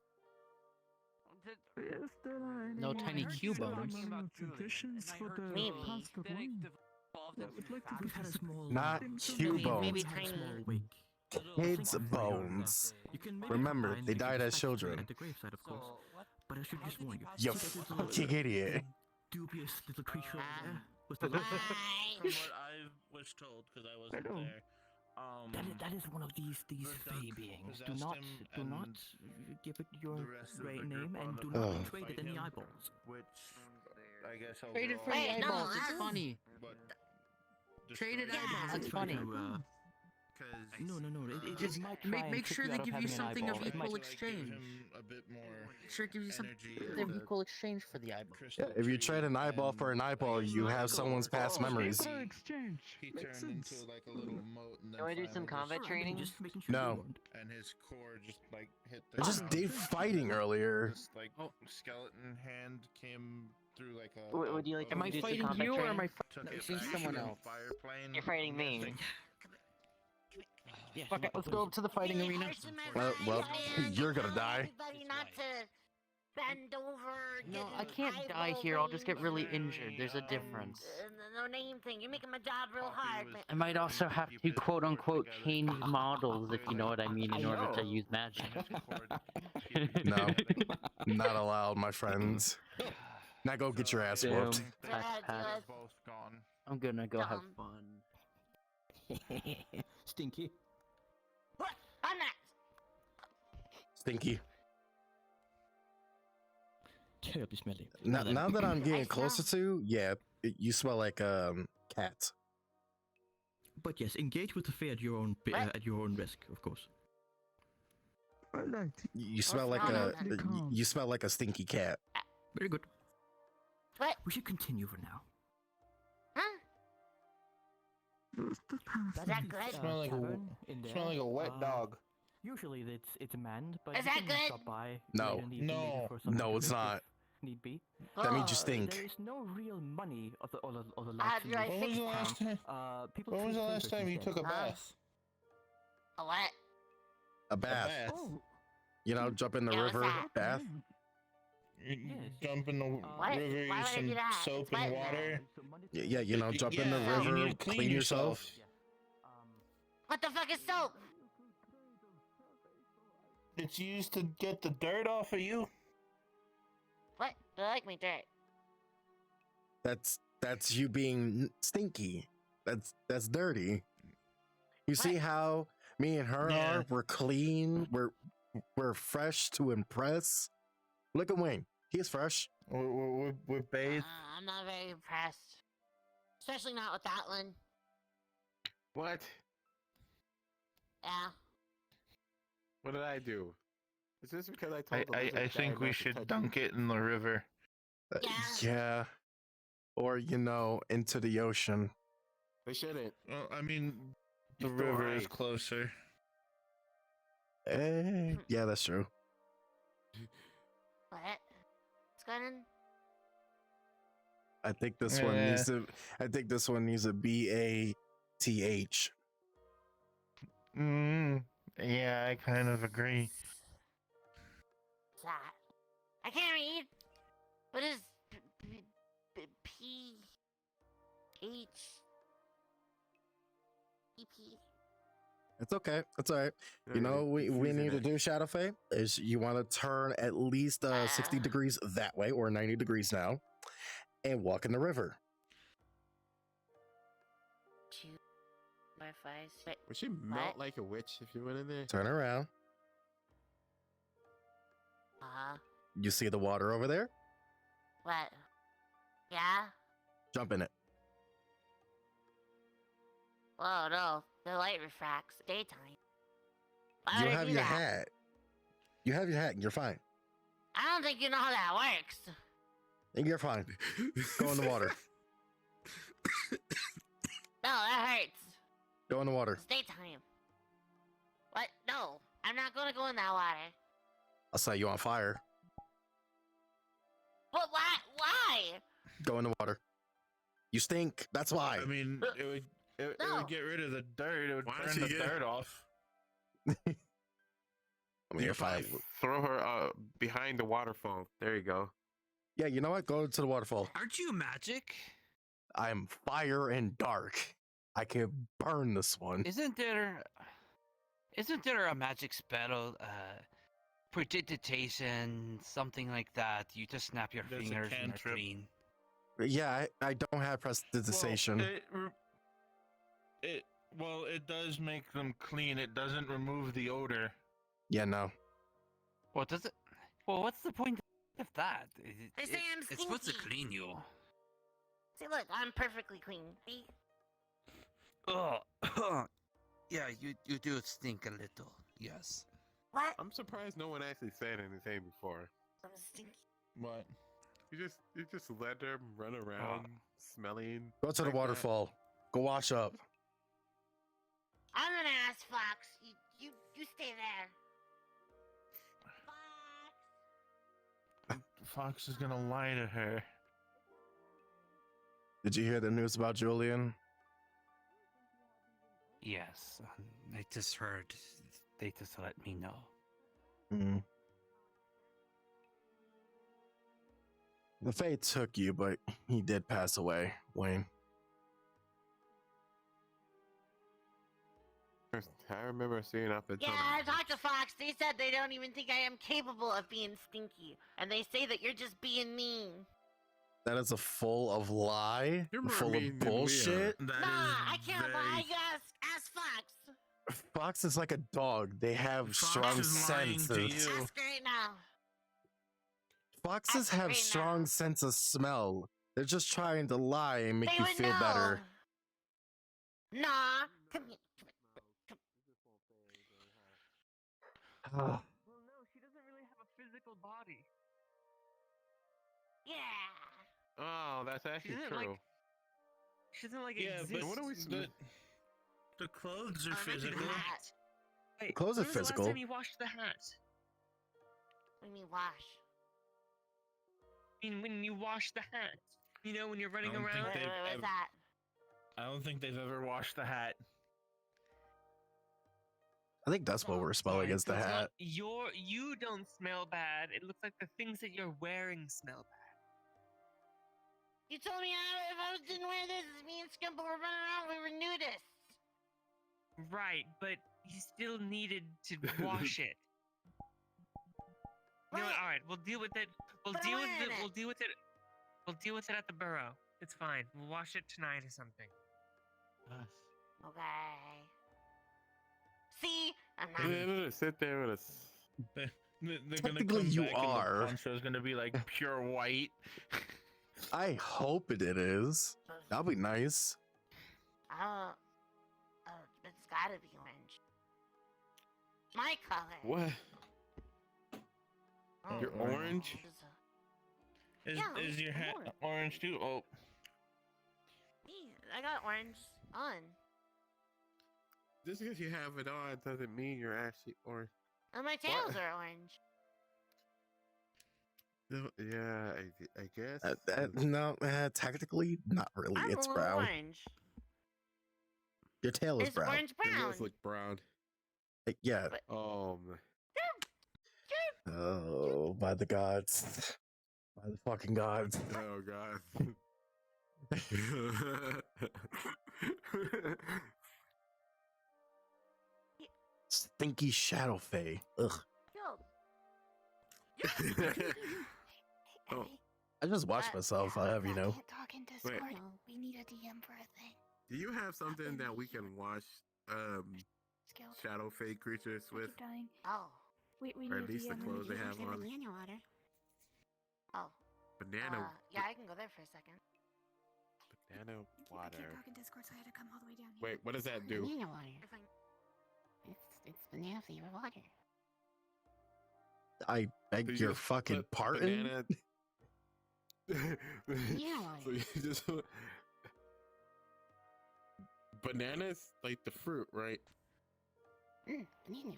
No tiny cube bones.
Traditions for the
Maybe.
past of one. I would like to visit a small
Not cube
Maybe
bones.
tiny.
Kids' bones. Remember, they died as children.
At the graveside, of course. But I should just warn you.
You
see that little
fucking idiot.
dubious little creature over there? Was that
From what I was told, because I wasn't
Hello.
there.
that is one of these fey beings. Do not give it your right name and do not
Ugh.
trade it any eyeballs.
Which I guess
Traded for
Wait,
the
no,
eyeballs. It's
that's-
funny. Traded eyeballs. That's funny.
No.
Just
might try and
make
trick
sure
you
they
out of
give you
having an
something of
eyeball. It might-
equal exchange.
a bit more
Make sure it gives you something
energy
of
and
equal exchange for the eyeball.
Yeah, if you trade an eyeball for an eyeball, you have someone's past memories.
Exchange.
He
Makes
turned into
sense.
like a little moat and then
Can we do some
finally
combat
just-
training?
Just making sure
No.
you're warned.
And his core just like hit the
I just
ground.
did fighting earlier.
This like skeleton hand came through like a.
Would you like to
Am I
do some
fighting
combat
you or am
training?
I
Took it
fighting
back
someone
to the
else?
fire plane.
You're fighting me.
Yes,
Fuck it, let's go up to the fighting arena.
Well, you're gonna die.
Everybody not to bend over.
No,
get
I
an
can't die
eyeball
here. I'll just get
range.
really injured. There's a difference.
No name thing. You're making my job real hard, man.
I might also have to quote unquote change models, if you know what I mean, in order to use magic.
No, not allowed, my friends. Now go get your ass whooped.
Pat, pat.
Both gone.
I'm gonna go have fun.
Stinky.
What? I'm not.
Stinky.
Terribly smelly.
Now that I'm getting closer to, yeah, you smell like cat.
But yes, engage with the fey at your own at your own risk, of course.
You smell like you smell like a stinky cat.
Very good.
What?
We should continue for now.
Huh? Was that good?
Smell like a wet dog.
Usually it's a man, but
Is
you
that
can
good?
stop by
No.
later in the evening maybe
No.
for some
No, it's
drink
not.
if need be.
That means you
Oh,
stink.
There is no real money of the
How
lights.
do I
When was
fix
the
that?
last time?
People
When was
treat
the last
favors
time you
instead.
took a bath?
A what?
A bath.
Oh,
You know, jump in the
Yeah, what's
river,
that?
bath.
You
Yes.
jump in the
What?
river,
Why
use
would I
some
do that?
soap
It's wet
and
in
water.
Yeah, you know, jump in the
Yeah, you
river,
need to
clean yourself.
What the fuck is soap?
It's used to get the dirt off of you.
What? I like my dirt.
That's you being stinky. That's dirty. You see how me and her
Yeah.
are? We're clean. We're we're fresh to impress. Look at Wayne. He's fresh.
We're bathed.
I'm not very impressed. Especially not with that one.
What?
Yeah.
What did I do? Is this because I told the
I
lizard
think
guy
we
not to
should
touch
dunk it in the river.
Yeah. Or, into the ocean.
They shouldn't.
Well, I mean, the
You're still
river is
right.
closer.
Yeah, that's true.
What? What's going on?
I think this one needs to. I think this one needs a BATH.
Yeah, I kind of agree.
What's that? I can't read. What is P-H-E-P?
It's okay. It's all right. We need to do Shadow Fae is you want to turn at least 60 degrees that way or 90 degrees now and walk in the river.
2, 4, 5, 6.
Would she melt like a witch if you went in there?
Turn around. You see the water over there?
What? Yeah?
Jump in it.
Oh no, the light refracts. Daytime. Why
You
would I
have
do
your
that?
hat. You have your hat and you're fine.
I don't think you know how that works.
And you're fine. Go in the water.
No, that hurts.
Go in the water.
It's daytime. What? No, I'm not gonna go in that water.
I'll set you on fire.
But why? Why?
Go in the water. You stink. That's why.
I mean, it would get rid of the dirt. It would burn the dirt off.
I mean, you're fine.
Throw her behind the waterfall. There you go.
Yeah, you know what? Go to the waterfall.
Aren't you magic?
I am fire and dark. I can burn this one.
Isn't there a magic spell, prestidigitation, something like that? You just snap your
There's a
fingers and you're
cantrip.
clean.
Yeah, I don't have prestidigitation.
Well, it does make them clean. It doesn't remove the odor.
Yeah, no.
What does it? Well, what's the point of that?
They say I'm
It's supposed to
stinky.
clean you.
See, look, I'm perfectly clean. See?
Oh, yeah, you do stink a little. Yes.
What?
I'm surprised no one actually said anything before.
I'm stinky.
What?
You just let them run around smelling.
Go to the
like that.
waterfall. Go wash up.
I'm gonna ask Fox. You stay there.
Fox is gonna lie to her.
Did you hear the news about Julian?
Yes, I just heard. They just let me know.
Hmm. The Fae took you, but he did pass away, Wayne.
I remember seeing up until
Yeah, I talked to Fox. They said they don't even think I am capable of being stinky. And they say that you're just being mean.
That is a full of lie,
You're more
full
mean
of
than we are.
bullshit.
Nah, I can't lie. Ask Fox.
Fox is like a dog. They have
Fox
strong
is lying to
senses.
you.
Ask right now.
Foxes have
right
strong sense of smell. They're just trying to lie and make
They
you
would
feel
know.
better.
Nah, come here.
Well, no, she doesn't really have a physical body.
Yeah.
Oh, that's actually
doesn't,
true.
like, She doesn't like
Yeah,
exist.
but what are we? The clothes are physical.
Wait,
Clothes are
when was the
physical.
last time you washed the hat?
What do you mean wash?
I mean, when you wash the hat. You know, when you're running
I don't think
around.
they've
What's
ever-
that?
I don't think they've ever washed the hat.
I think that's what we're smelling is the
It's
hat.
not you don't smell bad. It looks like the things that you're wearing smell bad.
You told me if I didn't wear this, me and Skimble were running around, we were nudists.
Right, but you still needed to wash it. You know what? All right, we'll deal with it. We'll
But
deal with
I'm
it.
wearing
We'll deal with it. We'll deal with it at the burrow. It's fine. We'll wash it tonight or something.
Okay. See? I'm not.
And then to sit there with
They're gonna
Technically,
come
you
back and
are.
the poncho is gonna be like pure white.
I hope it is. That'll be nice.
It's gotta be orange. My color.
What?
Oh,
You're orange?
Is your hat orange too? Oh.
I got orange on.
Just because you have it on doesn't mean you're actually orange.
And my tails are orange.
No, yeah, I guess.
No, technically, not really.
I'm
It's
a little
brown.
orange.
Your tail is
It's
brown.
orange
It
brown.
does look brown.
Yeah.
Oh,
Oh, by the gods. By the fucking gods.
oh God.
Stinky Shadow Fae. Ugh.
Oh.
I just watched myself. I have, you know.
Talk in
Wait.
Discord. We need a DM for a thing.
Do you have something that we can watch Shadow Fake creatures with?
Oh.
We
Or
need
at least the clothes they have on.
Banana water. Oh.
Banana.
Yeah, I can go there for a second.
Banana water.
talk in Discord, so I had to come all the way down here.
Wait, what does that do?
Banana water. It's banana flavored water.
I beg
So you
your
just
fucking
put
pardon?
Banana.
Yeah.
So you just bananas like the fruit, right?
Banana.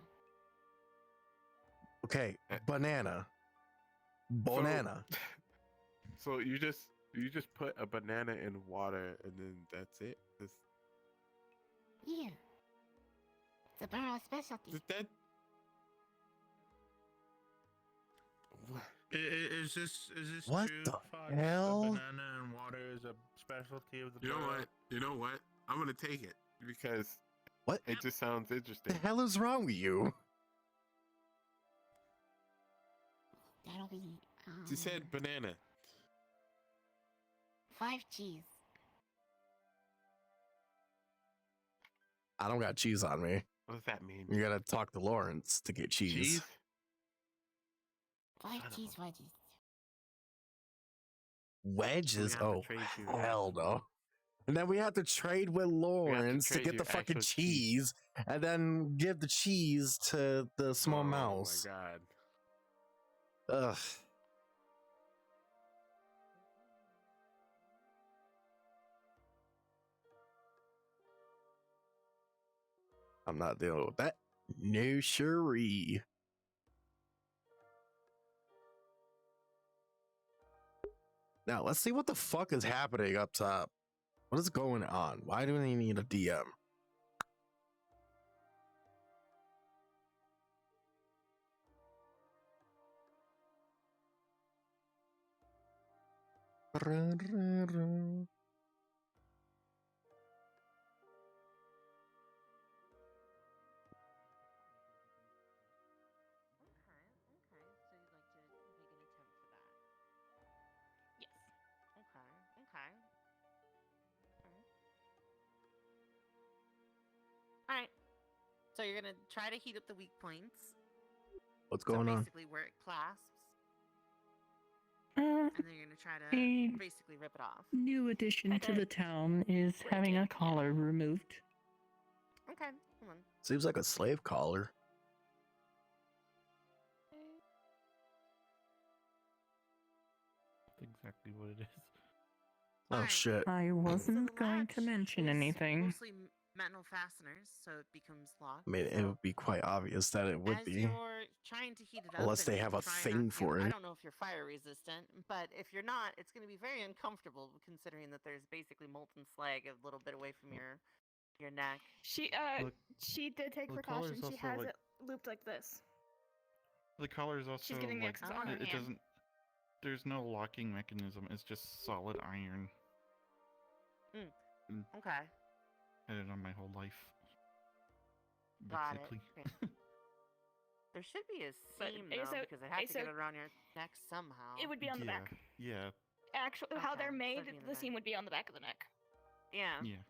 Okay, banana. Banana.
So you just put a banana in water and then that's it.
Yeah. It's a barrel specialty.
That
Is this
What
true?
the
Fox?
hell?
The banana and water is a specialty of the
You know
barrel?
what? You know what? I'm gonna take it because
What?
it just sounds interesting.
The hell is wrong with you?
That'll be.
She said banana.
5 cheese.
I don't got cheese on me.
What does that mean?
You gotta talk to Lawrence to get cheese.
Cheese?
5 cheese wedges.
Wedges?
have to
Oh,
trade you.
hell no. And then we have to trade with Lawrence to
trade
get
you
the fucking
actual
cheese, and then give the cheese to the small mouse.
Oh my god.
Ugh. I'm not dealing with that. No siree. Now, let's see what the fuck is happening up top. What is going on? Why do they need a DM?
Yes. Okay. Alright. So you're gonna try to heat up the weak points.
What's going on?
Basically where it clasps.
Uh,
And then you're gonna try to
a
basically rip it off.
new addition to the town is having a collar removed.
Okay, hold on.
Seems like a slave collar.
That's exactly what it is.
Oh shit.
I wasn't going to mention anything.
Mostly metal fasteners, so it becomes locked.
I mean, it would be quite obvious that it would
As
be.
you're trying to heat it up,
Unless
and
they have a
try
thing
not-
for
I
it.
don't know if you're fire resistant, but if you're not, it's going to be very uncomfortable considering that there's basically molten slag a little bit away from your neck.
She
Look,
she did take
the collar's
precautions. She
also,
has
like-
it looped like this.
The collar is also
She's getting the
like
X's on her
it
hand.
doesn't. There's no locking mechanism. It's just solid iron. Mm.
Okay.
Had it on my whole life.
Got
Basically.
it. Okay. There should be a
But
seam
ASO
though, because I have to get
ASO
it around your neck somehow.
It would be on the
yeah.
back.
Yeah.
Actually, how
Okay,
they're
so
made,
it'd be in the
the
back.
seam would be on the back of the neck.
Yeah.
Yeah.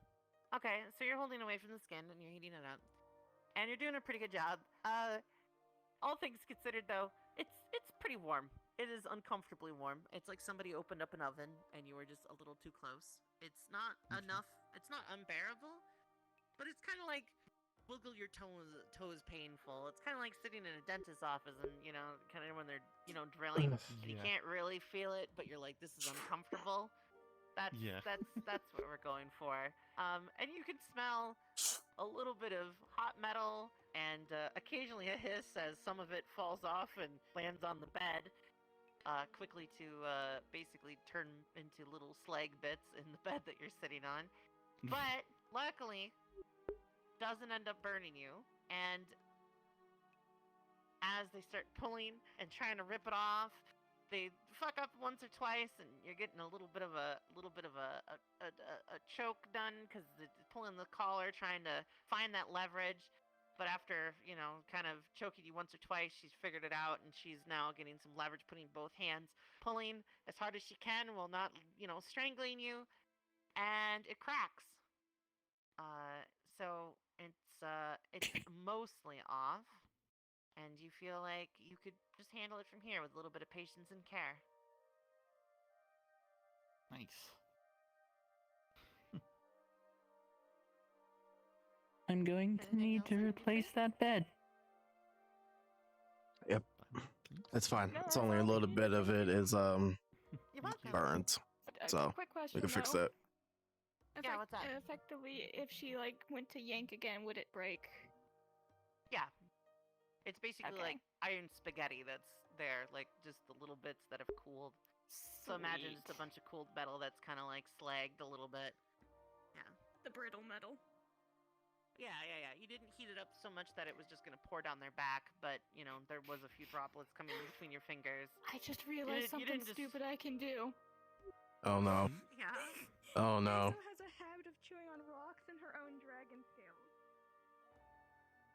Okay, so you're holding away from the skin and you're heating it up, and you're doing a pretty good job. All things considered, though, it's pretty warm. It is uncomfortably warm. It's like somebody opened up an oven and you were just a little too close. It's not enough. It's not unbearable, but it's kind of like wiggle your toes painful. It's kind of like sitting in a dentist's office and kind of when they're drilling and you can't really feel it, but you're like, this is uncomfortable. That's what we're going for. And you can smell a little bit of hot metal and occasionally a hiss as some of it falls off and lands on the bed, quickly to basically turn into little slag bits in the bed that you're sitting on. But luckily, doesn't end up burning you. And as they start pulling and trying to rip it off, they fuck up once or twice, and you're getting a little bit of a choke done because it's pulling the collar, trying to find that leverage. But after kind of choking you once or twice, she's figured it out, and she's now getting some leverage, putting both hands, pulling as hard as she can while not strangling you, and it cracks. So it's mostly off. And you feel like you could just handle it from here with a little bit of patience and care.
Nice.
I'm going to need to replace that bed.
Yep. It's fine. It's only a little bit of it is burnt. So
quick question,
we can fix
though.
that.
Yeah, what's that?
Effectively, if she went to yank again, would it break?
Yeah. It's basically like iron spaghetti that's there, like just the little bits that have cooled. So imagine just a bunch of cooled metal that's kind of like slagged a little bit. Yeah.
The brittle metal.
Yeah. You didn't heat it up so much that it was just gonna pour down their back, but there was a few droplets coming between your fingers.
I just realized something stupid I can do.
Oh no.
Yeah.
Oh no.
She also has a habit of chewing on rocks and her own dragon scales.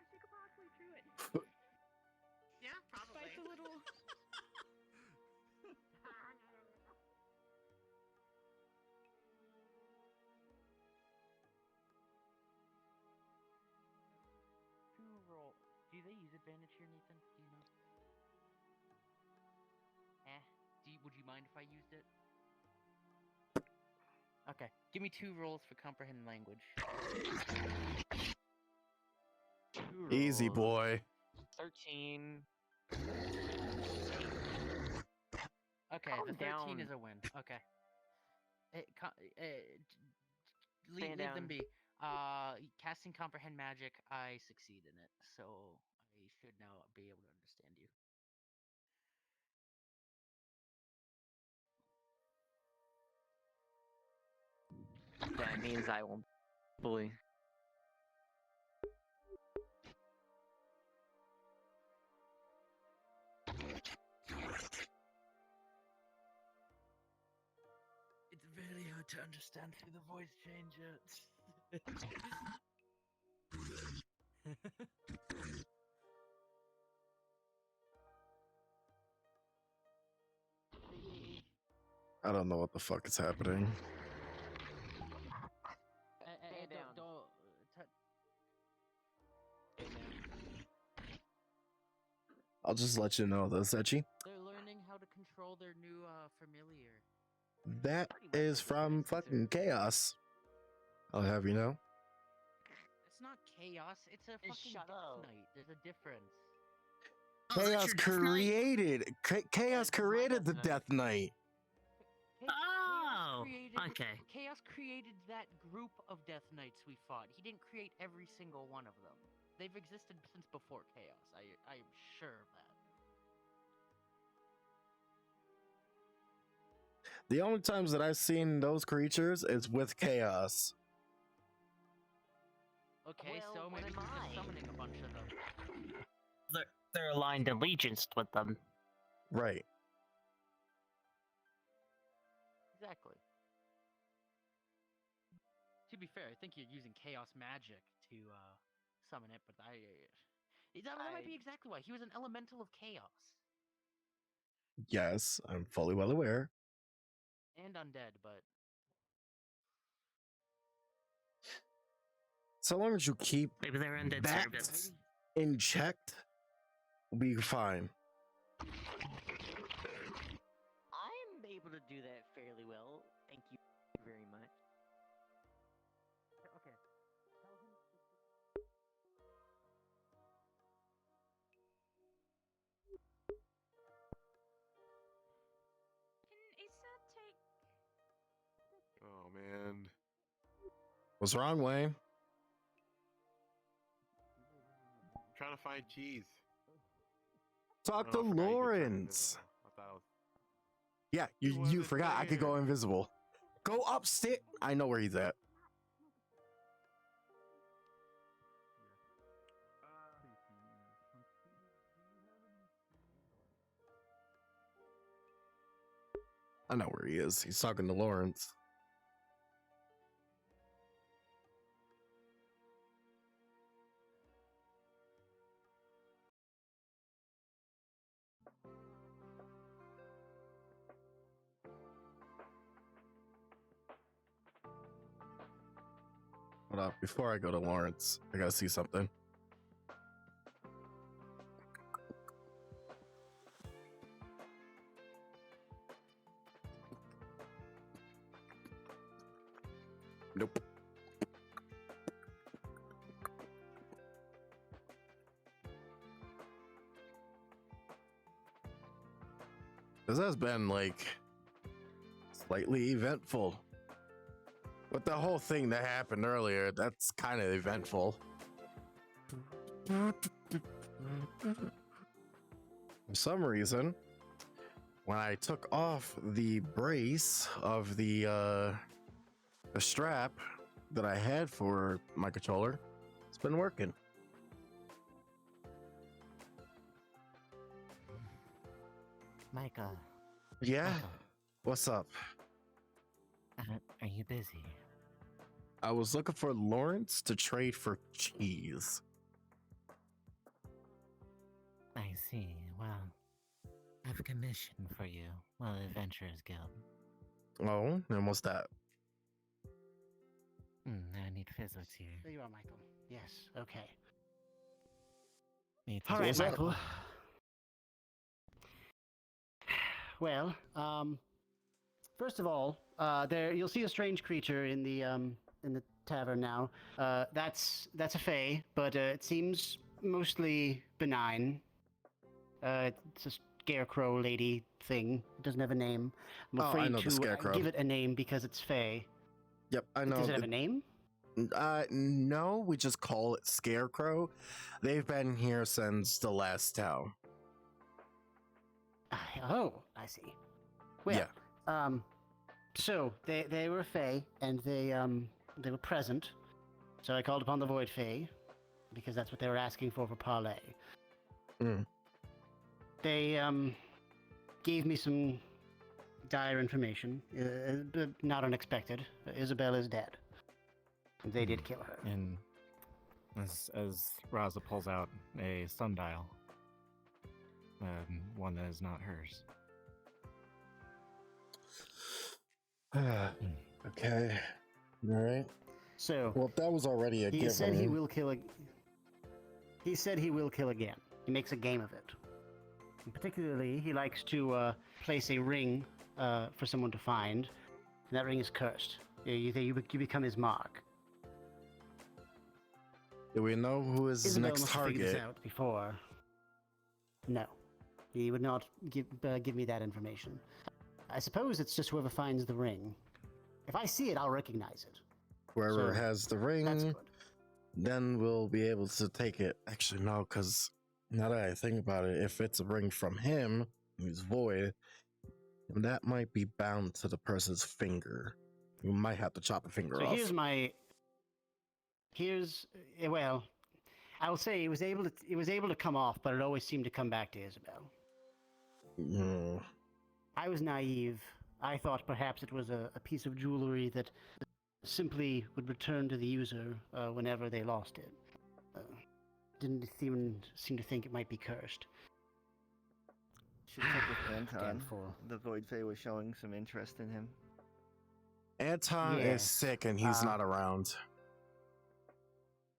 She could possibly chew it.
Yeah, probably.
Bite the little.
Roll. Do they use advantage here, Nathan? Do you know? Would you mind if I used it? Okay. Give me 2 rolls for comprehend language.
Easy boy.
13.
Okay,
Calm
the 13
down.
is a win. Okay. Leave
Stand
them
down.
be. Casting comprehend magic, I succeed in it, so I should now be able to understand you.
That means I will bully.
It's very hard to understand through the voice changes.
I don't know what the fuck is happening. I'll just let you know though, Sechi.
They're learning how to control their new familiar.
That is from fucking Chaos. I'll have you know.
It's not chaos, it's a fucking Death Knight. There's a difference.
Chaos Chaos created the Death Knight.
Chaos
okay.
Chaos created that group of Death Knights we fought. He didn't create every single one of them. They've existed since before Chaos. I am sure of that.
The only times that I've seen those creatures is with Chaos.
Okay, so maybe he's just summoning a bunch of them.
They're aligned allegiance with them.
Right.
Exactly. To be fair, I think you're using chaos magic to summon it, but that might be exactly why. He was an elemental of chaos.
Yes, I'm fully well aware.
And undead, but
so long as you keep
maybe they're undead
that
service
in check, We'll be fine.
I'm able to do that fairly well. Thank you very much. Okay.
Can Asa take...
Oh man.
What's wrong, Wayne?
I'm trying to find cheese.
Talk to
Oh, I forgot you could turn
Lawrence.
invisible. I thought I was...
Yeah, you
wasn't
forgot I could go
there.
invisible. Go upstairs. I know where he's at. I know where he is. He's talking to Lawrence. Hold up. Before I go to Lawrence, I gotta see something. Nope. This has been like slightly eventful. With the whole thing that happened earlier, that's kind of eventful. For some reason, when I took off the brace of the strap that I had for my controller, it's been working.
Micah.
Yeah?
Michael,
What's up?
are you busy?
I was looking for Lawrence to trade for cheese.
I see. Well, I have a commission for you. Well, the Adventurers Guild.
Oh, and what's that?
I need physics here.
There you are, Michael. Yes, okay.
Need to
All right,
What's up?
Michael. Well, first of all, there you'll see a strange creature in the tavern now. That's a fae, but it seems mostly benign. It's a scarecrow lady thing. It doesn't have a name. I'm
Oh, I
afraid
know the
to
scarecrow.
give it a name because it's fae.
Yep, I know.
Does it have a name?
No, we just call it Scarecrow. They've been here since the last town.
Oh, I see. Well, so they were fae, and they were present. So I called upon the Void Fae because that's what they were asking for parley.
Mm.
They gave me some dire information, but not unexpected. Isabel is dead. They did kill her.
And as Raza pulls out a sundial, one that is not hers.
Okay. All right.
So,
well, that was already a
he
given.
said he will kill. He said he will kill again. He makes a game of it. And particularly, he likes to place a ring for someone to find, and that ring is cursed. You become his mark.
Do we know who is his
Isabel
next
must have figured
target?
this out before. No, he would not give me that information. I suppose it's just whoever finds the ring. If I see it, I'll recognize it.
Whoever
So,
has the
that's
ring,
good.
then we'll be able to take it. Actually, no, because now that I think about it, if it's a ring from him, who's void, that might be bound to the person's finger. You might have to chop a finger
So
off.
well, I will say it was able to come off, but it always seemed to come back to Isabel.
Mm.
I was naive. I thought perhaps it was a piece of jewelry that simply would return to the user whenever they lost it. Didn't even seem to think it might be cursed.
Should check with Anton.
Damn fool.
The Void Fae was showing some interest in him.
Anton is
Yes,
sick and he's not around.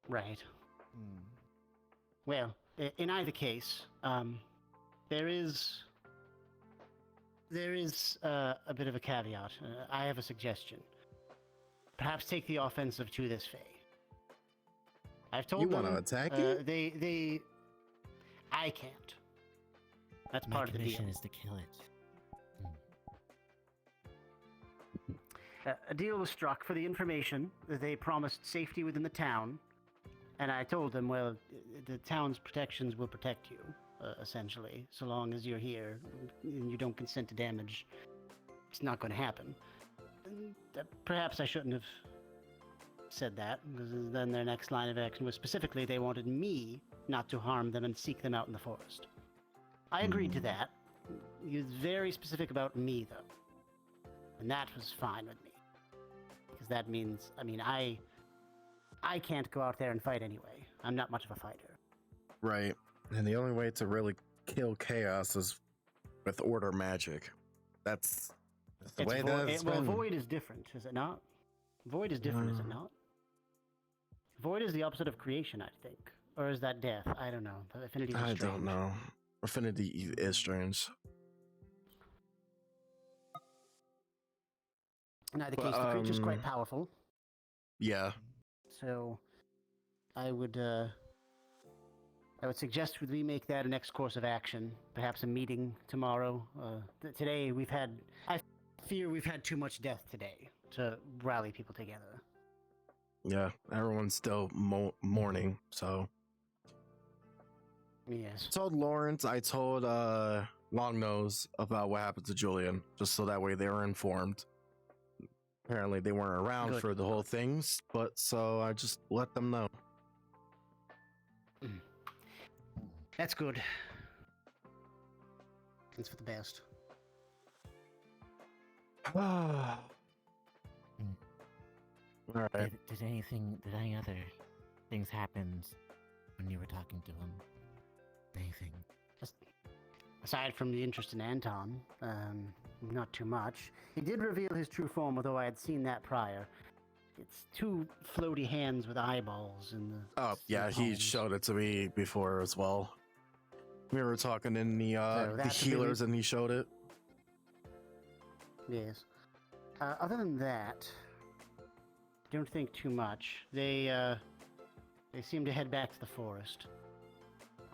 Right. Well, in either case, there is a bit of a caveat. I have a suggestion. Perhaps take the offensive to this Fae. I've told
You
them
want to attack it?
they I can't. That's
My
part of the deal.
commission is to kill it.
A deal was struck for the information. They promised safety within the town, and I told them, well, the town's protections will protect you, essentially, so long as you're here and you don't consent to damage. It's not going to happen. Perhaps I shouldn't have said that, because then their next line of action was specifically they wanted me not to harm them and seek them out in the forest. I agreed to that. He was very specific about me, though. And that was fine with me. Because that means, I mean, I can't go out there and fight anyway. I'm not much of a fighter.
Right. And the only way to really kill chaos is with order magic. That's the way that it's
well,
been.
Void is different, is it not? Void is different, is it not? Void is the opposite of creation, I think. Or is that death? I don't know. The affinity is
I
strange.
don't know. Affinity is strange.
In either case, the creature's quite powerful.
Yeah.
So, I would suggest we make that a next course of action. Perhaps a meeting tomorrow. Today I fear we've had too much death today to rally people together.
Yeah, everyone's still mourning, so.
Yes.
I told Lawrence, I told Longnose about what happened to Julian, just so that way they were informed. Apparently they weren't around
Good.
for the whole things, but so I just let them know.
That's good. It's for the best.
All right.
Did any other things happen when you were talking to him? Anything?
Aside from the interest in Anton, not too much. He did reveal his true form, although I had seen that prior. It's two floaty hands with eyeballs and the.
Oh yeah, he showed it to me before as well. We were talking in the healers, and he showed it.
Yes. Other than that, don't think too much. They seem to head back to the forest.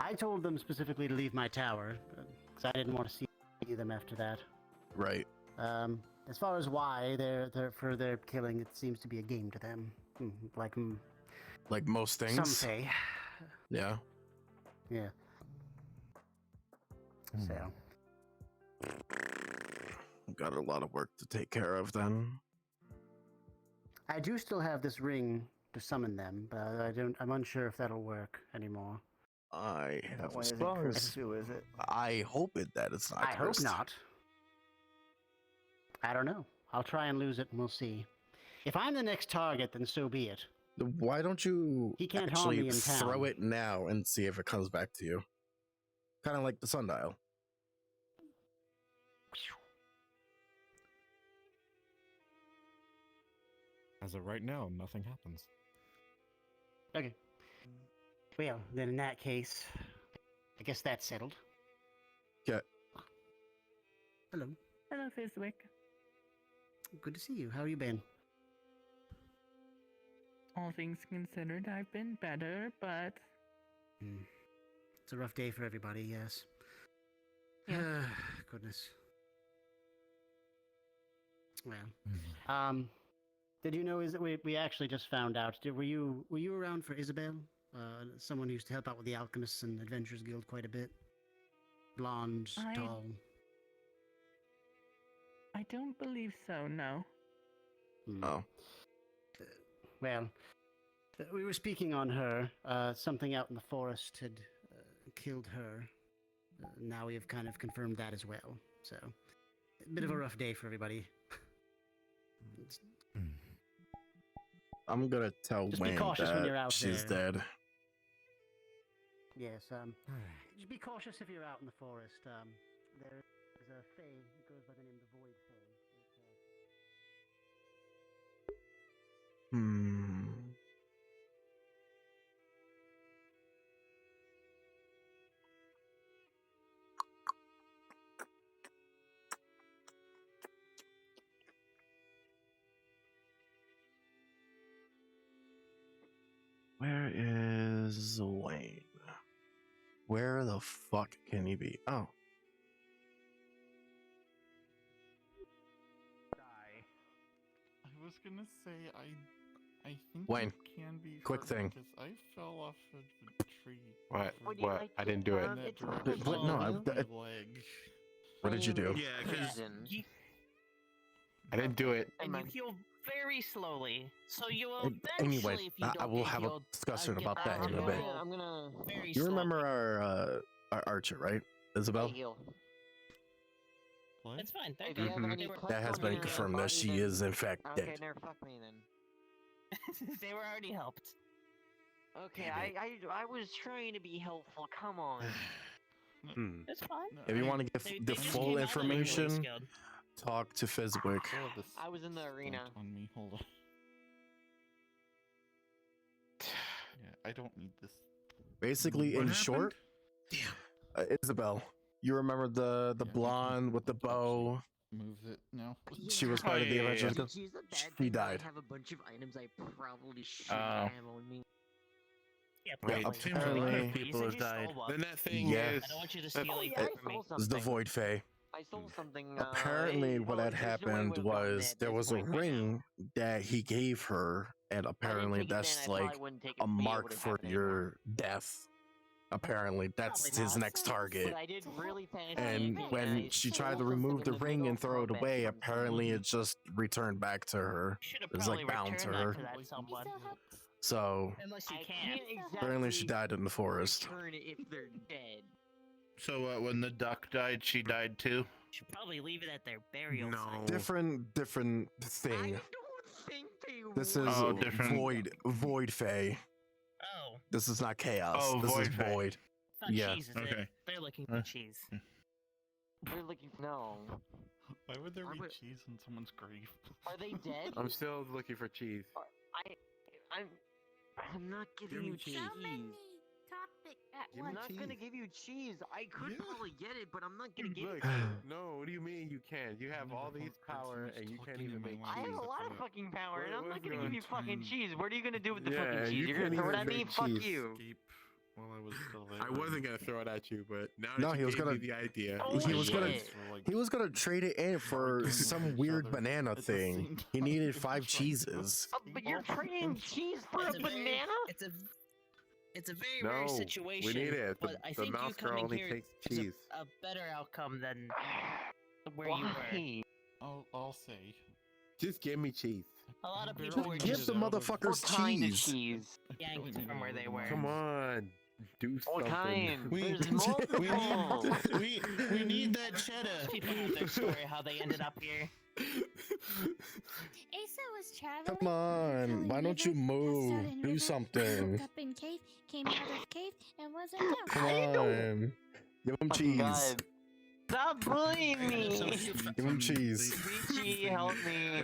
I told them specifically to leave my tower, because I didn't want to see them after that.
Right.
As far as why for their killing, it seems to be a game to them. Like
most things.
Some say.
Yeah.
Yeah. So.
Got a lot of work to take care of then.
I do still have this ring to summon them, but I'm unsure if that'll work anymore.
I have
Why
a
isn't
strong.
Chris too, is it?
I hope that it's not.
I hope
cursed.
not. I don't know. I'll try and lose it and we'll see. If I'm the next target, then so be it.
Why don't you
He can't harm
actually
me in town.
throw it now and see if it comes back to you? Kind of like the sundial.
As of right now, nothing happens.
Okay. Well, then in that case, I guess that's settled.
Yeah.
Hello.
Hello, Fizwick.
Good to see you. How you been?
All things considered, I've been better, but
It's a rough day for everybody, yes.
Yeah.
Goodness. Well, did you know we actually just found out? Were you around for Isabel? Someone who used to help out with the Alchemists and Adventurers Guild quite a bit. Blonde, tall.
I don't believe so, no.
Oh.
Well, we were speaking on her. Something out in the forest had killed her. Now we have kind of confirmed that as well. So, a bit of a rough day for everybody.
I'm gonna tell
Just be
Wayne
cautious when you're
that
out
she's
there.
dead.
Yes, just be cautious if you're out in the forest. There is a fae that goes by the name of the Void Fae.
Where is Wayne? Where the fuck can he be? Oh.
I was gonna say I think
Wayne,
it can be
quick
hurt
thing.
because I fell off of the tree.
What?
Would you
What?
like
I
to
didn't do it.
have it?
What? No,
My
I-
leg.
What did you do?
Yeah, because
I didn't do it.
And you heal very slowly, so you will
Anyway,
eventually, if you don't
I will
get
have a
healed,
discussion
get
about
back
that
to
in a bit.
normal
I'm gonna.
very
You
slowly.
remember our archer, right, Isabel?
Heal.
It's fine. They're
If you
good.
have any
They were,
That has
on
been
your
confirmed that
body,
she
then-
is in fact
Okay,
dead.
never fuck me then.
they were already helped.
Okay, I was trying to be helpful. Come on.
It's fine.
If you want to get
They
the
just
full
came out of the
information,
police guild.
talk to Fizwick.
I was in the arena.
On me, hold on. Yeah, I don't need this.
Basically,
What
in
happened?
short, Isabel, you remember the blonde with the bow?
Move it now.
She was part of the Avengers Guild. She died.
I have a bunch of items I probably should
Oh.
have on me.
Yeah,
Yeah,
Wait, seems like a lot of
apparently,
people have died.
Then that thing
Yeah.
is.
I don't want you to
that-
steal
yeah,
anything
I
from me.
stole
it's the
something.
Void Fae.
I stole something.
Apparently, what had
there's no way I
happened
would've gotten
was
that
there
at
was
this
a
point right now.
ring that he gave her, and
If I didn't
apparently
take it then,
that's
I probably
like
wouldn't take it
a
from you, it
mark
would've
for
happened anymore.
your death. Apparently, that's
Probably
his
not.
next target.
But I did really fast.
And when she tried to remove the ring and throw it away, apparently it just returned back to her.
Should have
It was
probably
like bound to
returned
her.
that to that someone.
So
Unless you
I
can.
can't exactly
apparently she died in the forest.
return it if they're dead.
So when the duck died, she died too?
Should probably leave it at their burial site.
Different thing.
don't think they
This is
Oh, different.
void Fae.
Oh,
This is not chaos.
Oh,
this is
Void Fae.
void.
it's not
Yeah.
cheese, is it?
Okay.
They're looking for cheese.
They're looking. No.
Why would there
Are
be
we-
cheese in someone's grave?
Are they dead?
I'm still looking for cheese.
I'm not giving you cheese.
So many topic at
Give me
I'm
once.
not gonna give you cheese. I could
Yeah.
probably get it, but I'm not gonna give
Look,
it.
no, what do you mean you can? You have all these power and you can't even make
I have
cheese.
a lot of fucking power, and
What-
I'm not
what's
gonna
going
give you fucking
on?
cheese. What are you gonna do with the
Yeah,
fucking cheese?
you
You're gonna
can't
throw it
even
at me?
make
Fuck
cheese.
you.
Escape while I was still there.
I wasn't gonna throw it at you, but now
No,
that
he
you
was
gave
gonna-
me the idea.
Oh,
He was gonna
shit.
he was gonna trade it in for some weird banana thing. He needed 5 cheeses.
But you're trading cheese for a
It's a very-
banana?
It's a very
No,
rare
we
situation.
need it.
But I
The
think you
mouse girl
coming
only
here
takes
is
cheese.
a better outcome than where you were.
Why?
I'll say.
Just give me cheese.
A lot of people were
Give
just
the motherfuckers
What kind of
cheese.
cheese?
yanked from where they were.
Come on, do
What
something.
kind?
We-
There's
we
multiple.
we need that cheddar.
People have their story how they ended up here.
Asa was traveling.
Come on, why don't you move? Do something.
Woke up in cave, came out of cave, and wasn't down.
Come on. Give him
Fucking
cheese.
God. Stop bullying me!
Give him cheese.
Richie, help me!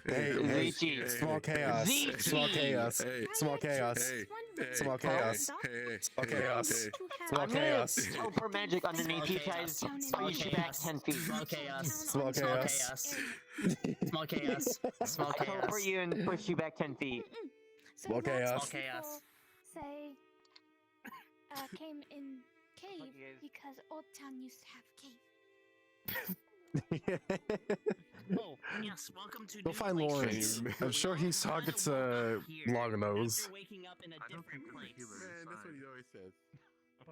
Hey,
Richie.
small chaos.
Richie.
Small chaos. Small chaos. Small chaos. Small chaos. Small
I'm gonna
chaos.
teleport magic underneath you guys. Push you back 10 feet.
Small chaos.
Small chaos.
Small chaos. Small
I teleport
chaos.
you and push you back 10 feet.
Small
Sometimes
chaos.
Small chaos.
people say came in cave because Old Town used to have cave.
Oh, yes, welcome to
Go
New
find
Place.
Lawrence. I'm sure he targets long nose.
After waking up in a different place.
Man, that's what he always says.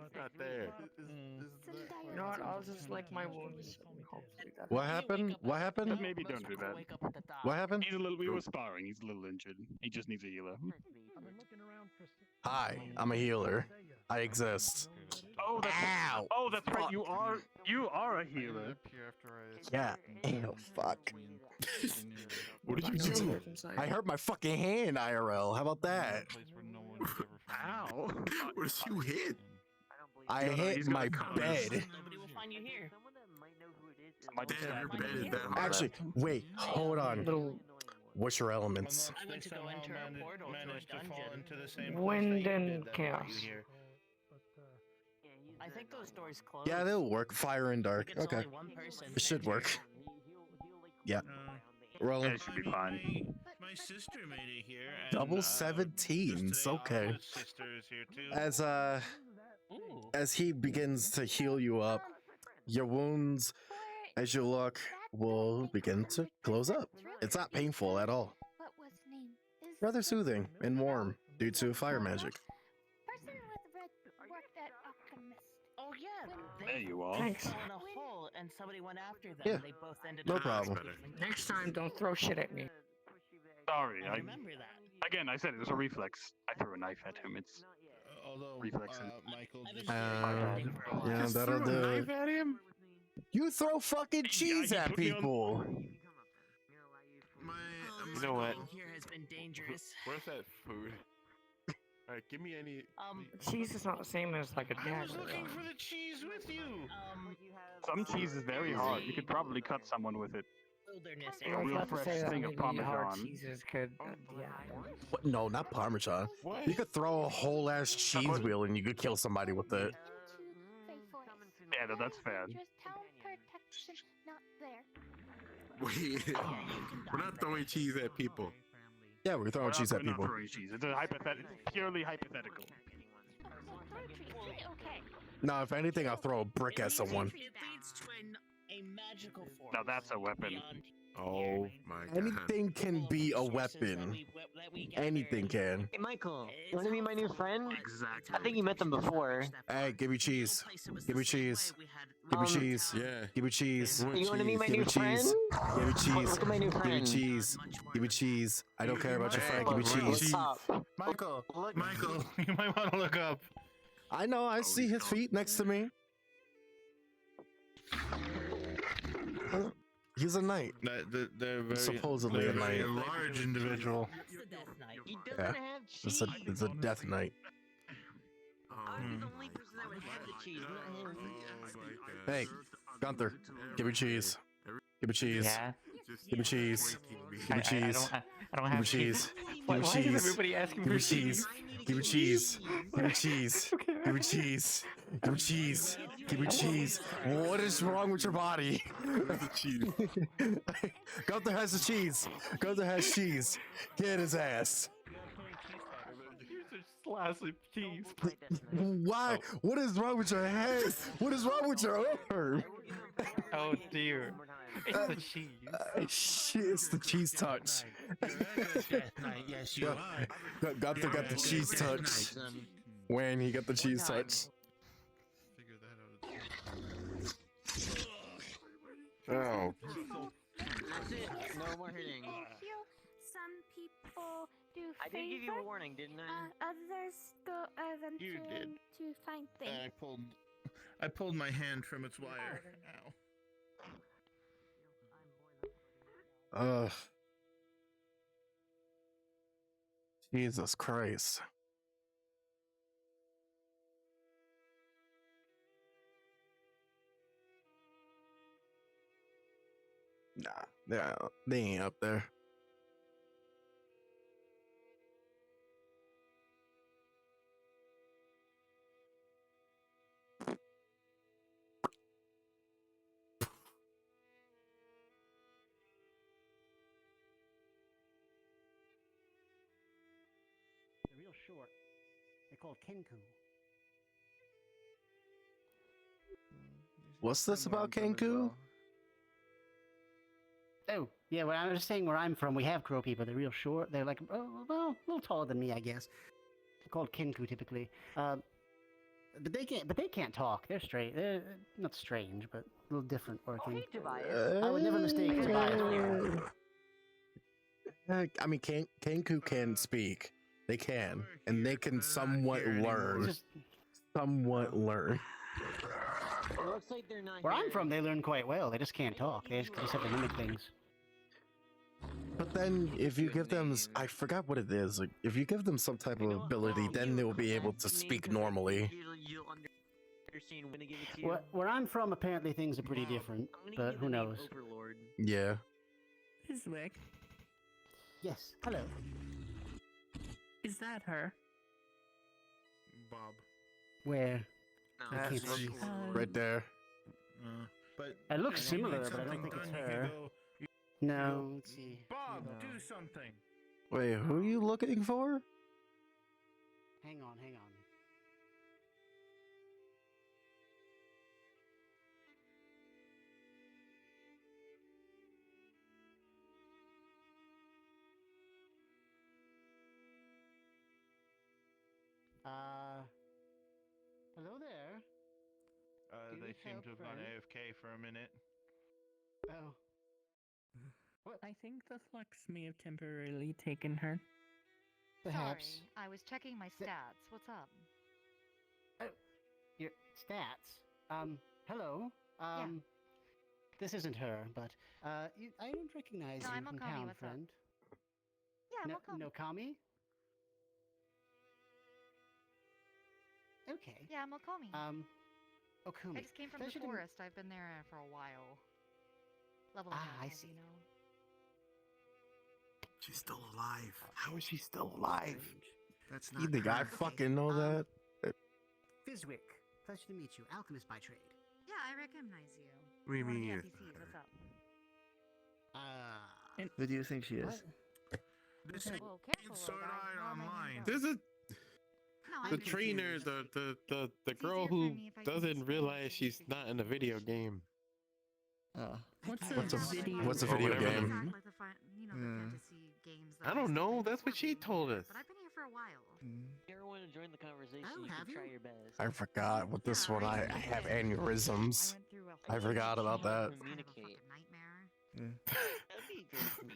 It's not there.
You
know what? I'll just lick my wounds. Hopefully that.
What happened? What happened?
Maybe don't do that.
What happened?
We were sparring. He's a little injured. He just needs a healer.
Hi, I'm a healer. I exist.
Oh, that's
Ow!
Oh, that's right. You are a healer.
Yeah. Ew, fuck.
What did you do?
I hurt my fucking hand, IRL. How about that?
Ow!
What did you hit?
I hit my bed.
Nobody will find you here.
Damn, your bed is that hard.
Actually, wait, hold on. What's your elements?
I went to go enter a portal to a dungeon.
Wind and chaos.
I think those doors closed.
Yeah, they'll work. Fire and dark.
It's
Okay.
only one person
It should
enter.
work. Yeah. Rolling.
That should be fine.
My sister made it here. And,
Double
just
17s.
today,
Okay.
His sister is here too.
As he begins to heal you up, your wounds, as you look, will begin to close up. It's not painful at all.
What was name? Is
Rather soothing and warm due to fire magic.
person with red worked at Alchemist.
Oh yeah,
There you are.
Thanks. Fell in a hole and somebody went after them.
Yeah,
They both ended
no
up
problem.
Next time, don't throw shit at me.
Sorry,
I remember that.
again, I said it was a reflex. I threw a knife at him. It's
Although,
reflexes.
Michael
Yeah, that'll do it.
at him.
You throw fucking cheese at people.
You know what?
Here has been dangerous.
Where's that food? Alright, give me any.
Cheese is not the same as like a
I was looking for the cheese with you.
Some cheese is very hard. You could probably cut someone with it.
Wilderness
A real fresh thing of Parmesan.
cheeses could, yeah.
What? No, not Parmesan. You could throw a whole ass cheese wheel and you could kill somebody with it.
Yeah, no, that's fair.
Just town protection not there.
Wait, we're not throwing cheese at people.
Yeah, we're throwing cheese at
We're not
people.
throwing cheese. It's a purely hypothetical.
Okay.
No, if anything, I'll throw a brick at someone.
It leads to a magical force.
Now that's a weapon.
Oh my god.
Anything can be a weapon. Anything can.
Hey, Michael, you want to meet my new friend?
Exactly.
I think you met them before.
Hey, give me cheese. Give me cheese. Give me cheese.
Yeah.
Give me cheese.
You want to meet my
Give
new
me
friend?
cheese. Give me cheese.
Look at my new
Give me
friend.
cheese. Give me cheese. I don't care about your friend. Give me
What's
cheese.
up?
Michael, you might want to look up.
I know. I see his feet next to me. He's a knight.
They're very,
Supposedly a
very
knight.
large individual.
He doesn't
Yeah.
have cheese.
It's a death knight.
I'm the only person that would have the cheese, not him.
Hey, Gunther, give me cheese. Give me cheese.
Yeah.
Give me cheese. Give me cheese.
I don't
Give me
have
cheese.
Why,
Give me
why is
cheese.
everybody asking
Give
for
me cheese. Give me cheese. Give me cheese. Give me cheese. Give me cheese. Give me cheese. What is wrong with your body? Gunther has the cheese. Gunther has cheese. Get his ass.
Slice of cheese.
Why? What is wrong with your head? What is wrong with your arm?
Oh dear. It's the cheese.
Shit, it's the cheese touch.
Yes, you are.
Gunther got the cheese touch. When he got the cheese touch.
Oh.
That's it. No more hitting.
Some people do
I did give you a warning, didn't I?
Others go
You
eventually
did.
to find things.
I pulled my hand from its wire. Ow.
Ugh. Jesus Christ. Nah, they ain't up there.
They're real short. They're called Kenku.
What's this about Kenku?
Oh, yeah, well, I was just saying where I'm from, we have crow people. They're real short. They're like, oh, well, a little taller than me, I guess. They're called Kenku typically. But they can't talk. They're straight. They're not strange, but a little different working.
Hey, Tobias.
I would never mistake Tobias for you.
I mean, Kenku can speak. They can. And they can somewhat learn. Somewhat learn.
It looks like they're not
Where I'm
here.
from, they learn quite well. They just can't talk. They just have to mimic things.
But then, if you give them, I forgot what it is. Like, if you give them some type of ability, then they'll be able to speak normally.
You'll understand when to give it to you.
Where I'm from, apparently things are pretty different. But who knows?
Overlord.
Yeah.
Iswick,
Yes. Hello.
is that her?
Bob.
Where?
No,
I can't see.
Right there.
But
It looks
if you
similar,
make
but I don't
something
think it's
done, you can
her.
go-
No, let's see.
Bob,
No.
do something.
Wait, who are you looking for?
Hang on. Hello there. Do you
They
need
seem
help,
to have gone
friend?
AFK for a minute.
Oh.
I think the flux may have temporarily taken her.
Perhaps.
Sorry, I was checking my stats. What's up?
Oh, your stats. Hello.
Yeah.
This isn't her, but I don't recognize
No,
you
I'm
from
Okami,
town,
what's up?
friend.
Yeah, I'm
no,
Okami.
Kami? Okay.
Yeah, I'm Okami.
Okumi.
I just came from
Pleasure
the
to
forest. I've been there for a while. Leveling up,
I
as
see.
you know.
She's still alive. How is she still alive?
That's
You think I fucking know that?
Fizwick. Pleasure to meet you. Alchemist by trade.
Yeah, I recognize you.
What do you
One of the
mean?
NPCs, what's up?
Who do you think she is?
This
Okay,
ain't
well, careful,
Sword
though, guys.
Art
You know where my
Online.
name
There's
goes.
a
No, I'm
the
confused.
trainer, the girl
easier for
who
me if I use
doesn't
spells
realize
if
she's not in a video game.
What's
What's
a
a
video?
what's a
Or
video
whatever the-
game?
Like the fantasy games that
I don't know. That's what she told us.
But I've been here for a while.
If you ever want to join the conversation,
Oh,
you
have
can try
you?
your best.
I forgot with this one. I have aneurysms.
went through a
I
whole
forgot about that.
Communicate.
Nightmare.
That'd be great for me.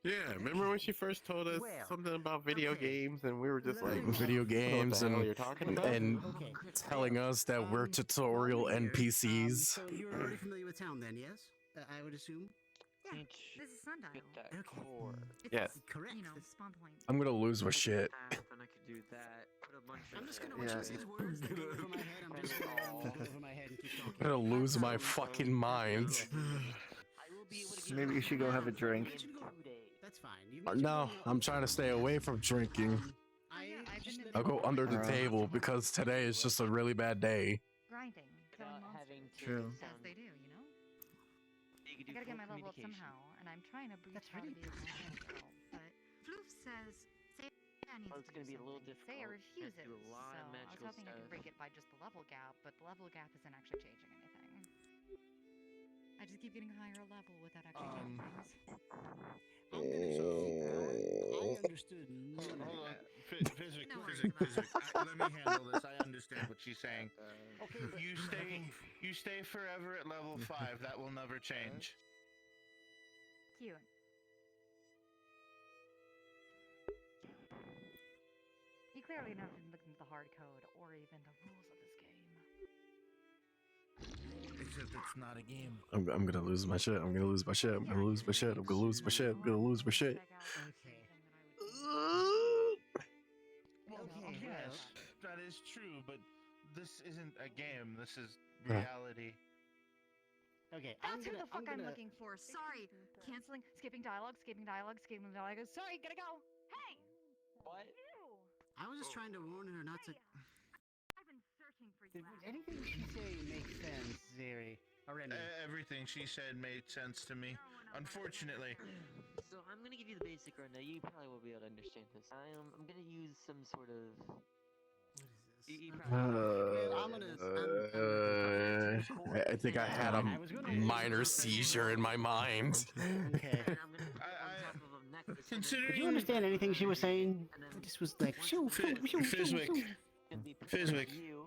Yeah, remember when she first told us
Well,
something about video
okay.
games, and we were just like,
Video
I don't know
games
what the hell
and
you're talking about.
Okay.
telling us that we're tutorial
While we're here,
NPCs.
So you're already familiar with town then, yes? I would assume?
Yeah, this is Sundial. It's
Yes.
Correct.
You know, spawn point.
I'm gonna lose my shit.
Then I could do that. Put a bunch
I'm just gonna
Yeah.
watch these words that go over my head. I'm just gonna let them go over my head and keep talking.
I'm gonna lose my fucking mind.
Maybe you should go have a drink.
That's fine.
No, I'm trying to stay away from drinking. I'll go under the table because today is just a really bad day.
Grinding, killing monsters.
True.
As they do, you know? I gotta get my level up somehow, and I'm trying to breach how to be a girl, but Floof says Saya needs
It's
to
gonna
do
be a little
something.
difficult.
Saya
You have
refuses,
to do a lot of
so I was
magical
hoping I could
stuff.
break it by just the level gap, but the level gap isn't actually changing anything. I just keep getting higher level without actually doing things.
I'm gonna say I understood none of
Hold on.
that.
Physics.
No worries
Let me handle this. I understand what she's saying.
Okay, but
You stay forever at level 5. That will never change.
Cute. You clearly never even looked into the hard code or even the rules of this game.
Except it's not a game.
I'm gonna lose my shit. I'm gonna lose my shit. I'm gonna lose my shit. I'm gonna lose my shit. I'm gonna lose my shit.
Okay.
Well, yes, that is true, but this isn't a game. This is reality.
Okay,
That's who the fuck I'm
gonna...
looking for. Sorry. Canceling, skipping dialogue, skipping dialogue, skipping dialogue. Sorry, gotta go. Hey!
What?
You!
I was just trying to warn her not to...
I've been searching for you.
Did anything she say make sense, Zeri? Or Remy?
Everything she said made sense to me. Unfortunately.
So I'm gonna give you the basic right now. You probably won't be able to understand this. I'm gonna use some sort of.
I think I had a minor seizure in my mind.
Okay.
Considering
Did you understand anything she was saying? It just was like...
Fizwick.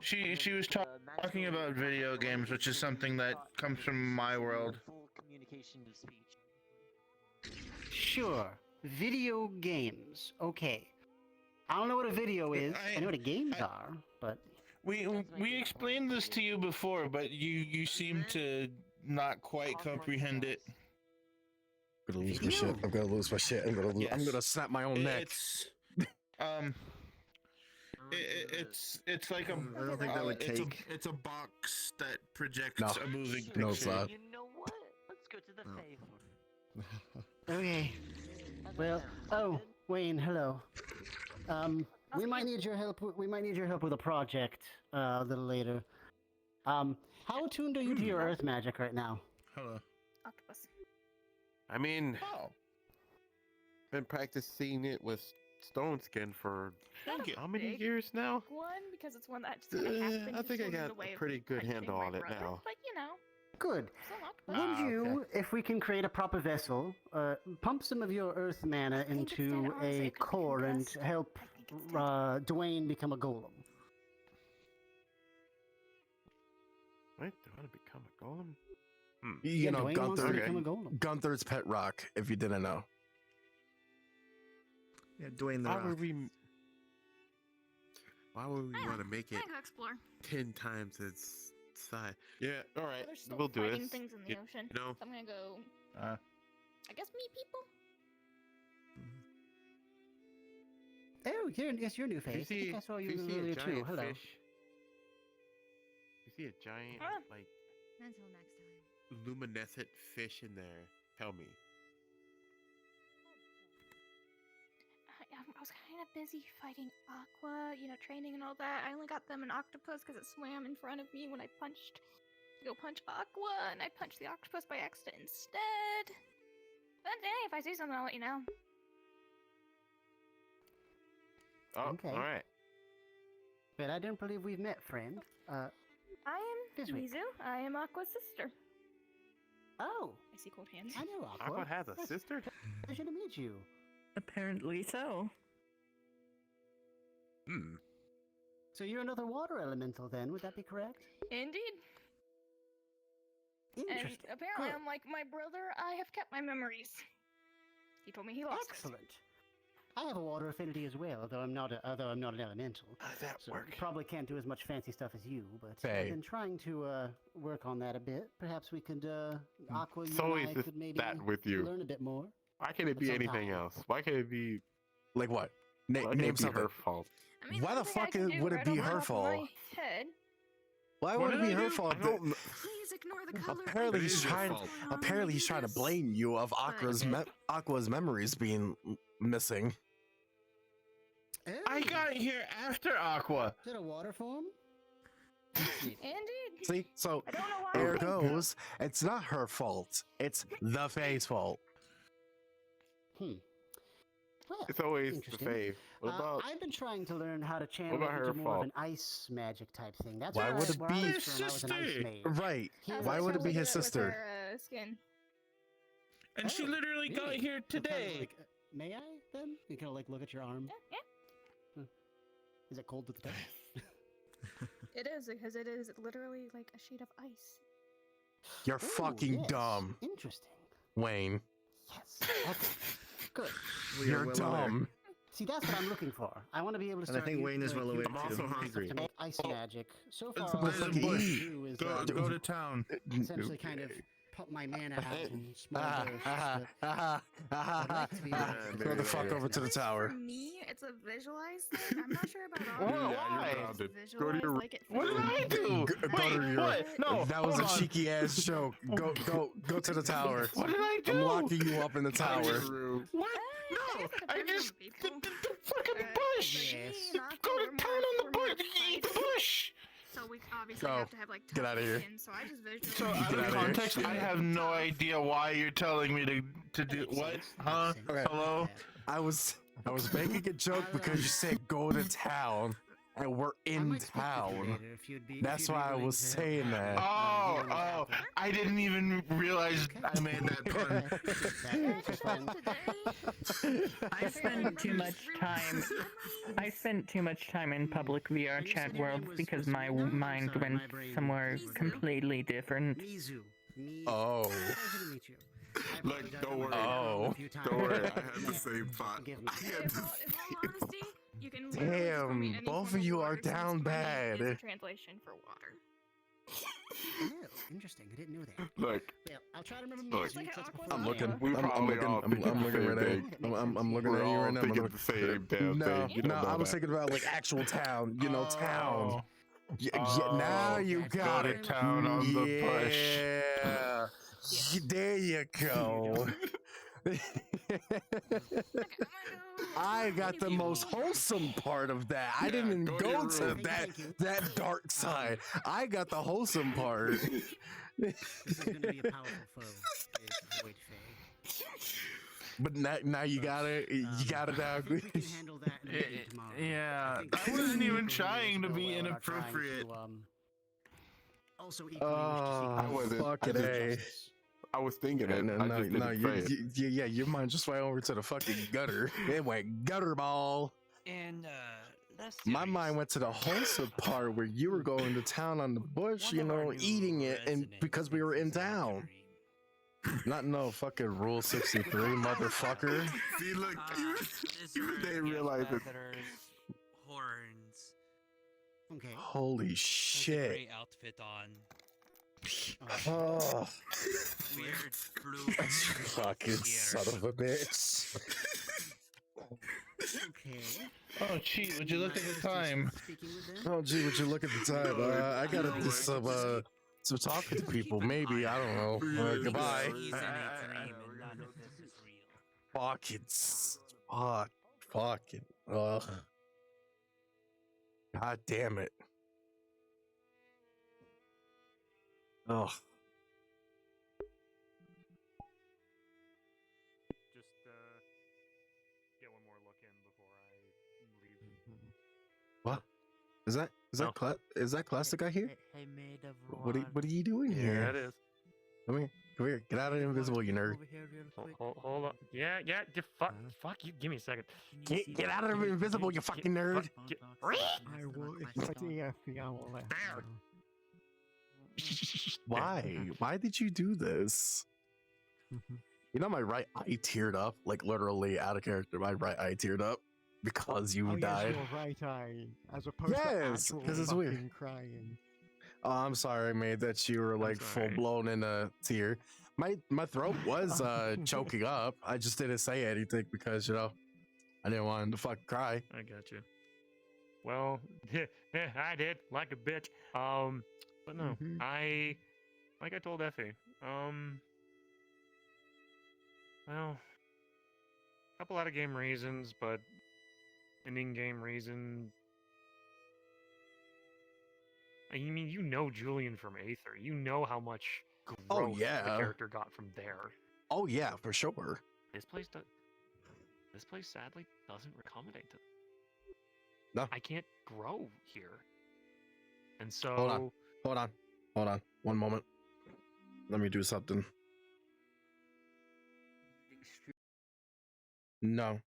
She was talking about video games, which is something that comes from my world.
Communication to speech.
Sure. Video games. Okay. I don't know what a video is. I know what a games are, but...
We explained this to you before, but you seem to not quite comprehend it.
I'm gonna lose my shit. I'm gonna lose my shit. I'm gonna snap my own neck.
It's like a.
I don't think that would take.
It's a box that projects
No.
a moving picture.
No, it's not.
You know what? Let's go to the fave.
Okay. Well, oh, Wayne, hello. We might need your help. We might need your help with a project a little later. How attuned are you to your earth magic right now?
Hello.
Octopus.
I mean,
Oh.
been practicing it with stone skin for how many
big
years now?
One, because it's one that just kind of happened
I
to
think I
swim in
got
the way
a
of
pretty good
fighting
handle
my
on it
brother,
now.
But you know,
Good.
still not
Would you, if we can create a proper vessel, pump some of your earth mana into a core and help Dwayne become a golem?
Wait, do I want to become a golem?
You know,
Dwayne wants to become a golem.
Gunther's pet rock, if you didn't know.
Yeah, Dwayne the
Why
Rock.
would we want to make it
I go explore.
10 times its size? Yeah, all right,
There's still
we'll do
fighting
it.
things in the ocean.
You know,
So I'm gonna go. I guess meet people.
Oh, yes, you're new face. I think I saw you earlier too. Hello.
You see a giant, like,
Until next time.
luminescent fish in there. Tell me.
I was kind of busy fighting Aqua, you know, training and all that. I only got them an octopus because it swam in front of me when I punched. Go punch Aqua, and I punched the octopus by accident instead. But hey, if I see something, I'll let you know.
Oh,
Okay.
all right.
But I don't believe we've met, friend.
I am
This week.
Mizu. I am Aqua's sister.
Oh.
I see cold hands.
I know Aqua.
Aqua has a
Yes.
sister?
Pleasure to meet you.
Apparently so.
So you're another water elemental then, would that be correct?
Indeed.
Interesting.
And apparently,
Good.
I'm like my brother. I have kept my memories. He told me he lost it.
Excellent. I have a water affinity as well, although I'm not an elemental.
How does that
So
work?
probably can't do as much fancy stuff as you, but
Hey.
I've been trying to work on that a bit. Perhaps we could Aqua, you
So
and
is
I
this
could maybe
that with you?
learn a bit more.
Why can't it be
Sometime.
anything else? Why can't it be
Like what?
why can't
Name
it be
something.
her fault?
I mean,
Why
one
the
thing I
fuck
can do
would it
right
be
off the
her
top of
fault?
my head.
Why
What
would it
did
be
I
her
do?
fault?
I don't kn-
Please ignore the color.
Apparently
It
he's
is your
trying.
fault.
Apparently he's trying to blame you of Aqua's memories being missing.
I got here after Aqua.
Is it a water form?
Indeed.
See, so
I don't know why.
there goes. It's not her fault. It's the Fae's fault.
Well,
It's always the
interesting.
fave. What about
I've been trying to learn how to channel
about
into
her
more of
fault?
an ice magic type thing. That's
Why
where
would it
where I
be
was from. I was an ice mage.
Right?
I was
Why would it
actually
be his
good with
sister?
her, skin.
And she literally got
really?
here
So kind of
today.
like, may I then? You kind of like look at your arm.
Yeah.
Is it cold to the touch?
It is, because it is literally like a sheet of ice.
You're
Ooh,
fucking
yes.
dumb,
Interesting.
Wayne.
Yes. Okay. Good.
We are
You're
well aware.
dumb.
See, that's what I'm looking for. I want to be able to
And I
start.
think Wayne is well aware
I'm also
too.
hungry.
To make ice magic. So far,
It's
all
by
I
the
can
bush.
do is
Go to town.
essentially kind of put my mana out in small bursts. but I'd like to be able to-
Go the fuck over to the tower.
For me, it's a visualized thing. I'm not sure about
Why?
all.
Yeah, you're grounded. Go to your
Like it
What did I do?
Go
Wait,
to your.
what? No,
that was
hold
a
on.
cheeky ass joke. Go to the tower.
What did I do?
I'm locking you up in the tower.
What? No, I just the fucking bush.
Yes.
Go to town on the bush. Eat the bush.
So we obviously
Go.
have to have like
Get outta here.
skin, so I just visualize.
So out
Get
of
outta here.
context, I have no idea why you're telling me to do what? Huh?
Okay.
Hello?
I was making a joke because you said go to town, and we're in town. That's why I was saying that.
Oh, I didn't even realize I made that pun.
I spent too much time. I spent too much time in public VR chat worlds because my mind went somewhere completely different.
Mizu.
Oh.
Pleasure to meet you. I
Look,
apologize
don't
for
worry.
my
Oh.
a few times.
Don't worry, I had the same thought.
Forgive me.
I had the
In all honesty, you can literally just call me
Damn,
any
both
form
of you
water
are
since
down
money
bad.
is a translation for water.
Oh, interesting. I didn't know that.
Look,
Well, I'll try to remember.
Look,
Mizu, since before
I'm
I
looking.
am.
We probably all thinking
I'm
the
looking
same
right at
thing.
you. I'm looking
We're
at you
all
right now.
thinking the same damn
No,
thing. You don't
no,
know
I was
that.
thinking about like actual town. You know, town.
Oh,
Now you
go
got
to
it.
town on the bush.
Yeah. There you go. I got the most wholesome part of that. I didn't
go to
go
your
to
room.
that dark side. I got the wholesome part.
This is going to be a powerful foe. Is Void Fae.
But now you got it. You got it now.
We can handle that in the meeting tomorrow.
Yeah,
think
I wasn't even
people
trying to
will
be
go well are trying
inappropriate.
to, also equally wish to see
I wasn't.
fucking A.
I was thinking it.
No,
I just didn't say it.
yeah, your mind just went over to the fucking gutter. It went gutter ball.
And that's
My mind went to the wholesome part where you were going to town on the bush, you know, eating it, and because we were in town. Not no fucking Rule 63, motherfucker.
See, look, they
realize
realize it.
Horns.
Okay.
Holy shit.
Great outfit on.
Oh.
Weird blue.
Fucking son of a bitch.
Okay.
Oh, gee, would you look at the time?
Oh, gee, would you look at the time? I gotta do some talking to people. Maybe, I don't know. Goodbye. Fucking. Ugh. God damn it. Ugh.
Just get one more look in before I leave.
What? Is that classic I hear?
Hey, maid of
What are you doing here?
Yeah, it is.
Come here. Get out of invisible, you nerd.
Hold on. Yeah, just fuck you. Give me a second.
Get out of invisible, you fucking nerd.
I will. I will let
Why? Why did you do this? You know, my right eye teared up, like literally out of character. My right eye teared up because you died.
Yes, your right eye, as opposed to
Yes,
actual
because it's weird.
fucking crying.
Oh, I'm sorry, mate, that you were like full blown in a tear. My throat was choking up. I just didn't say anything because, you know, I didn't want him to fucking cry.
I got you. Well, I did like a bitch. But no, like I told Effie, well, a couple out of game reasons, but an in-game reason. I mean, you know Julian from Aether. You know how much growth the character got from there.
Oh yeah, for sure.
This place sadly doesn't accommodate it.
No.
I can't grow here. And so
Hold on. One moment. Let me do something. No.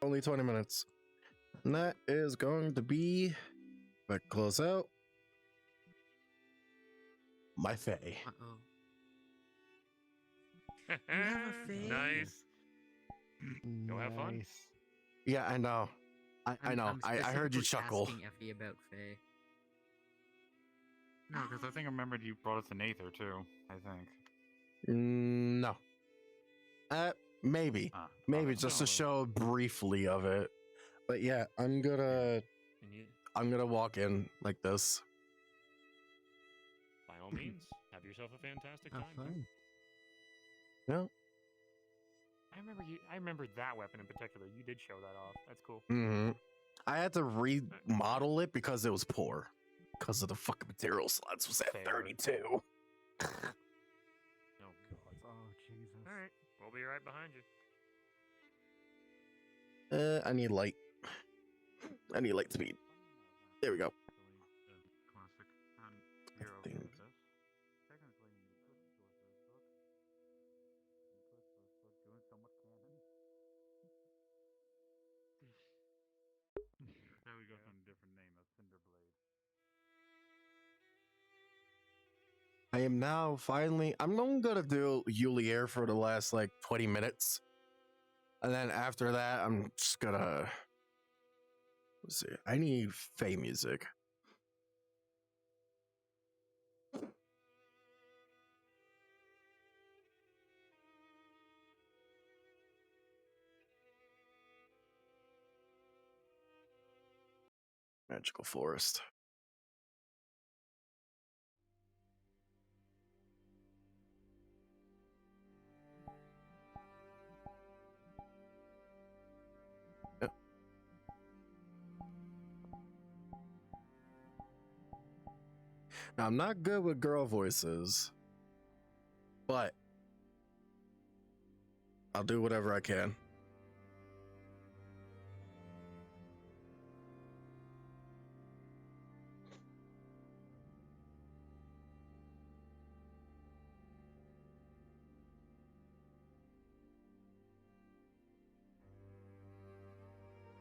Only 20 minutes. And that is going to be, if I close out, my Fae.
You have a Fae?
Nice. Go have fun.
Yeah, I know. I know. I heard you chuckle.
Asking Effie about Faye.
No, because I think I remembered you brought us an Aether too. I think.
No. Maybe. Maybe just to show briefly of it. But yeah, I'm gonna walk in like this.
By all means, have yourself a fantastic time.
Fun.
Yeah.
I remember that weapon in particular. You did show that off. That's cool.
Mm-hmm. I had to remodel it because it was poor. Because of the fucking material slots was at 32.
Oh god.
Oh Jesus.
All right, we'll be right behind you.
I need light. I need light speed. There we go.
Classic.
I think.
There we go from a different name, a Cinderblade.
I am now finally. I'm gonna do Yulier for the last like 20 minutes, and then after that, I'm just gonna. Let's see. I need Fae music. Magical forest. Yep. Now, I'm not good with girl voices, but I'll do whatever I can.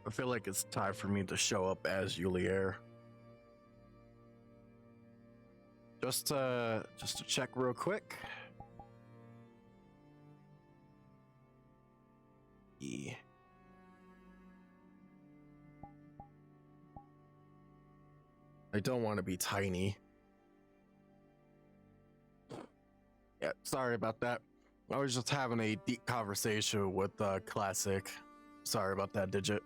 I feel like it's time for me to show up as Yulier. Just to check real quick. Yeah. I don't want to be tiny. Yeah, sorry about that. I was just having a deep conversation with Classic. Sorry about that, Digit.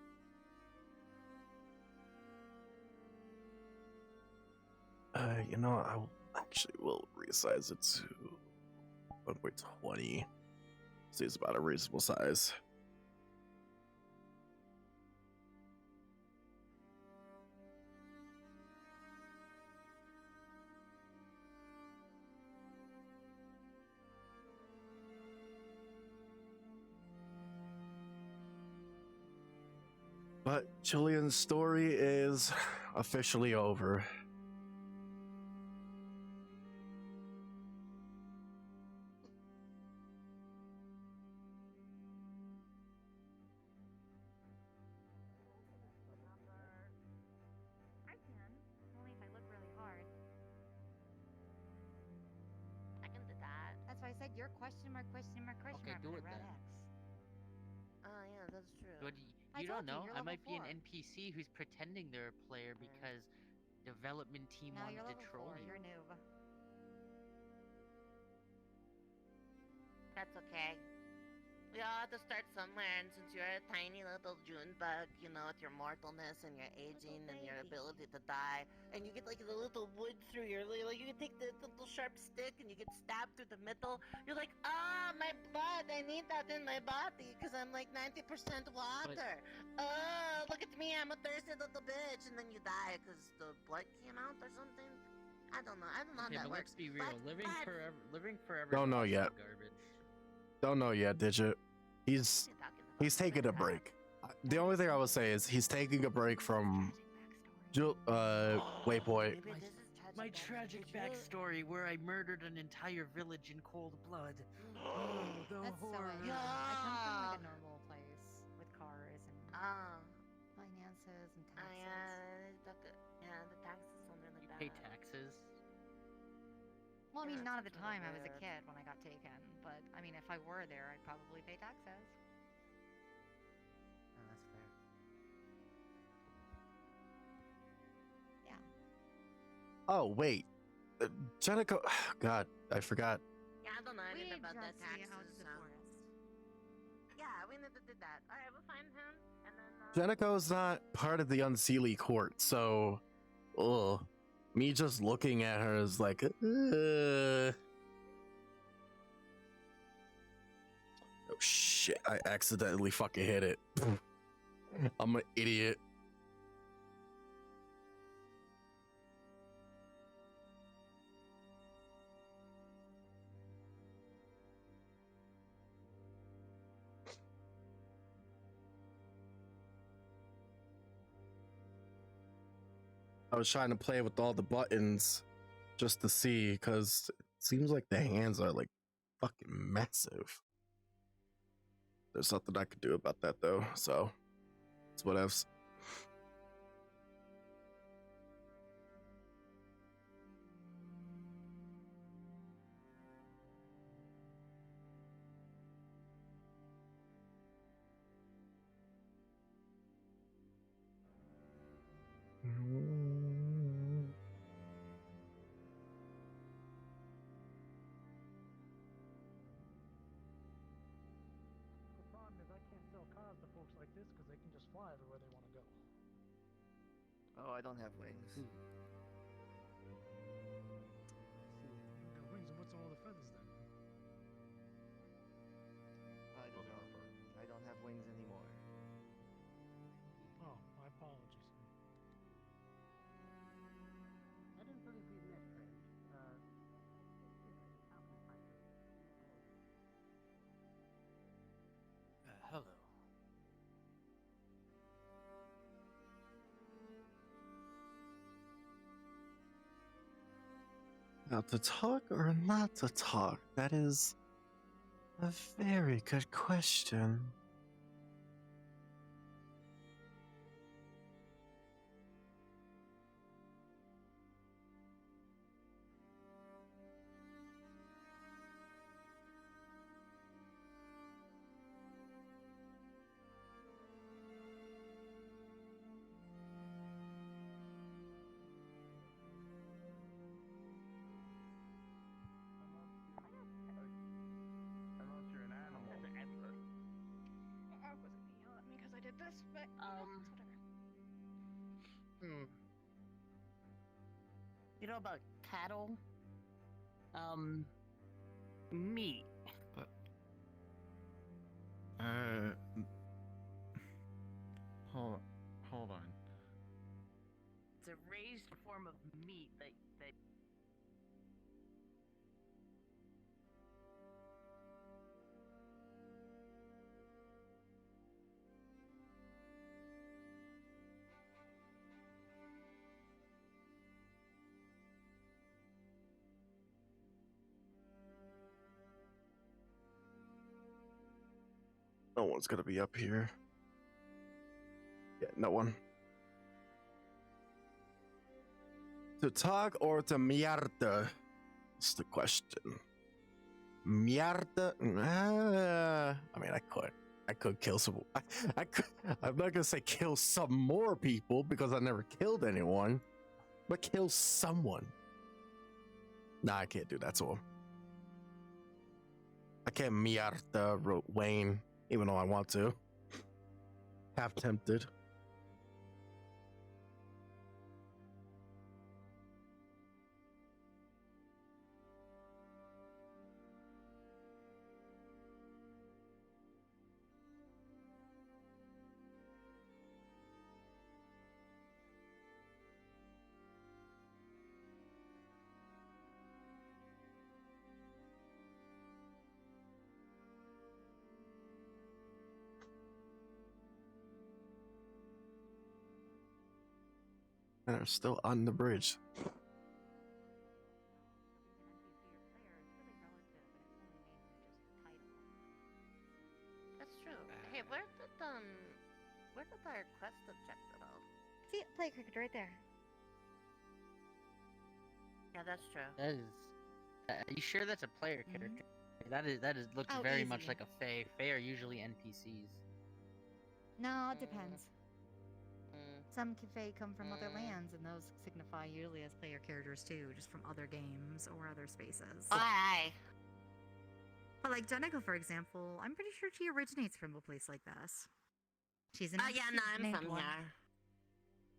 You know, I actually will resize it to 1.20. Seems about a reasonable size. But Chilean's story is officially over.
I can, only if I look really hard.
I can do that.
That's why I said your question mark with a red X.
Oh, yeah, that's true.
But
I
you
told
don't
you,
know.
you're
I
level
might be an
4.
NPC who's pretending they're a player because development team
No,
wanted
you're
to
level
troll
4.
you.
You're a noob.
That's okay. We all have to start somewhere, and since you're a tiny little June bug, you know, with your mortalness and your aging and your ability to die, and you get like the little wood through your, like you can take the little sharp stick and you get stabbed through the middle. You're like, my blood, I need that in my body because I'm like 90% water. Look at me, I'm a thirsty little bitch, and then you die because the blood came out or something. I don't know. I don't know how
Okay,
that
but
works.
let's be real. Living forever.
Don't know
is
yet.
Garbage.
Don't know yet, Digit. He's taking a break. The only thing I would say is he's taking a break from Waypoint.
My tragic backstory where I murdered an entire village in cold blood. Oh, the
That's
horror.
silly. I come from like a normal place with cars and
Ah.
Finances and
Ah,
taxes.
yeah, the taxes don't really
You
bad.
pay taxes?
Well, I mean,
Yeah,
not at the
it's really
time. I was a
bad.
kid when I got taken, but I mean, if I were there, I'd probably pay taxes.
Oh, that's fair.
Yeah.
Oh wait, Jenico. God, I forgot.
Yeah, I don't know anything
We
about the
just see
taxes.
out of the forest.
Yeah, we need to do that. Alright, we'll find him, and then,
Jenico's not part of the Unseelie court, so, me just looking at her is like, oh shit! I accidentally fucking hit it. I'm an idiot. I was trying to play with all the buttons just to see, because it seems like the hands are like fucking massive. There's nothing I could do about that though, so it's whatevs.
The problem is I can't sell cars to folks like this because they can just fly everywhere they want to go.
Oh, I don't have wings.
You got wings, and what's all the feathers then?
I don't know. I don't have wings anymore.
Oh, my apologies.
I don't believe we've met, friend. How can I find you?
Hello.
Now, to talk or not to talk? That is a very good question.
Unless you're an animal.
I wasn't gonna yell at me because I did this, but it's whatever.
You know about cattle? Meat.
Hold on.
It's a raised form of meat that
No one's gonna be up here. Yeah, no one. To talk or to mierda? That's the question. Mierda? I mean, I could kill some. I could. I'm not gonna say kill some more people because I never killed anyone, but kill someone. Nah, I can't do that to him. I can't mierda Wayne, even though I want to. Half tempted. And they're still on the bridge.
That's true. Hey, where did Where's the entire quest objective?
See, play cricket right there.
Yeah, that's true.
That is. Are you sure that's a player character? That is looks
Oh,
very much
easy.
like a Fae. Fae are usually NPCs.
No, it depends.
Mm.
Some Fae come from other lands, and those signify usually as player characters too, just from other games or other spaces.
Aye.
But like Jenica, for example, I'm pretty sure she originates from a place like this. She's an
Yeah, no, I'm
named
from
one.
here.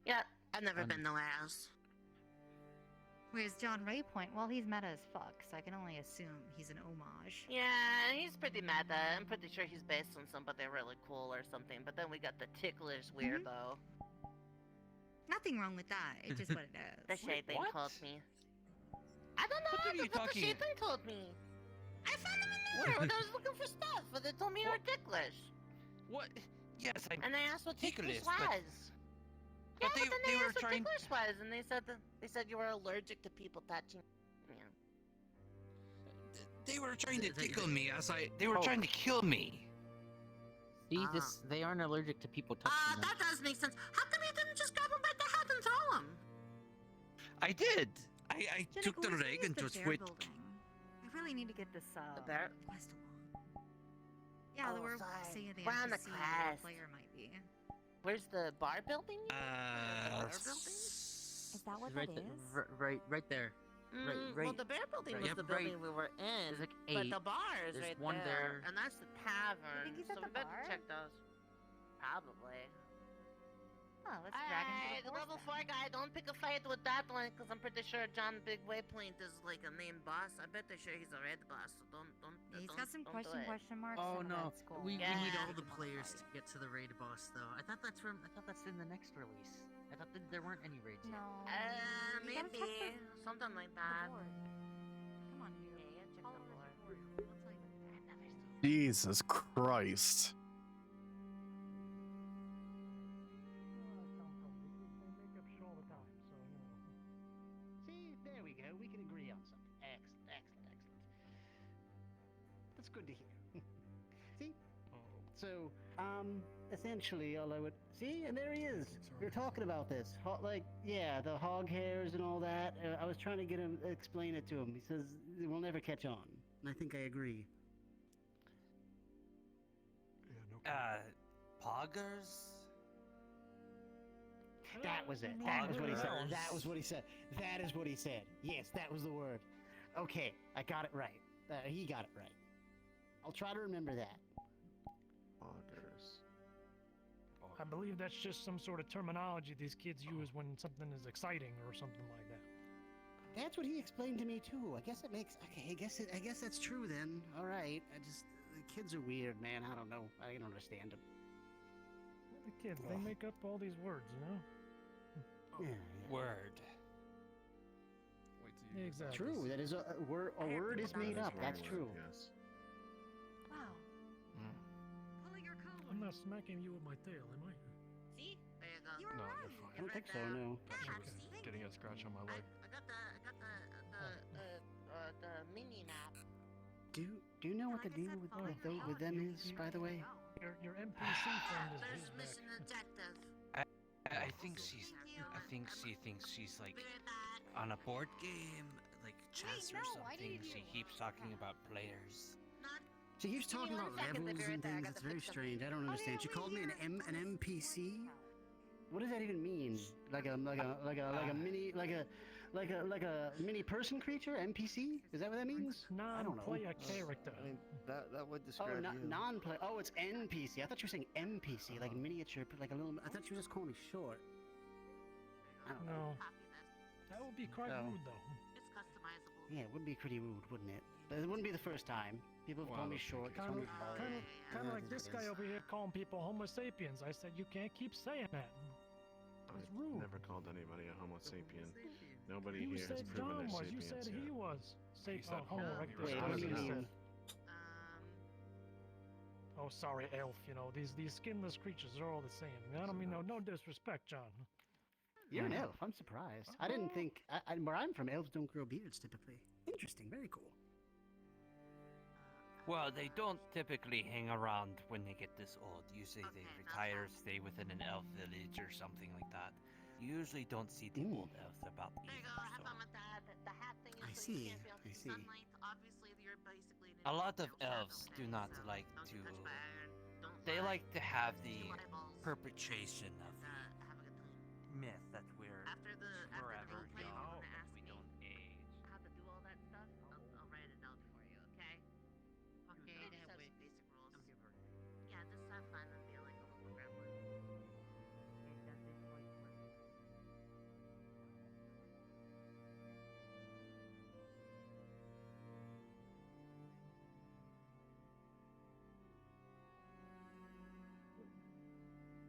Yeah, I've never been nowhere else.
Whereas John Waypoint, well, he's meta as fuck, so I can only assume he's an homage.
Yeah, he's pretty meta. I'm pretty sure he's based on somebody really cool or something. But then we got the ticklish weirdo.
Nothing wrong with that. It's just what it is.
The shade thing
what?
called me. I don't know.
What are you
That's what the
talking-
shade thing told me. I found him in there when I was looking for stuff, but they told me you were ticklish.
What? Yes, I'm
And they asked what ticklish
ticklish, but-
was. Yeah,
but
but then
they
they
were
asked what
trying-
ticklish was, and they said you were allergic to people touching you.
They were trying to Th- they- tickle me as they were trying to kill me.
See, they aren't allergic to people touching them.
That does make sense. How come you didn't just grab him by the head and throw him?
I did. I
Jenica,
took the
where's
rag and
the
just
bear
went.
building? I really need to get this
bear?
quest along. Yeah,
Oh,
we're
sorry.
saying the
We're on the
NPC or
quest.
player might be.
Where's the bar building?
Is that what
right,
that is?
right there.
Well, the bear building was
yep,
the building we were in.
There's like
But
8.
the bar is
There's
right
one
there.
there.
And that's the tavern.
You think he's
so
at
we
the
better
bar?
check those. Probably.
Oh, let's drag him to
Alright,
the
the level
force
4 guy, don't pick a fight with that one, because I'm pretty sure John Big Waypoint is like a named boss. I bet they're sure he's a red boss, so don't.
He's
don't,
got some
don't do it.
question marks.
Oh
so
no,
that's cool.
we
Yeah.
need all the players to get to the raid boss though. I thought that's in the next release. I thought that there weren't any raids yet.
No. You gotta check
Maybe. Something like that.
board. Come on, you.
Yeah, check
Follow
the board.
the board. I'll tell you what I've never seen.
Jesus Christ.
See, there we go. We can agree on something. Excellent, excellent, excellent. That's good to hear. See? So, essentially, all I would see, and there he is. We were talking about this. Yeah, the hog hairs and all that. I was trying to get him, explain it to him. He says we'll never catch on, and I think I agree.
Poggers?
That was it. That was what he said. That was what he said. That is what he said. Yes, that was the word. Okay, I got it right. He got it right. I'll try to remember that.
I believe that's just some sort of terminology these kids use when something is exciting or something like that.
That's what he explained to me too. I guess it makes. Okay, I guess that's true then. All right. The kids are weird, man. I don't know. I don't understand them.
The kids, they make up all these words, you know?
Yeah.
Word.
Exactly.
True. That is a word. A word is made up. That's true.
Yes.
Wow.
I'm not smacking you with my tail, am I?
See? There you go.
No, you're fine.
I don't think so. No.
Getting a scratch on my leg.
I got the mini map.
Do you know what the deal with them is, by the way?
Your NPC friend is
There's
back.
mission objective.
I think she thinks she's like on a board game, like chess or something. She keeps talking about players.
She keeps talking about levels and things. It's very strange. I don't understand. She called me an NPC. What does that even mean? Like a mini person creature? NPC? Is that what that means? I don't know.
Non-player character.
I mean, that would describe you.
Non-player. Oh, it's NPC. I thought you were saying NPC, like miniature, like a little. I thought you were just calling me short. I don't know.
No. That would be quite rude, though.
It's customizable.
Yeah, it would be pretty rude, wouldn't it? But it wouldn't be the first time. People have called me short.
Kind of like this guy over here calling people Homo sapiens. I said you can't keep saying that. It's rude.
Never called anybody a Homo sapien. Nobody
You
here has
said
proven
John
they're
was. You
sapiens
said
yet.
he was. Homo erectus.
Wait,
That's
what do you
he
mean?
said. Oh, sorry, elf. You know these skinless creatures are all the same. I don't mean no disrespect, John.
You're an elf. I'm surprised. I didn't think. Where I'm from, elves don't grow beards typically. Interesting. Very cool.
Well, they don't typically hang around when they get this old. Usually they retire, stay within an elf village or something like that. You usually don't see the old elves about either.
I see. I see.
A lot of elves do not like to. They like to have the perpetration of the myth that we're forever young and we don't age.
How to do all that stuff? I'll write it down for you, okay? Okay, that way. Basic rules. Yeah, just have fun and be like a little gremlin.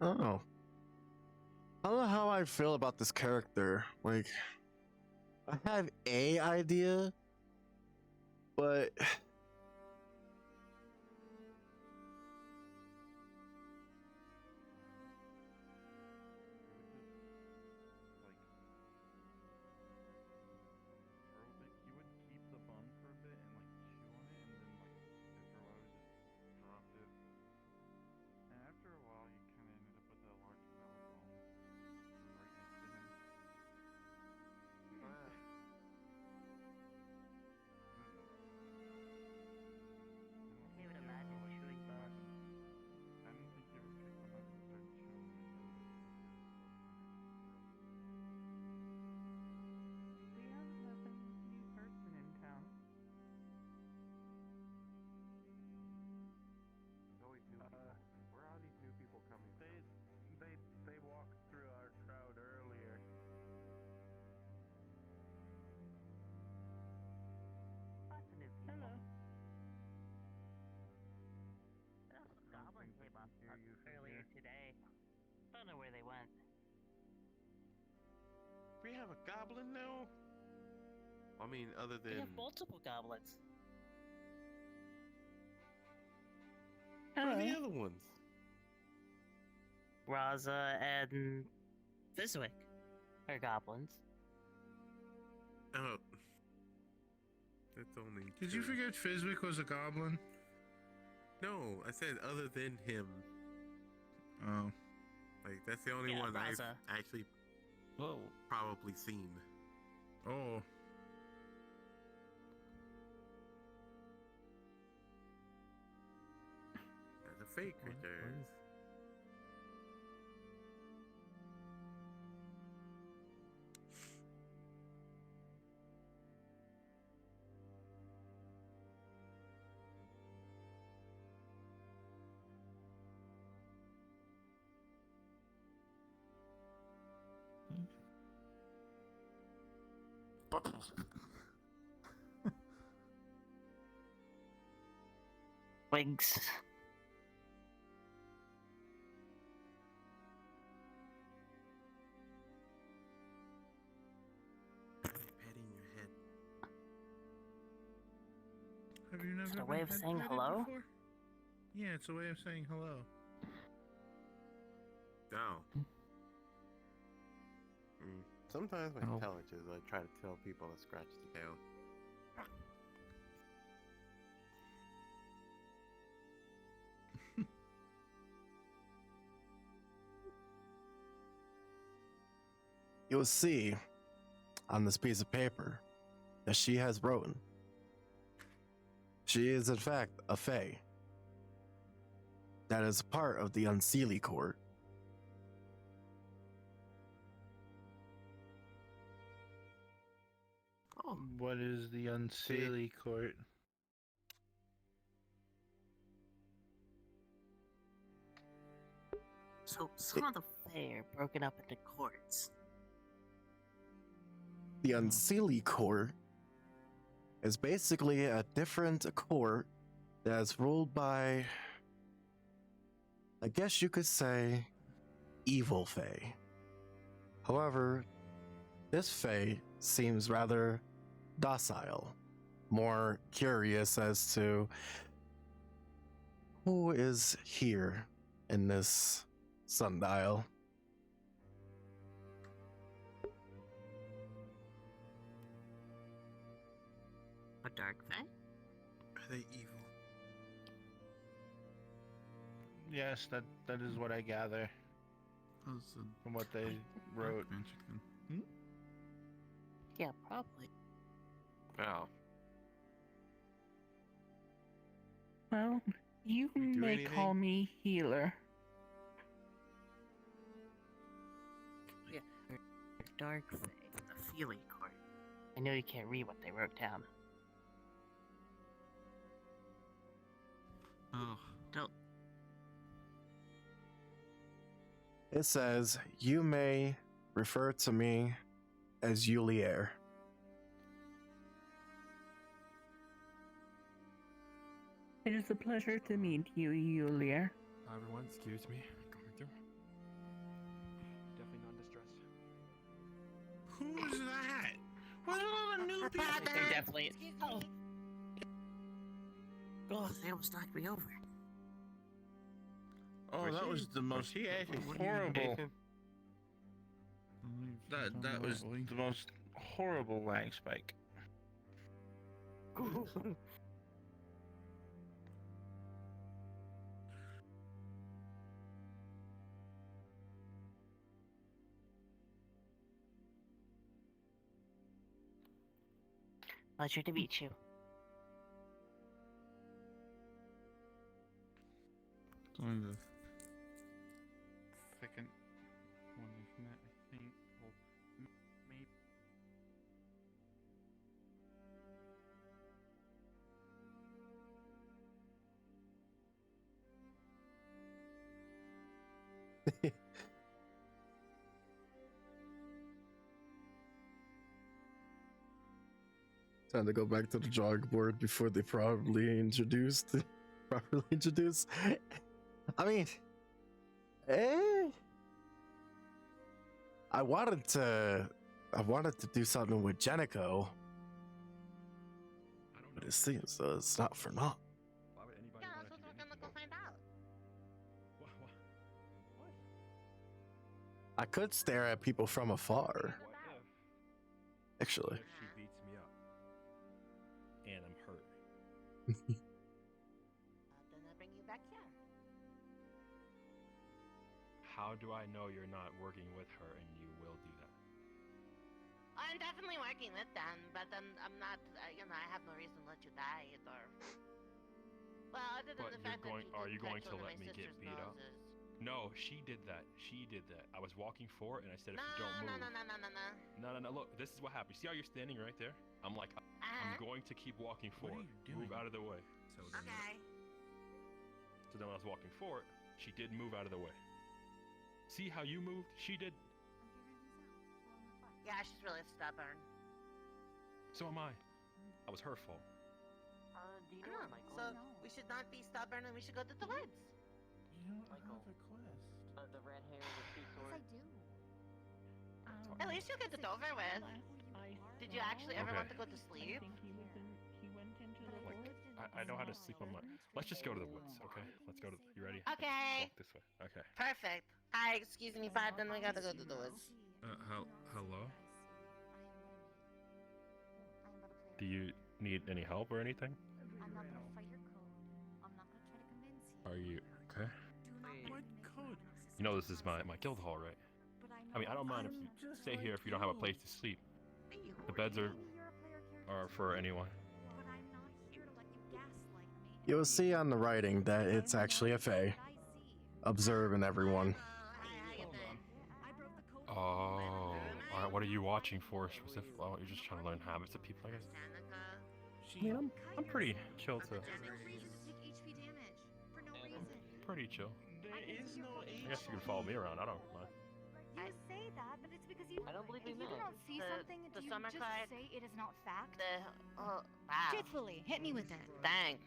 I don't know. I don't know how I feel about this character. Like, I have a idea, but
You would keep the bun for a bit and like chew on it, and then like after a while just dropped it. And after a while, you kind of ended up with that large pile of bone right next to him.
I can't even imagine chewing bone.
I don't think you ever picked them up and started chewing them again.
We have another new person in town.
There's always new people. Where are these new people coming from?
They walked through our crowd earlier.
Lots of new people.
Hello.
And also goblins came up earlier today. Don't know where they went.
We have a goblin now? I mean, other
We
than
have multiple goblins.
where are the other ones?
Raza and Fizwick are goblins.
Oh, that's only.
Did you
two.
forget Fizwick was a goblin?
No, I said other than him.
Oh.
Like that's the only
Yeah,
one I've
Raza.
actually probably seen.
Oh.
As a fake creatures.
Wigs.
Petting your head.
Have you never
Is it a
been
way of
head
saying
petted
hello?
before? Yeah, it's a way of saying hello.
No. Sometimes my
Oh.
intelligence, I try to tell people to scratch the tail.
you'll see on this piece of paper that she has written. She is, in fact, a fae. That is part of the Unseelie Court.
What is the Unseelie Court?
So some of the fae are broken up into courts.
The Unseelie Court is basically a different court that's ruled by, I guess you could say, evil fae. However, this fae seems rather docile, more curious as to who is here in this sundial.
A dark fae?
Are they evil?
Yes, that is what I gather from what they wrote.
Yeah, probably.
Wow.
Well, you
do
may
anything?
call me healer.
Yeah, dark fae, the feeling court. I know you can't read what they wrote down. Oh, don't.
It says, you may refer to me as Yulier.
It is a pleasure to meet you, Yulier.
Everyone, excuse me. Going through. Definitely not distressed.
Who's that? What are all the new people?
They're definitely. Oh. Oh, they almost knocked me over.
Oh, that was the most horrible. That was the most horrible lag spike.
Pleasure to meet you.
It's only the second one we've met, I think. Well, maybe.
Time to go back to the drawing board before they properly introduce. I mean, I wanted to do something with Jenico, but it seems it's not for naught.
Why would anybody
Yeah,
want
that's
to
what we're gonna go find out.
What?
I could stare at people from afar.
What
Actually,
if she beats me up and I'm hurt?
Then I bring you back here.
How do I know you're not working with her and you will do that?
I'm definitely working with them, but then I'm not. I have no reason to let you die, or. Well, other than
But
the
you're
fact
going.
that
Are
you
you going to
touched one of
let
my
me get
sister's
beat up?
noses.
No, she did that. She did that. I was walking forward and I said, if
No,
you don't
no,
move.
no, no, no, no, no.
No. Look, this is what happened. See how you're standing right there? I'm like, I'm going to keep walking forward. Move out of the way.
Okay.
So then when I was walking forward, she did move out of the way. See how you moved? She did.
Yeah, she's really stubborn.
So am I. That was her fault.
Do you
I
know
know.
Michael?
So we should not be stubborn and we should go to the woods.
Michael. The red hair with two swords.
At least you'll get it over with. Did you actually ever
Okay.
want to go to sleep?
I know how to sleep on my. Let's just go to the woods, okay? Let's go to. You ready?
Okay.
Walk this way. Okay.
Perfect. Hi, excuse me, pardon, we gotta go to the woods.
Hello? Do you need any help or anything?
I'm not gonna fight your code. I'm not gonna try to convince you.
Are you okay?
What code?
You know this is my guild hall, right? I mean, I don't mind if you stay here if you don't have a place to sleep. The beds are for anyone.
But I'm not here to let you gaslight me.
you'll see on the writing that it's actually a fae. Observing everyone.
Oh, alright, what are you watching for specifically? Well, you're just trying to learn habits of people, I guess. I mean, I'm pretty chill too. Pretty chill. I guess you can follow me around, I don't mind.
You say that, but it's because you.
I don't believe
if
we
you do
met.
not see something,
the
do you
summer
just
card.
say it is not fact?
Wow.
Truthfully, hit me with it.
Dang.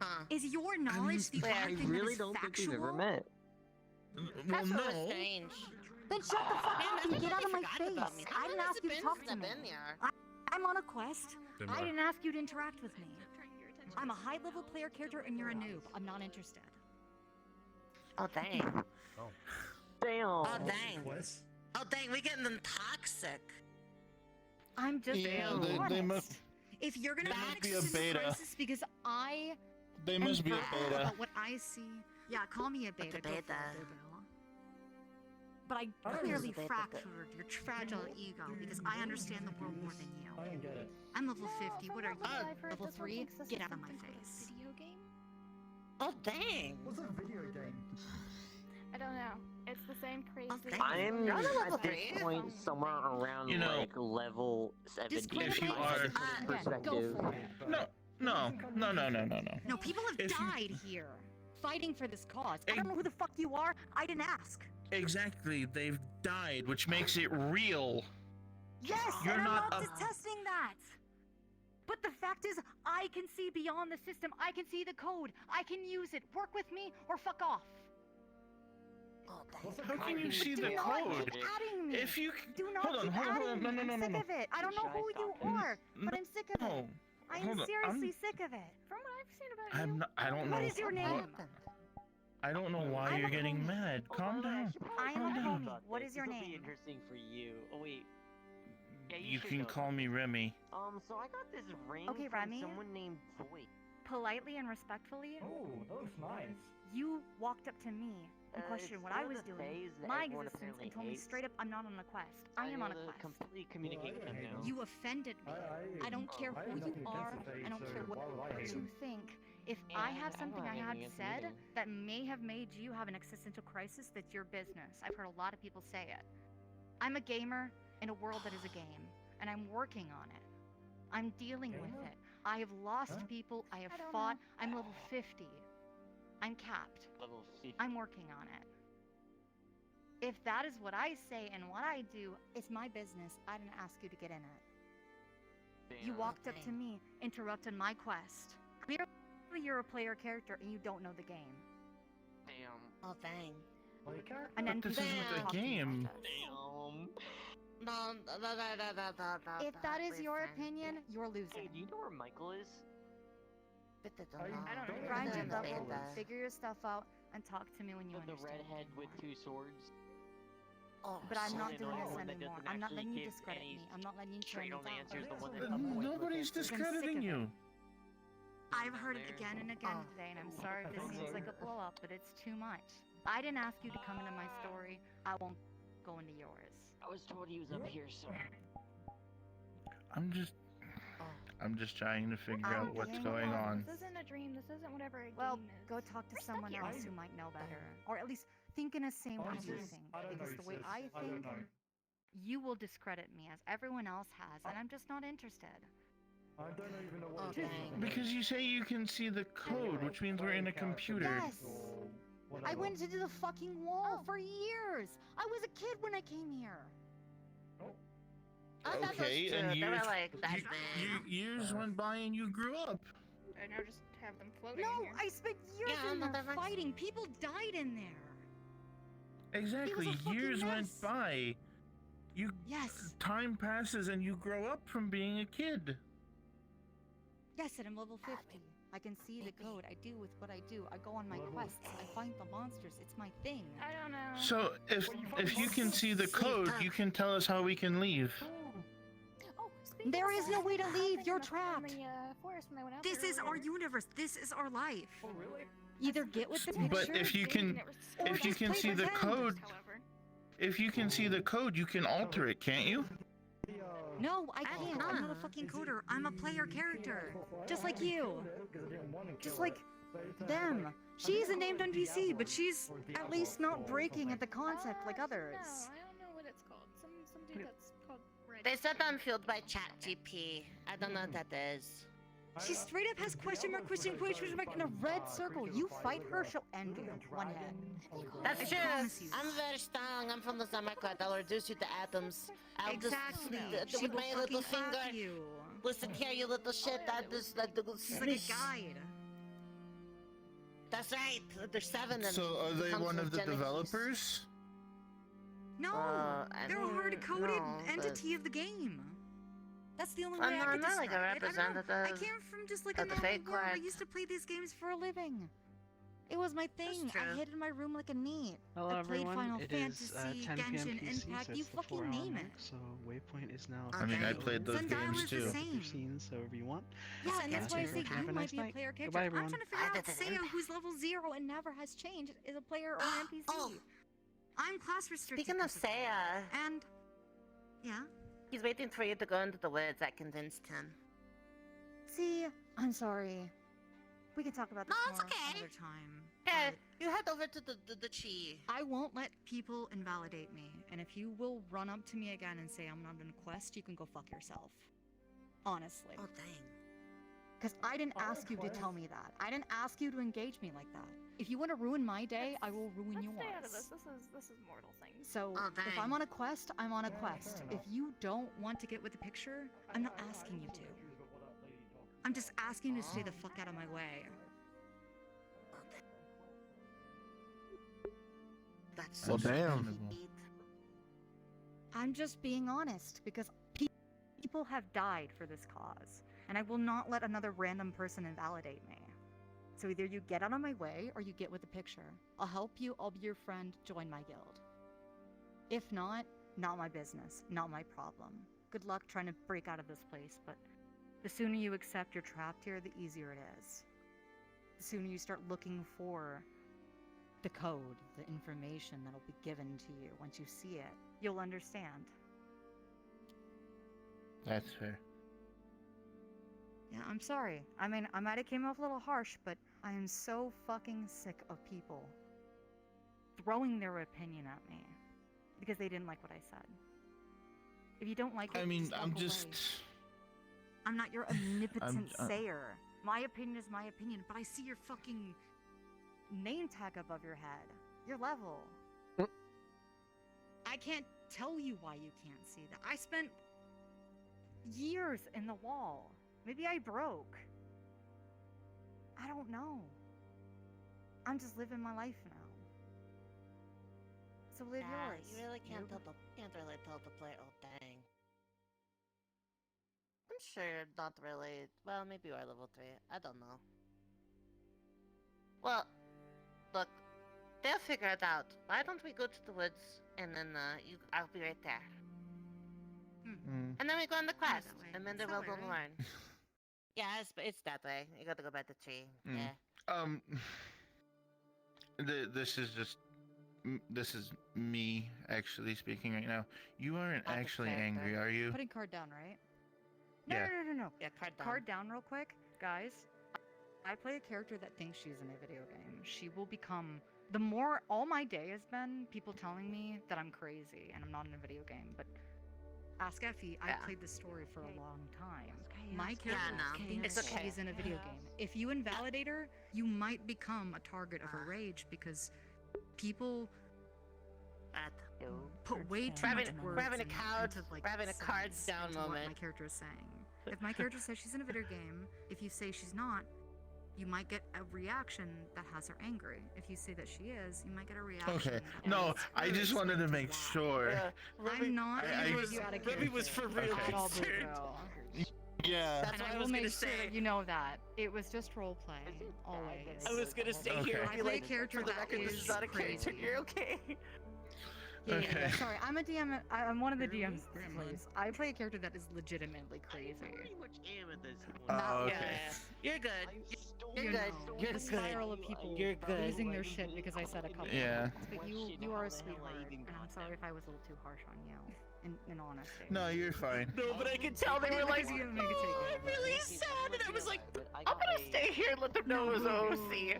Huh.
Is your knowledge the
Wait,
only
I
thing
really
that is
don't think
factual?
we've ever met.
That's really strange.
Then shut the fuck up and get out of my
Forgot about
face.
me.
I
How
didn't
long has
ask
it
you to
been
talk
since
to
I've
me.
been here?
I'm on a quest.
Then
I
what?
didn't ask you to interact with me. I'm a high-level player character and you're a noob. I'm not interested.
Oh, dang.
Oh.
Damn.
Oh, dang. Oh, dang, we getting them toxic.
I'm just
Yeah,
being
they
honest.
must.
If you're gonna
they
have
must
an
be a
existential
beta.
crisis because I
They
am
must be a
vocal
beta.
about what I see, Yeah, call me a beta. Go for it, Boo. But I clearly fractured your fragile ego because I understand the world more than you.
I don't get it.
I'm level 50. What are you?
I've heard
Level
this one
3?
thinks this
Get
is
out of my
something called a
face.
Video game?
Oh, dang.
What's a video game?
I don't know. It's the same crazy.
I'm
You're on level
at this
3.
point somewhere around
You know,
like level 70.
if you are-
perspective.
No.
No, people have died here fighting for this cause. I don't know who the fuck you are. I didn't ask.
Exactly, they've died, which makes it real.
Yes,
You're
and
not
I'm not
a-
detesting that. But the fact is, I can see beyond the system. I can see the code. I can use it. Work with me or fuck off.
How can you see the
Do not
code?
keep adding me.
If you
Do not
hold on,
keep
hold on,
adding me.
no,
I'm sick of it. I don't know who you are, but I'm sick of it. I am
hold on,
seriously sick of it.
From what I've seen about you.
I'm not. I don't know.
What is your name?
I don't know why you're getting mad. Calm down.
I am a homie. What is your
This will be
name?
interesting for you. Oh wait. Yeah,
You
should
can
know
call
this.
me Remy.
So I got this ring
Okay,
from
Remy.
someone named Zoe.
Politely and respectfully,
Oh, that looks nice.
you walked up to me and questioned
It's
what I
one of
was
the
doing,
phase that
my
everyone
existence,
apparently
and told me
hates.
straight up, I'm not on a quest. I am on a quest.
Completely communicate with them now.
You offended me. I don't care
I
who
have
you
nothing
are.
against the
I don't
face,
care
so why would I
what
hate
you
it?
think. If
Yeah,
I have
I
something
don't
I
have
had
anything against
said
anything.
that may have made you have an existential crisis, that's your business. I've heard a lot of people say it. I'm a gamer in a world that is a game, and I'm working on it. I'm dealing with it. I have lost people. I have fought. I'm level 50. I'm capped.
Level 50.
I'm working on it. If that is what I say and what I do, it's my business. I didn't ask you to get in it. You walked up to me, interrupted my quest. Clearly you're a player character and you don't know the game.
Damn.
Oh, dang.
An
But this isn't a game.
Damn.
No.
If that is your opinion, you're losing.
Hey, do you know where Michael is?
I don't know.
Grind your
understand
level,
that.
figure your stuff out, and talk to me when you
The
understand.
redhead with 2 swords.
Oh,
But I'm not
shit.
doing
The
this
one that
anymore.
doesn't
I'm not
actually
letting you
give
discredit
any
me. I'm not letting you tear me
straight on
down.
answers. The one that
Nobody's discrediting you.
I've heard it again and again today, and I'm sorry if this seems like a blow up, but it's too much. I didn't ask you to come into my story. I won't go into yours.
I was told he was up here, so.
I'm just trying to figure out what's going on.
This isn't a dream. This isn't whatever a
Well,
game is.
go talk to someone else who might know better, or at least think in the same way you think. Because the way I think, you will discredit me as everyone else has, and I'm just not interested.
I don't even know what it is.
Because you say you can see the code, which means we're in a computer.
Yes. I went into the fucking wall for years. I was a kid when I came here.
Oh, that
Okay,
was
and
true. They
years,
were like, that's bad.
years went by and you grew up.
And now just have them floating
No,
in here.
I spent years
Yeah,
in
no,
there
that makes-
fighting. People died in there.
Exactly,
It was a fucking
years went
mess.
by.
Yes.
Time passes and you grow up from being a kid.
Yes, and I'm level 50. I can see the code. I do with what I do. I go on my quests. I find the monsters. It's my thing.
I don't know.
So if you can see the code, you can tell us how we can leave.
Oh, speaking
There
of
is
that,
no way to
what
leave.
happened
You're
in the
trapped.
forest when I went out
This
there
is our
earlier?
universe. This is our life. Oh, really? Either get with the picture.
But if you can
just
see the
pretend.
code, if you can see the code, you can alter it, can't you?
No, I can't. I'm not a fucking coder. I'm a player character. Just like you. Just like them. She's a named NPC, but she's at least not breaking at the concept like others.
No, I don't know what it's called. Some dude that's called Red.
They said I'm fueled by ChatGP. I don't know what that is.
She straight up has question mark in a red circle. You fight her, she'll end you. One head.
That's
I
true.
promise you.
I'm very strong. I'm from the Samarkand. I'll reduce you to atoms. I'll
Exactly.
just
She
with
will
my little
fucking
finger.
clap you.
Listen here, you little shit. I just like the
She's like a guide.
That's right. There's 7 of them.
So are they
Comes
one
with
of the
Genesis.
developers?
No,
I
they're a
mean,
hard-coded
no, but-
entity of the game. That's the only way
I'm
I
not-
could
I'm not like a
describe it. I don't know. I
representative
came from just like a
of the
normal
fake
world. I
quack.
used to play these games for a living. It was my thing. I hid in my room like a neat.
Hello
I played
everyone,
Final
it is
Fantasy,
10 p.m.
Genshin,
PC,
Impact,
so
you
it's the
fucking
4-hour
name
mark,
it.
so Waypoint is now
I mean, I
Okay.
played those
Sundial
games
was the
too.
your
same.
scenes, so if you want.
Yeah, and that's why I say
Have
you
a
might
nice
be a
night.
player character.
Goodbye,
I'm
everyone.
trying to figure out Seiya, who's level 0 and never has changed, is a player or an NPC. I'm class restricted.
Speaking of Seiya,
and yeah,
he's waiting for you to go into the woods. I convinced him.
see, I'm sorry. We can talk about this
No, it's
more
okay.
another time.
Okay, you head over to the chi.
I won't let people invalidate me, and if you will run up to me again and say I'm not on a quest, you can go fuck yourself. Honestly.
Oh dang.
Because I didn't ask you to tell me that. I didn't ask you to engage me like that. If you want to ruin my day, I will ruin
Let's
yours.
stay out of this. This is mortal things.
So, if I'm on a quest, I'm on a quest. If you don't want to get with the picture, I'm not asking you to. I'm just asking you to stay the fuck out of my way.
That's
Well, damn.
I'm just being honest, because people have died for this cause, and I will not let another random person invalidate me. So either you get out of my way, or you get with the picture. I'll help you, I'll be your friend, join my guild. If not my business, not my problem. Good luck trying to break out of this place, but the sooner you accept you're trapped here, the easier it is. The sooner you start looking for the code, the information that'll be given to you. Once you see it, you'll understand.
That's fair.
Yeah, I'm sorry. I mean, I might have came off a little harsh, but I am so fucking sick of people throwing their opinion at me because they didn't like what I said. If you don't like it,
I mean,
just walk
I'm
away.
just.
I'm not your omnipotent
I'm-
sayer. My opinion is my opinion, but I see your fucking name tag above your head. Your level. I can't tell you why you can't see that. I spent years in the wall. Maybe I broke. I don't know. I'm just living my life now. So live yours.
You really can't tell the player. Oh dang. I'm sure you're not really. Well, maybe you are level 3. I don't know. Well, look, they'll figure it out. Why don't we go to the woods and then I'll be right there. And then we go on the quest, and then they will learn. Yeah, it's that way. You gotta go by the tree. Yeah.
This is just. This is me actually speaking right now. You aren't
Not the
actually
character.
angry, are you?
Putting card down, right? No,
Yeah.
no.
Yeah,
Card down real quick. Guys, I play a character that thinks she's in a video game. She will become... The more all my day has been people telling me that I'm crazy and I'm not in a video game, but ask Effie, I played this story for a long time. My character thinks
It's okay.
she's in a video game. If you invalidate her, you might become a target of her rage because people put way too much words
We're having a
into, like,
we're having a cards
sense
down
into what
moment.
my character is saying. If my character says she's in a video game, if you say she's not, you might get a reaction that has her angry. If you say that she is, you might get a reaction.
Okay.
that
No,
makes
I
her
just wanted to
super
make
mad.
sure.
I'm not
I-
gonna
I-
get you out of
Ruby
character
was for real
at all,
concerned.
Bruno.
Yeah.
That's
And
what
I
I
will
was
make
gonna
sure
say.
that you know that it was just role play, always.
I was gonna stay here.
I
and be
play
like,
a character
for the
that
record, this is not a character.
crazy.
You're okay.
Yeah,
Okay.
sorry, I'm a DM. I'm one of the DMs, please. I play a character that is legitimately crazy.
Oh, okay.
You're good. You're
You
good.
know,
You're
the
good.
spiral of people
You're good.
losing their shit because I said a couple
Yeah.
words. But you are a sweetheart, and I'm sorry if I was a little too harsh on you. In honesty.
No, you're fine.
No, but I could tell they were like,
Because you didn't make it take
oh,
it.
I'm really sad, and I was like, I'm gonna stay here and let them know it was OC.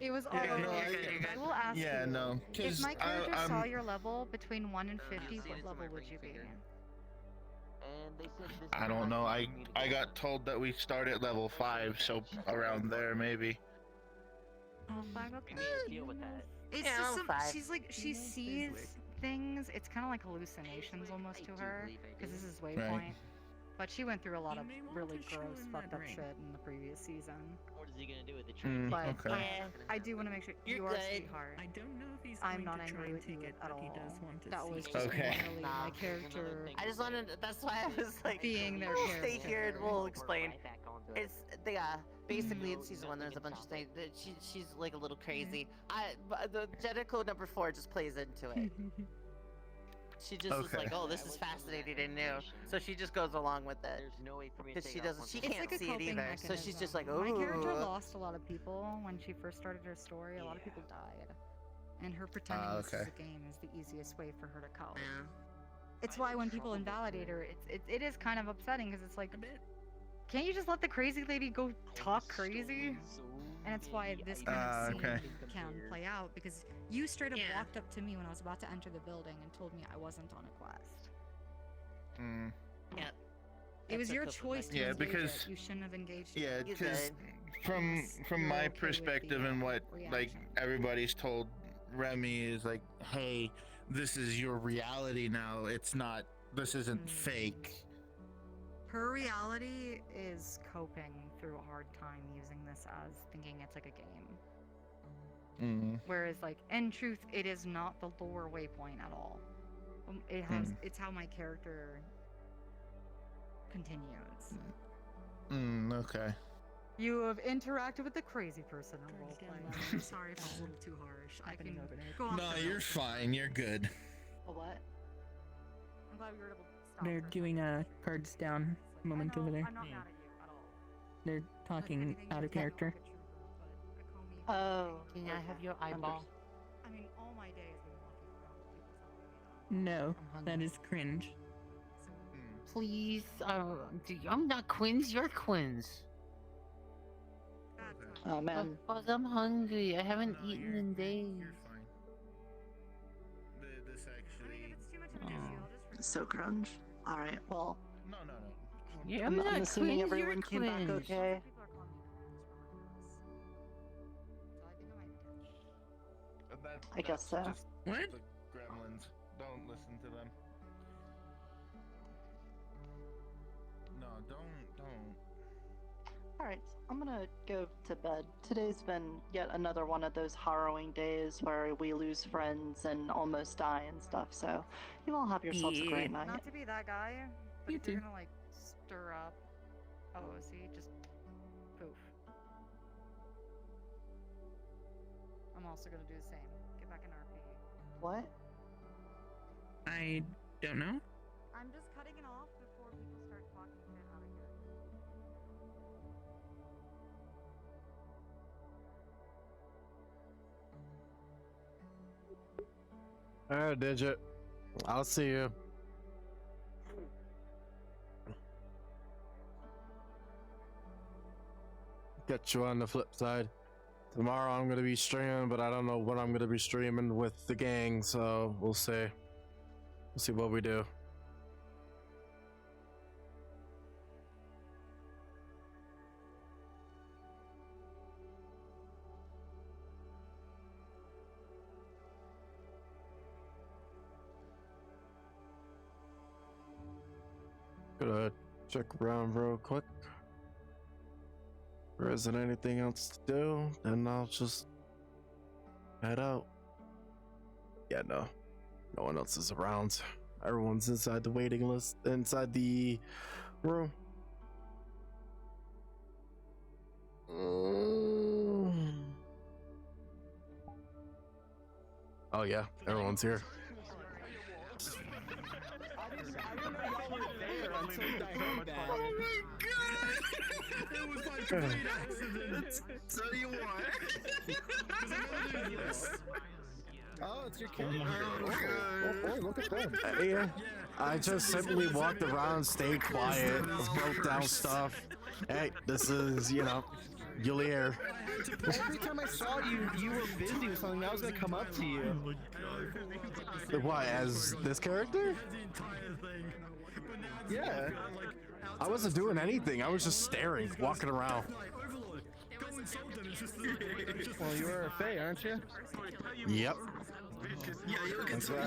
It was all
Yeah,
over.
no,
I will ask
Yeah,
you.
no.
If
'Cause
my character
I'm-
saw your level between 1 and 50, what level would you be?
I don't know. I got told that we start at level 5, so around there maybe.
Oh, 5, okay.
Deal with that.
It's
Yeah,
just
I'm
some,
fine.
she's like, she sees things, it's kind of like hallucinations almost to her, because this is Waypoint. But she went through a lot of really gross, fucked up shit in the previous season.
What is he gonna do with the
Mm,
But
okay.
I do want to make sure
You're
you are a
good.
sweetheart.
I don't know if he's
I'm
going
not
to try
angry
and
with you
take it,
at
but
all.
he does want to
That
see
was
it.
just
Okay.
merely my character
I just wanted. That's why I was like,
being their
we'll
character.
stay here and we'll explain. It's basically in season 1 there's a bunch of things that she's like a little crazy. The Jedi Code number 4 just plays into it. She just was like, oh, this is fascinating and new, so she just goes along with it.
There's no way for me to
Because
take
she
it off
doesn't, she
once
can't
It's like a
see it
coping
either, so she's just like,
mechanism.
oh.
My character lost a lot of people when she first started her story. A lot of people died, and her pretending this is
okay.
a game is the easiest way for her to cope. It's why when people invalidate her, it is kind of upsetting because it's like, can't you just let the crazy lady go talk crazy? And it's why this kind of scene
okay.
can play out, because you straight up walked up to me when I was about to enter the building and told me I wasn't on a quest.
Mm.
Yeah.
It was your choice to
Yeah,
engage
because
it. You shouldn't have engaged
yeah,
it.
because from my perspective and what like everybody's told Remy is like, hey, this is your reality now. It's not. This isn't fake.
Her reality is coping through a hard time using this as thinking it's like a game. Whereas, like, in truth, it is not the lore Waypoint at all. It has. It's how my character continues.
Okay.
You have interacted with the crazy person in roleplay. I'm sorry if I'm a little too harsh. I can go off
No,
the
you're
rails.
fine. You're good.
A what? I'm glad we were able to stop.
They're doing cards down moment over there.
I'm not mad at you at all.
They're talking out of character.
Oh. Can I have your eyeball?
I mean, all my day has been walking around with people telling me
No, that is cringe.
Please, I'm not Quins, you're Quins.
Oh man.
Because I'm hungry. I haven't eaten in days.
This actually.
So grunge. Alright, well.
No.
Yeah,
I'm
not
assuming
Quins,
everyone
you're
came back
Quins.
okay. I guess so.
What?
The gremlins. Don't listen to them. No, don't.
Alright, I'm gonna go to bed. Today's been yet another one of those harrowing days where we lose friends and almost die and stuff, so you all have yourselves a great night.
Not to be that guy, but if you're gonna like stir up OOC, just poof. I'm also gonna do the same. Get back in RP.
What?
I don't know.
I'm just cutting it off before people start talking shit out of here.
Alright, Digit. I'll see you. Get you on the flip side. Tomorrow I'm gonna be streaming, but I don't know when I'm gonna be streaming with the gang, so we'll see. We'll see what we do. Gonna check around real quick. If there isn't anything else to do, then I'll just head out. Yeah, no one else is around. Everyone's inside the waiting list, inside the room. Oh yeah, everyone's here.
Oh my god! It was like a complete accident. So you
Oh, it's your kid.
Oh,
look at that.
Yeah, I just simply walked around, stayed quiet, broke down stuff. Hey, this is, you'll hear.
Every time I saw you, you were busy with something. I was gonna come up to you.
What, as this character?
Yeah.
I wasn't doing anything. I was just staring, walking around.
Well, you are a Fae, aren't you?
Yep.
Yeah,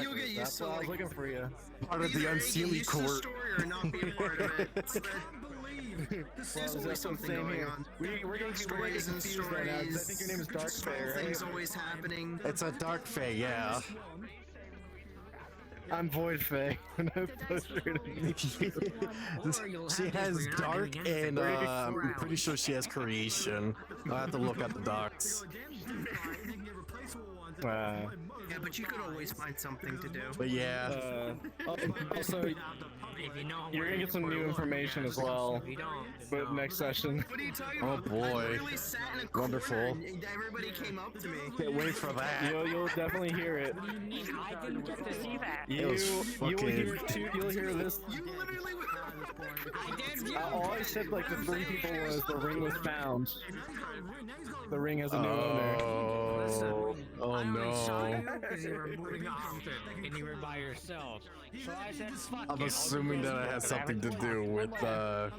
you'll get used to. I was looking for you.
Part of the Unseelie court.
Or not be a part of it. There's always something going on. We're getting stories and stories. Right now, I think your name is Dark Fae, right? Things always happening.
It's a Dark Fae, yeah.
I'm Void Fae.
She has dark and I'm pretty sure she has creation. I'll have to look at the docs.
Yeah, but you could always find something to do.
But yeah.
Also, you're gonna get some new information as well. But next session.
What are you talking
Oh
about? I
boy.
literally sat in a corner
Wonderful.
and everybody came up to me.
Can't wait for that.
You'll definitely hear it.
I didn't get to see that.
You'll hear you'll hear this.
You literally I did.
All I said like the 3 people was the ring was found. The ring has a new owner.
Oh no.
Because you were moving often and you were by yourself. So I said, fuck
I'm
it,
assuming that it has something to do with
I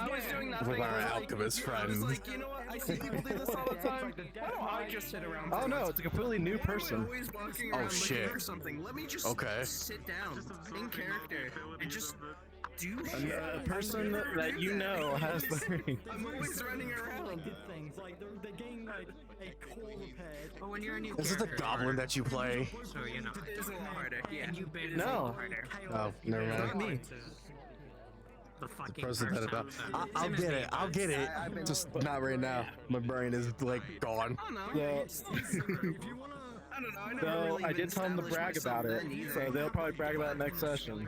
was doing nothing.
with our
I was like-
alchemist
I was
friend.
like, you know what? I see people do this all the time. Why don't I just sit around?
Oh no, it's a completely new person.
Always walking
Oh,
around
shit.
looking for something. Let me just
Okay.
sit down in character and just do
A
shit.
person that you know has the ring.
I'm always running around.
Things like they're getting like a core repaired.
But when you're a new
Is it the goblin that you play?
so you know.
It is a lot harder. Yeah.
And you bait
No.
Oh, never
Not
mind.
me. The fucking
Person that
person.
I'll get it. I'll get it. Just not right now. My brain is like gone.
So,
I don't know. I never
so
really
I
even
did tell them to
established
brag
myself
about it.
then either.
So they'll probably brag about it next session.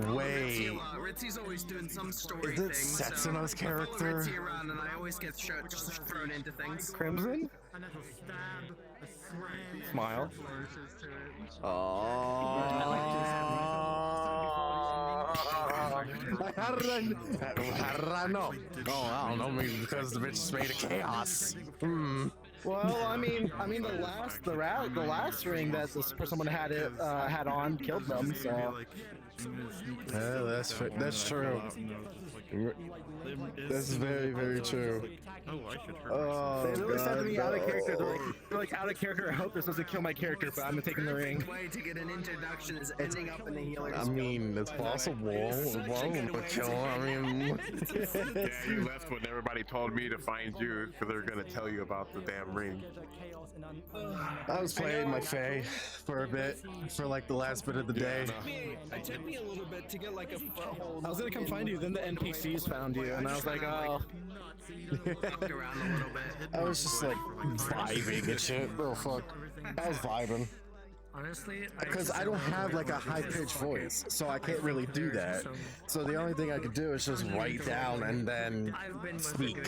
Wait.
Ritzy's always doing some story
Is it
thing.
Setsuno's
so
character?
I follow Ritzy around and I always get just thrown into things.
Crimson? Smile.
How did I know? Oh, I don't know. Maybe because the bitch is made of chaos.
Well, I mean, the last ring that someone had on killed them. So
Yeah, that's true. That's very, very true. Oh,
they really said to
God,
me out of
no.
character. They're like out of character. I hope this doesn't kill my character, but I'm taking the ring.
Way to get an introduction is ending up in the healer's
I mean, it's possible. But kill. I mean,
Yeah, you left when everybody told me to find you because they're gonna tell you about the damn ring.
I was playing my Fae for a bit, for like the last bit of the day.
It took me a little bit to get like a foothold.
I was gonna come find you, then the NPCs found you, and I was like, oh.
Walked around a little bit.
I was just like vibing and shit. Oh fuck, I was vibing.
Honestly,
Because I don't have like a high-pitched voice, so I can't really do that. So the only thing I could do is just write down and then speak,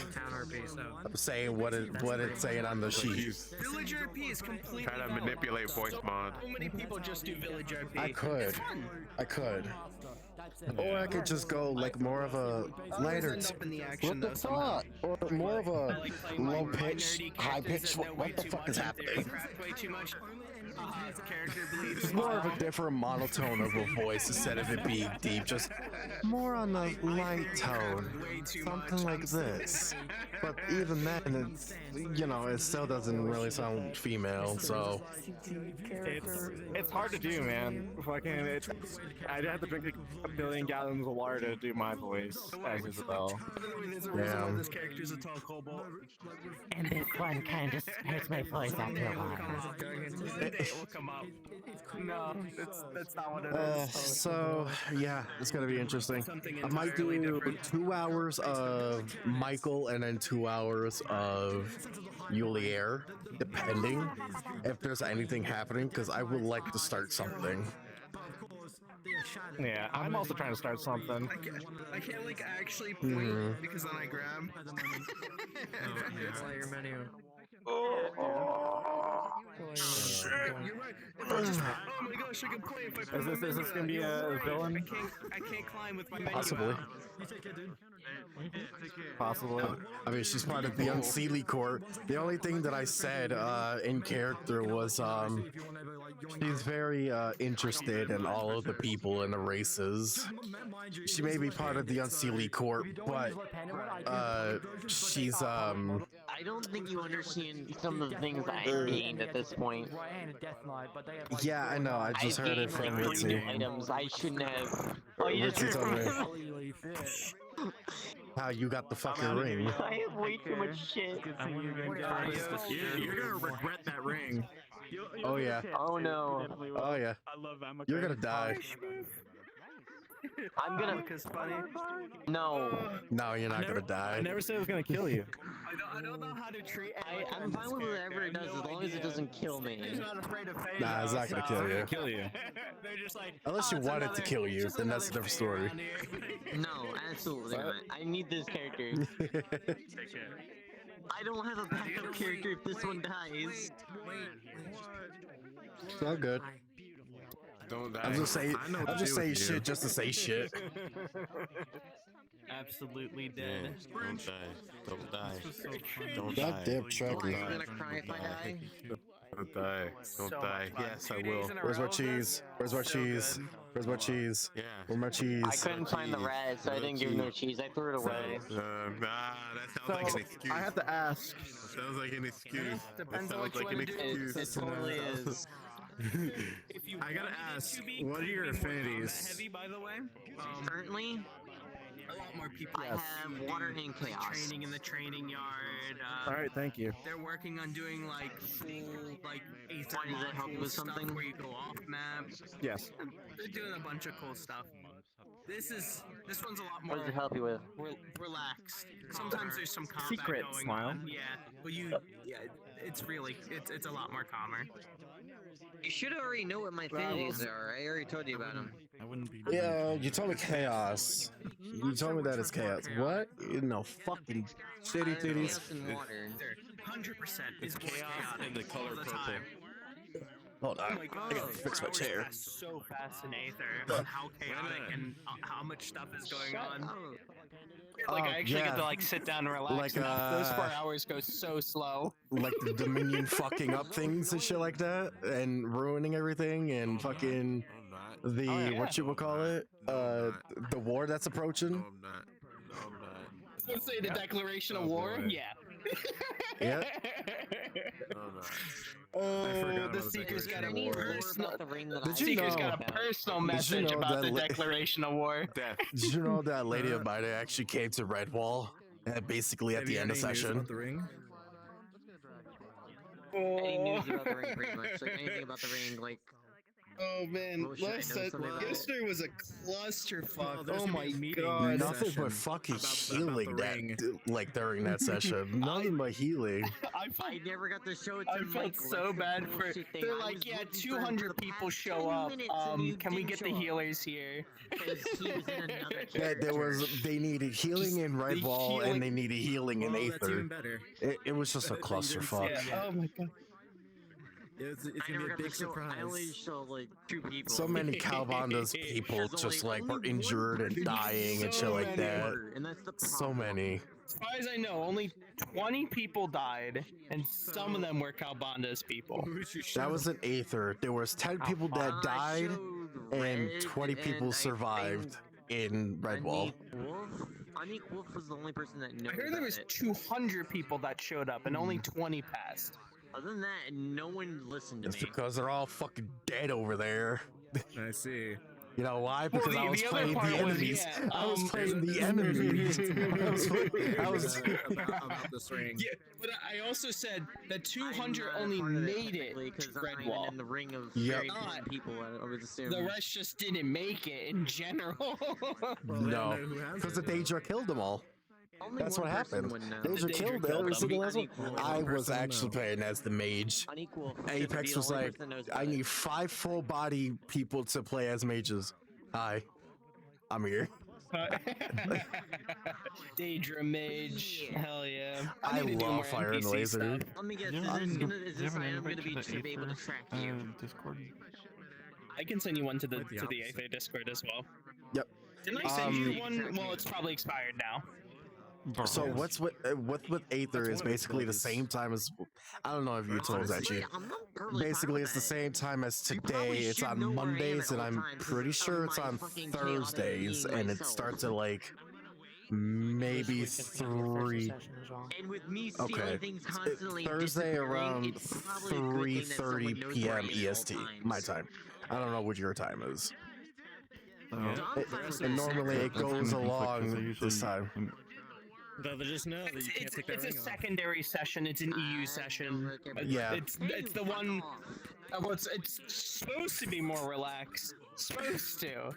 saying what it's saying on the sheet.
Village RP is completely
Try to manipulate voice mod.
So many people just do Village RP.
I could, or I could just go like more of a lighter. What the fuck? Or more of a low pitch, high pitch. What the fuck is happening?
Way too much. Character bleeds.
It's more of a different monotone of a voice instead of it being deep. Just more on the light tone, something like this. But even then, it's it still doesn't really sound female. So
It's hard to do, man. Fucking, I'd have to drink like a billion gallons of water to do my voice as Isabel.
There's a reason why this character's a tall kobold.
And this one kind of hurts my voice after a while.
It will come up. No, that's not what it is.
So yeah, it's gonna be interesting. I might do 2 hours of Michael and then 2 hours of Yulier, depending if there's anything happening, because I would like to start something.
Yeah, I'm also trying to start something.
I can't like actually point because then I grab.
Play your menu.
Shit, you're right. If I just, oh my gosh, I can play if I put
Is this gonna be a villain?
I can't climb with my menu.
Possibly.
Possibly.
I mean, she's part of the Unseelie Court. The only thing that I said in character was she's very interested in all of the people and the races. She may be part of the Unseelie Court, but she's
I don't think you understand some of the things I gained at this point.
yeah, I know. I just
I've
heard it
gained
from
like 3 new
Ritzy.
items I shouldn't have. Oh, you just
Ritzy told me how you got the fucking ring.
I have way too much shit.
You're gonna regret that ring.
Oh yeah.
Oh no.
Oh yeah.
I love Amaka.
You're gonna die.
I'm gonna.
Amaka's funny.
No.
No, you're not gonna
I
die.
never said it was gonna kill you.
I don't know how to treat
I'm fine with whatever it does as long as it doesn't kill me.
not afraid of fame.
Nah, it's not gonna kill you.
Kill you.
They're just like,
Unless you want it to kill you, then that's a different story.
No, absolutely not. I need this character. I don't have a backup character if this one dies.
It's all good.
Don't die.
I'm just saying shit just to say shit.
absolutely dead.
Don't die. Don't die. Don't die.
Goddamn tracker.
I'm gonna cry if I die.
Don't die. Don't die. Yes, I will.
Where's my cheese? Where's my cheese? Where's my cheese?
Yeah.
Where's my cheese?
I couldn't find the rat, so I didn't give him no cheese. I threw it away.
That sounds like an excuse.
I have to ask.
That sounds like an excuse.
Depends
That
on
sounds
what
like
you
an
wanna do.
excuse.
It totally is.
I gotta ask, what are your affinities?
Heavy, by the way.
Currently,
A lot more people.
I have water and chaos.
Training in the training yard.
All right, thank you.
They're working on doing like full like Aether
Why, does that help you with
stuff
something?
where you go off map.
Yes.
They're doing a bunch of cool stuff. This one's a lot
What
more
does it help you with?
relaxed. Sometimes there's some combat
Secret
going
smile.
on. Yeah, but it's really it's a lot more calmer.
You should already know what my affinities are. I already told you about them.
I wouldn't be.
Yeah, you told me chaos. You told me that it's chaos. What? No fucking shitty titties.
Chaos and water.
100% is chaos
in the color
all the
purple.
time.
Hold on.
Oh my God,
I gotta fix my
hours
chair.
pass so fast in Aether on how chaotic and how much stuff is going on. Like I actually get to like sit down and relax.
Like,
Those 4 hours go so slow.
Like the Dominion fucking up things and shit like that, and ruining everything, and fucking the what you would call it, the war that's approaching.
No, I'm not. No, I'm not.
Let's say the declaration of war. Yeah.
Yeah.
No, I'm not.
Oh, the Seeker's got a personal.
Did you
Seeker's
know?
got a personal
Did you
message
know
about the
that
declaration of war.
Death.
Did you know that lady of mine actually came to Redwall, basically at the end of session?
The ring?
Any news about the ring, pretty much. Like anything about the ring, like.
Oh man,
Bullshit, I know something about it.
yesterday was a clusterfuck.
there's
Oh
gonna
my
be a meeting
god.
Nothing but
session
fucking
about
healing
the ring.
like during that session. Nothing but healing.
I never got to show it to
I
Michael.
felt so
That's the
bad for.
bullshit thing.
They're
I
like,
was
yeah,
looking for
200
the
people
past
show
10
up.
minutes and you
Can we
didn't
get the
show up.
healers here?
Because he was in another
Yeah,
character.
they needed healing in Redwall
healing-
and they needed healing in
Oh, that's
Aether.
even better.
It was just a
That thing didn't
clusterfuck.
say
Yeah. Oh my god.
It's
I
gonna be
never
a
got to
big
show.
surprise.
I only saw like 2 people.
So many Calvanda's people just like were injured and dying and shit like that.
And that's the
So
problem.
many.
As far as I know, only 20 people died, and some of them were Calbanda's people.
That was an Aether. There was 10 people that died and 20 people survived in Redwall.
Anik Wolf was the only person that knew.
I heard there was 200 people that showed up, and only 20 passed.
Other than that, no one listened to
It's
me.
because they're all fucking dead over there.
I see.
You know why?
Well,
Because I was playing the enemies. I was playing the enemies. I was
about this ring.
Yeah, but I also said that 200 only made it to
because I'm not even
Redwall.
in the ring of
Yep.
very important people. I would assume.
The rest just didn't make it in general.
No, because the Daedra killed them all.
Only
That's
one
what
person
happened.
would know.
Daedra killed every single last one.
Unequal.
I was
person
actually
know.
playing as the mage.
Unequal.
Apex
The
was
only
like,
person that knows
I
about it.
need 5 full body people to play as mages. Hi, I'm here.
Daedra Mage, hell yeah.
I
need to do
love
more
Fire and
NPC
Laser.
stuff.
Let me guess.
You
Is
have
this,
an-
gonna, is
you
this
have an
item
invite
gonna be
to the
to be able to track you?
Discord.
I can send you one to the
Quite the
to the
opposite.
AFA Discord as well.
Yep.
Didn't I send you
Um,
one? Well, it's probably expired now.
So what's with Aether is basically the same time as I don't know if you told that
Honestly,
you.
I'm not perfectly fine
Basically,
with
it's the
that.
same time as
You
today.
probably
It's
should
on
know where I am
Mondays,
at
and
all
I'm
times, 'cause
pretty
it's
sure
on
it's
my
on
fucking chaotic
Thursdays,
being
and it
myself.
starts at like maybe 3.
And with me
Okay.
stealing things constantly
Thursday
disappearing,
around
it's probably a good thing that someone
3:30
knows where I
p.m.
am at all
EST, my
times.
time. I don't know what your time is.
I'm
It-
fine with
and
that.
normally it
That's gonna
goes
conflict 'cause I
along
usually
this time.
They'll just know that you can't take that
It's a
ring off.
secondary session. It's an EU session.
Yeah.
It's the one. Well, it's supposed to be more relaxed. Supposed to.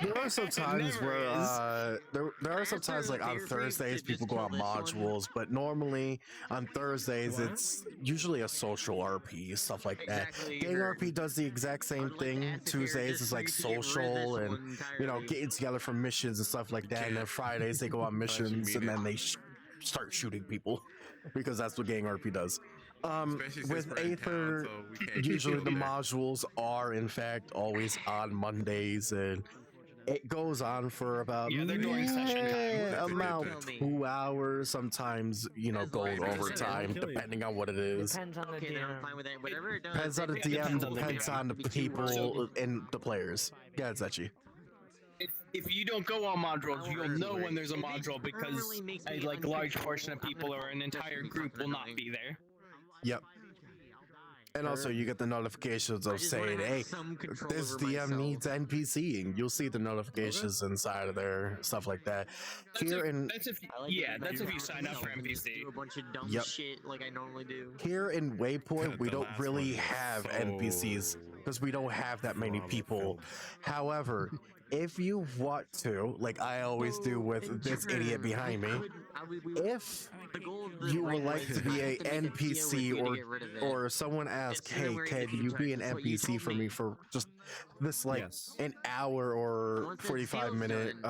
There are some times
Never
where
is.
there are some times like on Thursdays people go on modules, but normally on Thursdays it's usually a social RP, stuff like that. Gang RP does the exact same thing. Tuesdays is like social and getting together for missions and stuff like that, and then Fridays they go on missions and then they start shooting people because that's what Gang RP does.
Especially since
With
we're in town,
Aether,
so we can't
usually the
either.
modules are in fact always on Mondays, and it goes on for about
they're during session time.
about 2 hours, sometimes going overtime depending on what it is.
Depends on the DM. I'm fine with it. Whatever it does.
Depends on the DM, depends on the people and the players. Yeah, it's Etchy.
If you don't go on modules, you'll know when there's a module because a large portion of people or an entire group will not be there.
Yep. And also you get the notifications of saying, hey, this DM needs NPCing. You'll see the notifications inside of there, stuff like that.
That's if you sign up for NPC.
Do a bunch of dumb
Yep.
shit like I normally do.
Here in Waypoint, we don't really have NPCs because we don't have that many people. However, if you want to, like I always do with this idiot behind me, if you would like to be a NPC or someone asks, hey, can you be an NPC for me for just this an hour or 45-minute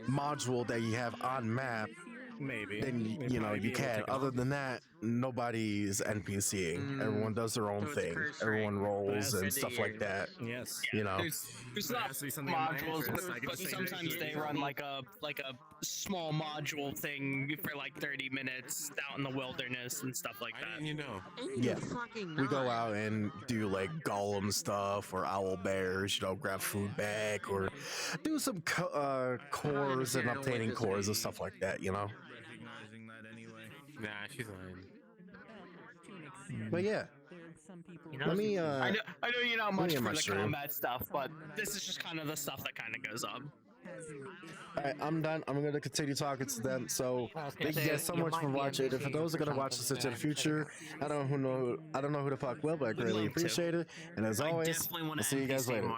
module that you have on map,
maybe
then you can. Other than that, nobody's NPCing. Everyone does their own thing. Everyone rolls and stuff like that.
Yes.
There's not modules, but sometimes they run like a small module thing for like 30 minutes out in the wilderness and stuff like that.
Yeah, we go out and do like golem stuff or owl bears, grab food back or do some cores and obtaining cores and stuff like that,
Nah, she's lying.
But yeah. Let me
I know you're not much for the
stream.
combat stuff, but this is just kind of the stuff that kind of goes up.
Alright, I'm done. I'm gonna continue talking to them. So thank you guys so much for watching. And for those that are gonna watch this into the future, I don't know who the fuck will, but I greatly appreciate it. And as always, I'll see you guys later.